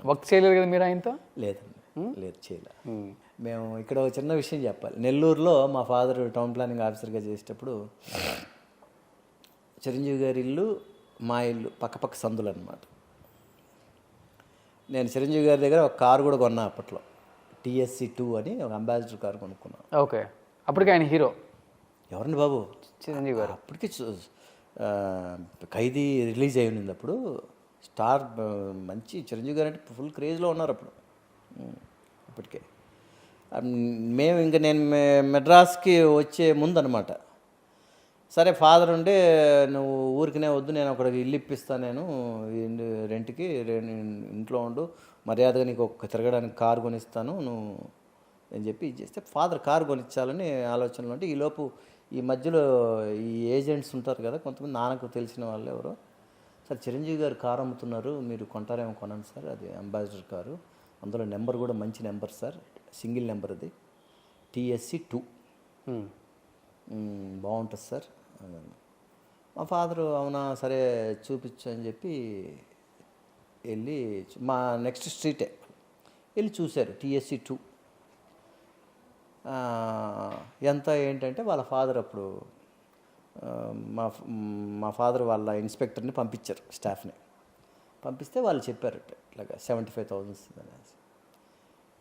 వర్క్ చేయలేదు కదా మీరు ఆయనతో? లేదండి, లేదు, చేయలే. మేము ఇక్కడ ఒక చిన్న విషయం చెప్పాలి. నెల్లూరులో మా ఫాదర్ టౌన్ ప్లానింగ్ ఆఫీసర్గా చేసేటప్పుడు చిరంజీవి గారి ఇల్లు మా ఇల్లు పక్కపక్క సందులు అనమాట. నేను చిరంజీవి గారి దగ్గర ఒక కారు కూడా కొన్నా అప్పట్లో, TSC 2 అని ఒక అంబాసిడర్ కారు కొనుక్కున్నాను. ఓకే, అప్పటికి ఆయన హీరో ఎవరండి బాబు? చిరంజీవి గారు. అప్పటికి ఖైదీ రిలీజ్ అయి ఉన్నది అప్పుడు. స్టార్ మంచి చిరంజీవి గారు అంటే ఫుల్ క్రేజ్లో ఉన్నారు అప్పుడు. అప్పటికే మేము ఇంకా నేను మెడ్రాస్కి వచ్చే ముందు అనమాట. సరే ఫాదర్ ఉంటే నువ్వు ఊరికినే వద్దు, నేను అక్కడికి ఇల్లు ఇప్పిస్తాను, నేను రెంట్కి ఇంట్లో ఉండు, మర్యాదగా నీకు ఒక తిరగడానికి కారు కొనిస్తాను నువ్వు అని చెప్పి చేస్తే ఫాదర్ కారు కొనిచ్చాలని ఆలోచనలు ఉంటే ఈలోపు ఈ మధ్యలో ఈ ఏజెంట్స్ ఉంటారు కదా కొంతమంది, నాన్నకు తెలిసిన వాళ్ళు ఎవరో, సార్ చిరంజీవి గారు కారు అమ్ముతున్నారు, మీరు కొంటారేమో కొనండి సార్, అది అంబాసిడర్ కారు, అందులో నెంబర్ కూడా మంచి నెంబర్ సార్, సింగిల్ నెంబర్ అది, TSC 2 బాగుంటుంది సార్ అన్నాను. మా ఫాదరు అవునా సరే చూపించు అని చెప్పి వెళ్ళి మా నెక్స్ట్ స్ట్రీటే వెళ్ళి చూశారు. TSC 2 ఎంత ఏంటంటే వాళ్ళ ఫాదర్ అప్పుడు మా ఫాదర్ వాళ్ళ ఇన్స్పెక్టర్ని పంపించారు, స్టాఫ్ని పంపిస్తే వాళ్ళు చెప్పారు ఇట్లాగా 75,000 అనేసి.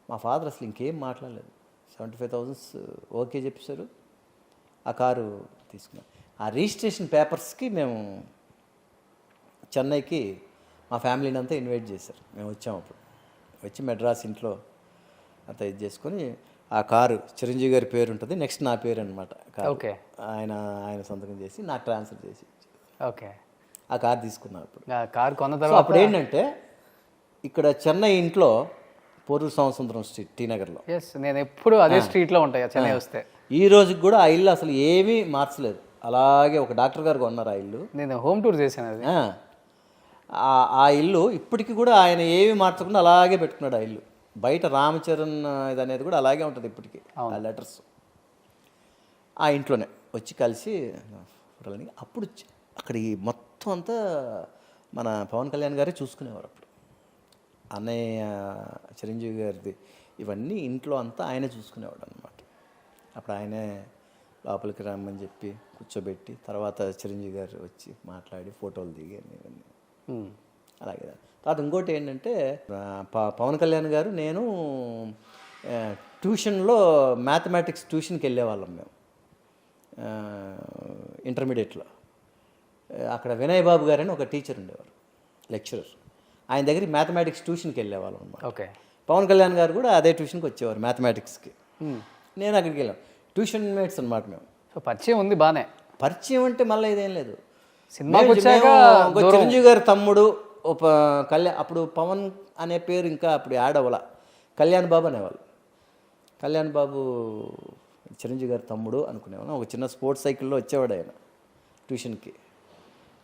మా ఫాదర్ అసలు ఇంకేం మాట్లాడలేదు, 75,000 ఓకే చెప్పేశారు. ఆ కారు తీసుకున్నాం. ఆ రిజిస్ట్రేషన్ పేపర్స్కి మేము చెన్నైకి మా ఫ్యామిలీని అంతా ఇన్వైట్ చేశారు. మేము వచ్చాము అప్పుడు, వచ్చి మెడ్రాస్ ఇంట్లో అంతా ఇది చేసుకొని ఆ కారు చిరంజీవి గారి పేరు ఉంటుంది, నెక్స్ట్ నా పేరు అనమాట. ఓకే, ఆయన సంతకం చేసి నాకు ట్రాన్స్ఫర్ చేసి ఓకే ఆ కారు తీసుకున్నాను. అప్పుడు కార్ కొన్న సో తర్వాత అప్పుడు ఏంటంటే ఇక్కడ చెన్నై ఇంట్లో పూర్వ సంవత్సరం స్ట్రీట్ T నగర్లో, ఎస్ నేను ఎప్పుడు అదే స్ట్రీట్లో ఉంటాయి చెన్నై వస్తే. ఈ రోజుకి కూడా ఆ ఇల్లు అసలు ఏమీ మార్చలేదు, అలాగే ఒక డాక్టర్ గారు కొన్నారు ఆ ఇల్లు. నేను హోమ్ టూర్ చేశాను అది. ఆ ఇల్లు ఇప్పటికీ కూడా ఆయన ఏమీ మార్చకుండా అలాగే పెట్టుకున్నాడు ఆ ఇల్లు. బయట రామచరణ్ ఇది అనేది కూడా అలాగే ఉంటుంది ఇప్పటికీ, ఆ లెటర్స్. ఆ ఇంట్లోనే వచ్చి కలిసి అప్పుడు అక్కడ ఈ మొత్తం అంతా మన పవన్ కళ్యాణ్ గారే చూసుకునేవారు అప్పుడు. అన్నయ్య చిరంజీవి గారిది ఇవన్నీ ఇంట్లో అంతా ఆయనే చూసుకునేవాడు అనమాట. అప్పుడు ఆయనే లోపలికి రమ్మని చెప్పి కూర్చోబెట్టి తర్వాత చిరంజీవి గారు వచ్చి మాట్లాడి ఫోటోలు దిగాను ఇవన్నీ. అలాగే తర్వాత ఇంకోటి ఏంటంటే పవన్ కళ్యాణ్ గారు నేను ట్యూషన్లో మ్యాథమెటిక్స్ ట్యూషన్కి వెళ్ళేవాళ్ళం మేము ఇంటర్మీడియట్లో. అక్కడ వినయ్ బాబు గారు అని ఒక టీచర్ ఉండేవారు, లెక్చరర్. ఆయన దగ్గరికి మ్యాథమెటిక్స్ ట్యూషన్కి వెళ్ళేవాళ్ళం అనమాట. ఓకే, పవన్ కళ్యాణ్ గారు కూడా అదే ట్యూషన్కి వచ్చేవారు మ్యాథమెటిక్స్కి. నేను అక్కడికి వెళ్ళాను, ట్యూషన్ మేట్స్ అనమాట మేము. సో పరిచయం ఉంది బాగానే. పరిచయం అంటే మళ్ళీ ఇదేం లేదు, సినిమాకి వచ్చాక చిరంజీవి గారి తమ్ముడు అప్పుడు పవన్ అనే పేరు ఇంకా అప్పుడు యాడ్ అవ్వాల, కళ్యాణ్ బాబు అనేవాళ్ళు. కళ్యాణ్ బాబు చిరంజీవి గారి తమ్ముడు అనుకునేవాళ్ళం. ఒక చిన్న స్పోర్ట్స్ సైకిల్లో వచ్చేవాడు ఆయన ట్యూషన్కి,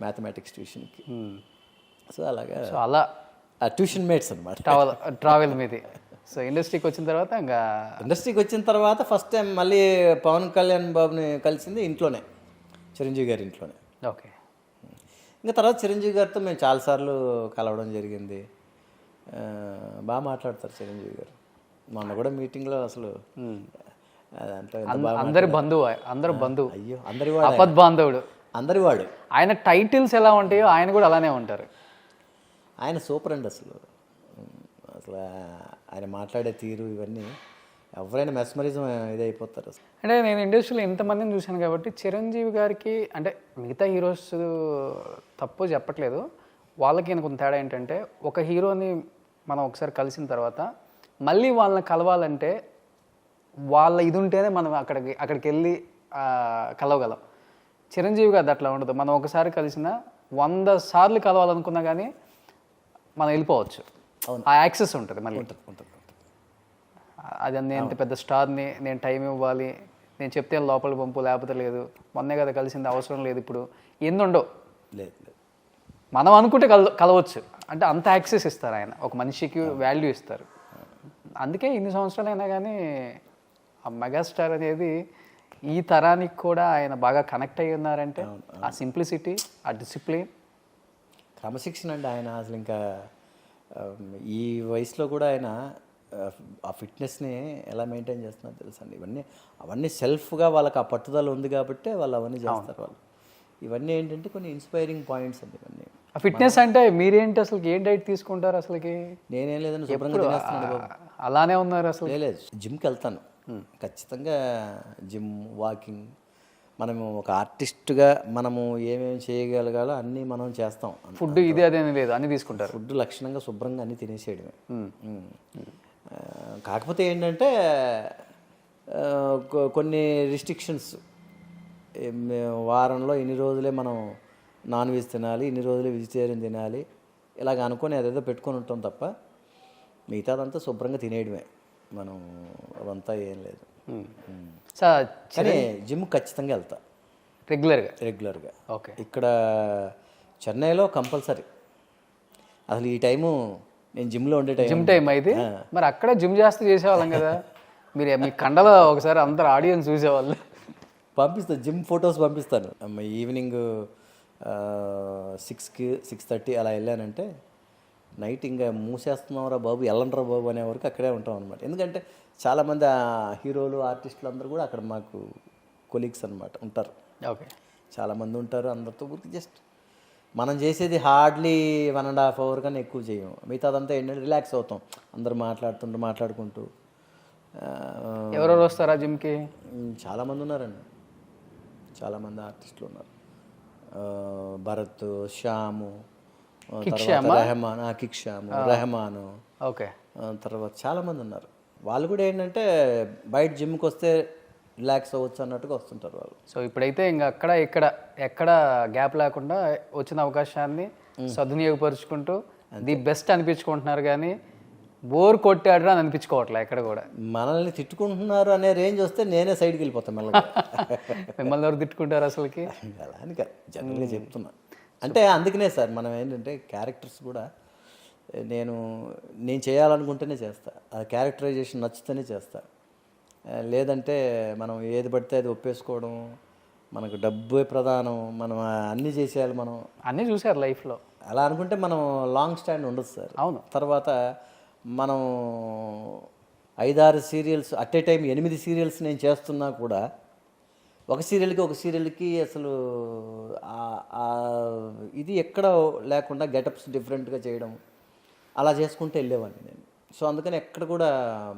మ్యాథమెటిక్స్ ట్యూషన్కి. సో అలాగా అలా ట్యూషన్ మేట్స్ అనమాట. ట్రావెల్ మీది. సో ఇండస్ట్రీకి వచ్చిన తర్వాత ఇంకా ఇండస్ట్రీకి వచ్చిన తర్వాత ఫస్ట్ టైం మళ్ళీ పవన్ కళ్యాణ్ బాబుని కలిసింది ఇంట్లోనే, చిరంజీవి గారి ఇంట్లోనే. ఓకే, ఇంకా తర్వాత చిరంజీవి గారితో మేము చాలాసార్లు కలవడం జరిగింది. బాగా మాట్లాడతారు చిరంజీవి గారు. మొన్న కూడా మీటింగ్లో అసలు దాంట్లో అందరి బంధువు, అందరు బంధువు. అయ్యో అందరి వాడు, అపద్ బాంధవుడు, అందరి వాడు. ఆయన టైటిల్స్ ఎలా ఉంటాయో ఆయన కూడా అలానే ఉంటారు. ఆయన సూపర్ అండి అసలు. అసలు ఆయన మాట్లాడే తీరు ఇవన్నీ ఎవరైనా మెస్మరిజం ఇదైపోతారు అసలు. అంటే నేను ఇండస్ట్రీలో ఇంతమందిని చూశాను కాబట్టి చిరంజీవి గారికి అంటే మిగతా హీరోస్ తప్పు చెప్పట్లేదు, వాళ్ళకి కొంత తేడా ఏంటంటే ఒక హీరోని మనం ఒకసారి కలిసిన తర్వాత మళ్ళీ వాళ్ళని కలవాలంటే వాళ్ళ ఇది ఉంటేనే మనం అక్కడికి వెళ్ళి కలవగలం. చిరంజీవి గారు అట్లా ఉండదు. మనం ఒకసారి కలిసిన 100 సార్లు కలవాలనుకున్నా కానీ మనం వెళ్ళిపోవచ్చు, ఆ యాక్సెస్ ఉంటుంది మళ్ళీ. అది నేను పెద్ద స్టార్ని, నేను టైం ఇవ్వాలి, నేను చెప్తే లోపల పంపు లేకపోతే లేదు, మొన్నే కదా కలిసింది అవసరం లేదు, ఇప్పుడు ఎన్ని ఉండవు. లేదు, మనం అనుకుంటే కలవచ్చు అంటే అంత యాక్సెస్ ఇస్తారు ఆయన, ఒక మనిషికి వాల్యూ ఇస్తారు. అందుకే ఇన్ని సంవత్సరాలు అయినా కానీ ఆ మెగాస్టార్ అనేది ఈ తరానికి కూడా ఆయన బాగా కనెక్ట్ అయ్యి ఉన్నారంటే ఆ సింప్లిసిటీ, ఆ డిసిప్లిన్, క్రమశిక్షణ అండి ఆయన అసలు ఇంకా ఆ, ఈ వయసులో కూడా ఆయన ఆ ఫిట్నెస్ని ఎలా మెయింటైన్ చేస్తున్నారు తెలుసా అండి. అవన్నీ సెల్ఫ్గా వాళ్ళకి ఆ పట్టుదల ఉంది కాబట్టి వాళ్ళు అవన్నీ చేస్తారు వాళ్ళు. ఇవన్నీ ఏంటంటే కొన్ని ఇన్స్పైరింగ్ పాయింట్స్ అండి ఇవన్నీ. ఆ ఫిట్నెస్ అంటే మీరేంటి అసలు ఏం డైట్ తీసుకుంటారు అసలుకి? నేనేం లేదని శుభ్రంగా తినేస్తున్నాను బాబు. అలానే ఉన్నారు అసలు. లేదు, జిమ్కి వెళ్తాను ఖచ్చితంగా. జిమ్, వాకింగ్, మనము ఒక ఆర్టిస్ట్గా మనము ఏమేమి చేయగలగాలో అన్నీ మనం చేస్తాం. ఫుడ్ ఇది అదేని లేదు, అన్ని తీసుకుంటారు. ఫుడ్ లక్షణంగా శుభ్రంగా అన్నీ తినేసేయడమే. కాకపోతే ఏంటంటే కొన్ని రిస్ట్రిక్షన్స్, వారంలో ఇన్ని రోజులే మనం నాన్ వెజ్ తినాలి, ఇన్ని రోజులే వెజిటేరియన్ తినాలి, ఇలాగ అనుకొని అదేదో పెట్టుకొని ఉంటాం తప్ప మిగతాదంతా శుభ్రంగా తినేయడమే మనం. అవంతా ఏం లేదు. కానీ జిమ్ ఖచ్చితంగా వెళ్తా రెగ్యులర్గా. ఓకే. ఇక్కడ చెన్నైలో కంపల్సరీ. అసలు ఈ టైము నేను జిమ్లో ఉండే జిమ్ టైం అయితే మరి అక్కడ జిమ్ చేస్తూ చేసేవాళ్ళం కదా మీరు. మీ కండలో ఒకసారి అందరు ఆడియన్స్ చూసేవాళ్ళు. పంపిస్తాను, జిమ్ ఫొటోస్ పంపిస్తాను. ఈవినింగ్ 6కి 6:30 అలా వెళ్ళానంటే నైట్ ఇంకా మూసేస్తున్నాంరా బాబు, వెళ్ళండ్రా బాబు అనే వరకు అక్కడే ఉంటాం అనమాట. ఎందుకంటే చాలామంది హీరోలు, ఆర్టిస్టులు అందరూ కూడా అక్కడ మాకు కొలీగ్స్ అనమాట ఉంటారు. ఓకే. చాలామంది ఉంటారు. అందరితో ఊరికి జస్ట్ మనం చేసేది హార్డ్లీ 1.5 hour కన్నా ఎక్కువ చేయం. మిగతాదంతా ఏంటంటే రిలాక్స్ అవుతాం, అందరూ మాట్లాడుకుంటూ. ఎవరెవరు వస్తారా జిమ్కి? చాలామంది ఉన్నారండి, చాలామంది ఆర్టిస్టులు ఉన్నారు. భరత్, శ్యాము, రెహమాన్, కిక్ శ్యాము, రెహమాను, ఓకే, తర్వాత చాలామంది ఉన్నారు. వాళ్ళు కూడా ఏంటంటే బయట జిమ్కి వస్తే రిలాక్స్ అవ్వచ్చు అన్నట్టుగా వస్తుంటారు వాళ్ళు. సో ఇప్పుడైతే ఇంకా అక్కడ ఎక్కడ గ్యాప్ లేకుండా వచ్చిన అవకాశాన్ని సద్వినియోగపరుచుకుంటూ ది బెస్ట్ అనిపించుకుంటున్నారు. కానీ బోర్ కొట్టాడు అని అనిపించుకోవట్లే ఎక్కడ కూడా. మనల్ని తిట్టుకుంటున్నారు అనే రేంజ్ వస్తే నేనే సైడ్కి వెళ్ళిపోతాను మళ్ళీ. మిమ్మల్ని ఎవరు తిట్టుకుంటారు అసలుకి? అలా అని కాదు, జనరల్గా చెప్తున్నా. అంటే అందుకనే సార్ మనం ఏంటంటే క్యారెక్టర్స్ కూడా నేను చేయాలనుకుంటేనే చేస్తా. ఆ క్యారెక్టరైజేషన్ నచ్చితేనే చేస్తా. లేదంటే మనం ఏది పడితే అది ఒప్పేసుకోవడం, మనకు డబ్బే ప్రధానం, మనం అన్నీ చేసేయాలి, మనం అన్నీ చూసారు లైఫ్లో. అలా అనుకుంటే మనం లాంగ్ స్టాండ్ ఉండదు సార్. అవును. తర్వాత మనం 5-6 serials at a time 8 serials నేను చేస్తున్నా కూడా ఒక సీరియల్కి అసలు ఇది ఎక్కడ లేకుండా గెటప్స్ డిఫరెంట్గా చేయడం అలా చేసుకుంటూ వెళ్ళేవాడిని నేను. సో అందుకని ఎక్కడ కూడా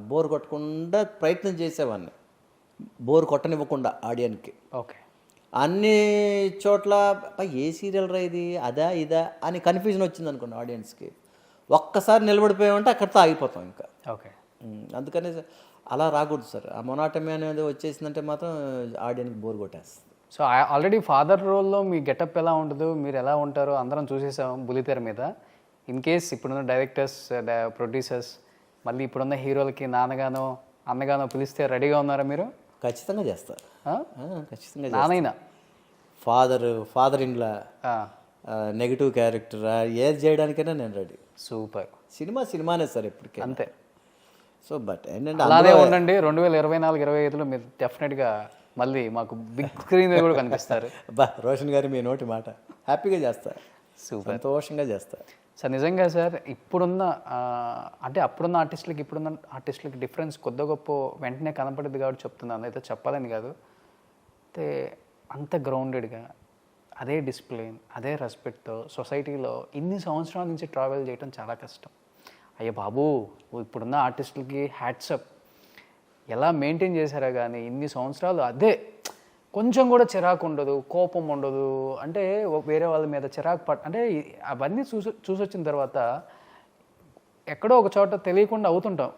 బోర్ కొట్టకుండా ప్రయత్నం చేసేవాడిని, బోర్ కొట్టనివ్వకుండా ఆడియన్కి. ఓకే. అన్ని చోట్ల ఏ సీరియల్ రా ఇది, అదా ఇదా అని కన్ఫ్యూజన్ వచ్చింది అనుకోండి ఆడియన్స్కి, ఒక్కసారి నిలబడిపోయామంటే అక్కడితో ఆగిపోతాం ఇంకా. ఓకే. అందుకని అలా రాకూడదు సార్. ఆ మొనాటమీ అనేది వచ్చేసిందంటే మాత్రం ఆడియన్కి బోర్ కొట్టేస్తుంది. సో ఆల్రెడీ ఫాదర్ రోల్లో మీ గెటప్ ఎలా ఉండదు, మీరు ఎలా ఉంటారో అందరం చూసేసాం బుల్లితెర మీద. ఇన్ కేస్ ఇప్పుడున్న డైరెక్టర్స్, ప్రొడ్యూసర్స్ మళ్ళీ ఇప్పుడున్న హీరోలకి నాన్నగానో అన్నగానో పిలిస్తే రెడీగా ఉన్నారా మీరు? ఖచ్చితంగా చేస్తారు. ఖచ్చితంగా నానైనా ఫాదర్ ఇన్లా నెగిటివ్ క్యారెక్టర్ ఏది చేయడానికైనా నేను రెడీ. సూపర్. సినిమానే సార్ ఎప్పటికీ అంతే. సో బట్ ఏంటంటే అలానే ఉండండి. 2024-25లో మీరు డెఫినెట్గా మళ్ళీ మాకు బిగ్ స్క్రీన్ మీద కూడా కనిపిస్తారు. రోషన్ గారు మీ నోటి మాట, హ్యాపీగా చేస్తా, సూపర్, సంతోషంగా చేస్తా సార్. నిజంగా సార్ ఇప్పుడున్న అంటే అప్పుడున్న ఆర్టిస్టులకి ఇప్పుడున్న ఆర్టిస్టులకి డిఫరెన్స్ కొద్ది గొప్ప వెంటనే కనపడదు కాబట్టి చెప్తున్నాను, అయితే చెప్పాలని కాదు. అయితే అంత గ్రౌండెడ్గా అదే డిసిప్లిన్, అదే రెస్పెక్ట్తో సొసైటీలో ఇన్ని సంవత్సరాల నుంచి ట్రావెల్ చేయడం చాలా కష్టం. అయ్యో బాబు, ఇప్పుడున్న ఆర్టిస్టులకి హ్యాట్సప్, ఎలా మెయింటైన్ చేశారా కానీ ఇన్ని సంవత్సరాలు. అదే కొంచెం కూడా చిరాకు ఉండదు, కోపం ఉండదు, అంటే వేరే వాళ్ళ మీద చిరాకు అంటే అవన్నీ చూసొచ్చిన తర్వాత ఎక్కడో ఒక చోట తెలియకుండా అవుతుంటాం,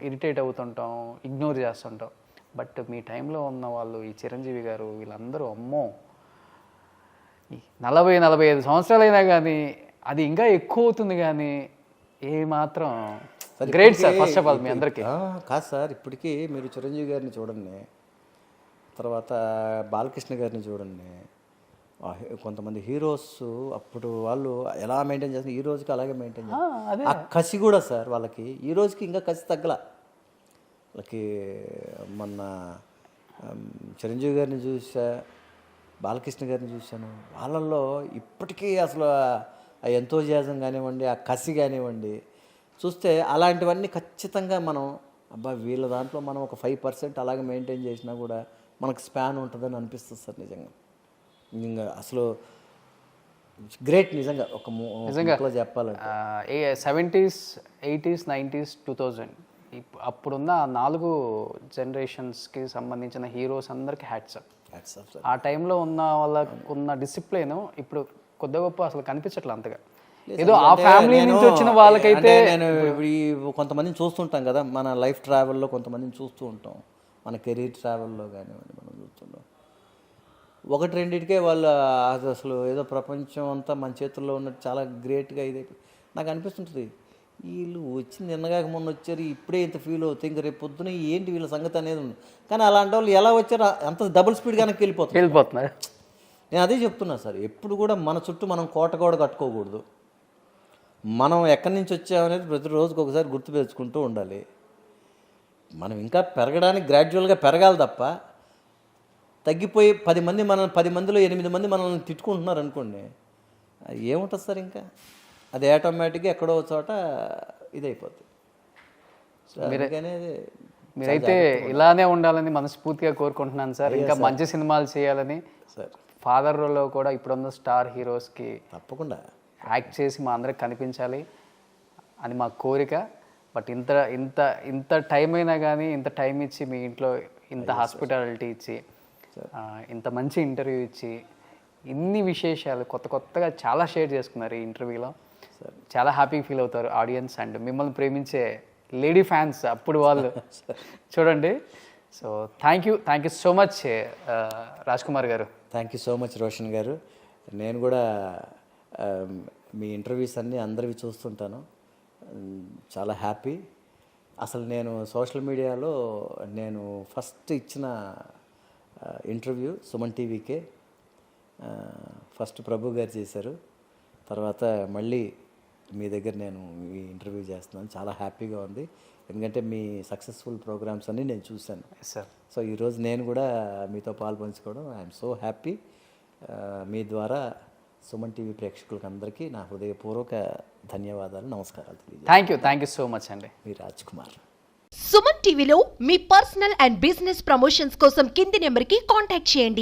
ఇరిటేట్ అవుతుంటాం, ఇగ్నోర్ చేస్తుంటాం. బట్ మీ టైంలో ఉన్న వాళ్ళు, ఈ చిరంజీవి గారు, వీళ్ళందరూ అమ్మో 40-45 సంవత్సరాలైనా కానీ అది ఇంకా ఎక్కువ అవుతుంది. కానీ ఏమాత్రం great sir. First of all మీ అందరికీ. కాదు సార్, ఇప్పటికీ మీరు చిరంజీవి గారిని చూడండి, తర్వాత బాలకృష్ణ గారిని చూడండి, కొంతమంది హీరోస్ అప్పుడు వాళ్ళు ఎలా మెయింటైన్ చేస్తారు, ఈ రోజుకి అలాగే మెయింటైన్ చేస్తారు. ఆ కసి కూడా సార్ వాళ్ళకి ఈ రోజుకి ఇంకా కసి తగ్గల. వాళ్ళకి మొన్న చిరంజీవి గారిని చూసా, బాలకృష్ణ గారిని చూశాను. వాళ్ళల్లో ఇప్పటికీ అసలు ఆ ఎంతోజియాజం కానివ్వండి, ఆ కసి కానివ్వండి చూస్తే అలాంటివన్నీ ఖచ్చితంగా మనం అబ్బా వీళ్ళ దాంట్లో మనం ఒక 5% అలాగే మెయింటైన్ చేసినా కూడా మనకు స్పాన్ ఉంటుందని అనిపిస్తుంది సార్ నిజంగా. ఇంకా అసలు గ్రేట్ నిజంగా ఒక ముక్కలో చెప్పాలంటే. 70s 80s 90s 2000 అప్పుడున్న 4 జనరేషన్స్కి సంబంధించిన హీరోస్ అందరికీ హ్యాట్స్ అప్. ఆ టైంలో ఉన్న వాళ్ళకు ఉన్న డిసిప్లిన్ ఇప్పుడు కొద్ది గొప్ప అసలు కనిపించట్లే అంతగా. ఏదో ఆ ఫ్యామిలీ నుంచి వచ్చిన వాళ్ళకైతే నేను ఈ కొంతమందిని చూస్తుంటాం కదా, మన లైఫ్ ట్రావెల్లో కొంతమందిని చూస్తూ ఉంటాం, మన కెరీర్ ట్రావెల్లో కానివ్వండి మనం చూస్తుంటాం. ఒకటి రెండింటికే వాళ్ళు అది అసలు ఏదో ప్రపంచం అంతా మన చేతుల్లో ఉన్నట్టు చాలా గ్రేట్గా ఇదైపోయి నాకు అనిపిస్తుంటుంది. వీళ్ళు వచ్చి నిన్నగాక మొన్న వచ్చారు, ఇప్పుడే ఇంత ఫీల్ అవుతుంది, ఇంకా రేపు పొద్దున ఏంటి వీళ్ళ సంగతి అనేది ఉంది. కానీ అలాంటి వాళ్ళు ఎలా వచ్చారో అంత డబుల్ స్పీడ్గా వెళ్ళిపోతున్నారు. నేను అదే చెప్తున్నా సార్, ఎప్పుడు కూడా మన చుట్టూ మనం కోట కూడా కట్టుకోకూడదు. మనం ఎక్కడి నుంచి వచ్చామనేది ప్రతిరోజుకి ఒకసారి గుర్తు తెచ్చుకుంటూ ఉండాలి. మనం ఇంకా పెరగడానికి గ్రాడ్యువల్గా పెరగాలి తప్ప తగ్గిపోయి 10 మందిలో 8 మంది మనల్ని తిట్టుకుంటున్నారు అనుకోండి, అది ఏముంటుంది సార్ ఇంకా, అది ఆటోమేటిక్గా ఎక్కడో చోట ఇదైపోతుంది. మీరైతే ఇలానే ఉండాలని మనస్ఫూర్తిగా కోరుకుంటున్నాను సార్. ఇంకా మంచి సినిమాలు చేయాలని సార్. ఫాదర్ రోల్లో కూడా ఇప్పుడున్న స్టార్ హీరోస్కి తప్పకుండా యాక్ట్ చేసి మా అందరికి కనిపించాలి అని మా కోరిక. బట్ ఇంత టైం అయినా కానీ ఇంత టైం ఇచ్చి మీ ఇంట్లో ఇంత హాస్పిటాలిటీ ఇచ్చి ఇంత మంచి ఇంటర్వ్యూ ఇచ్చి ఇన్ని విశేషాలు కొత్తగా చాలా షేర్ చేసుకున్నారు ఈ ఇంటర్వ్యూలో. చాలా హ్యాపీగా ఫీల్ అవుతారు ఆడియన్స్ అండ్ మిమ్మల్ని ప్రేమించే లేడీ ఫ్యాన్స్ అప్పుడు వాళ్ళు చూడండి. So thank you so much Raj Kumar garu. Thank you so much Roshan garu. నేను కూడా మీ ఇంటర్వ్యూస్ అన్నీ అందరివి చూస్తుంటాను, చాలా హ్యాపీ. అసలు నేను సోషల్ మీడియాలో నేను ఫస్ట్ ఇచ్చిన ఇంటర్వ్యూ సుమన్ టీవీకే. ఫస్ట్ ప్రభు గారు చేశారు, తర్వాత మళ్ళీ మీ దగ్గర నేను ఈ ఇంటర్వ్యూ చేస్తున్నాను. చాలా హ్యాపీగా ఉంది, ఎందుకంటే మీ సక్సెస్ఫుల్ ప్రోగ్రామ్స్ అన్నీ నేను చూశాను సార్. సో ఈరోజు నేను కూడా మీతో పాల్పంచుకోవడం ఐఎమ్ సో హ్యాపీ. మీ ద్వారా సుమన్ టీవీ ప్రేక్షకులకు అందరికీ నా హృదయపూర్వక ధన్యవాదాలు, నమస్కారాలు తెలియజేస్తాను. థ్యాంక్ యూ సో మచ్ అండి. మీ రాజ్ కుమార్. సుమన్ టీవీలో మీ పర్సనల్ అండ్ బిజినెస్ ప్రమోషన్స్ కోసం కింది నెంబర్కి కాంటాక్ట్ చేయండి.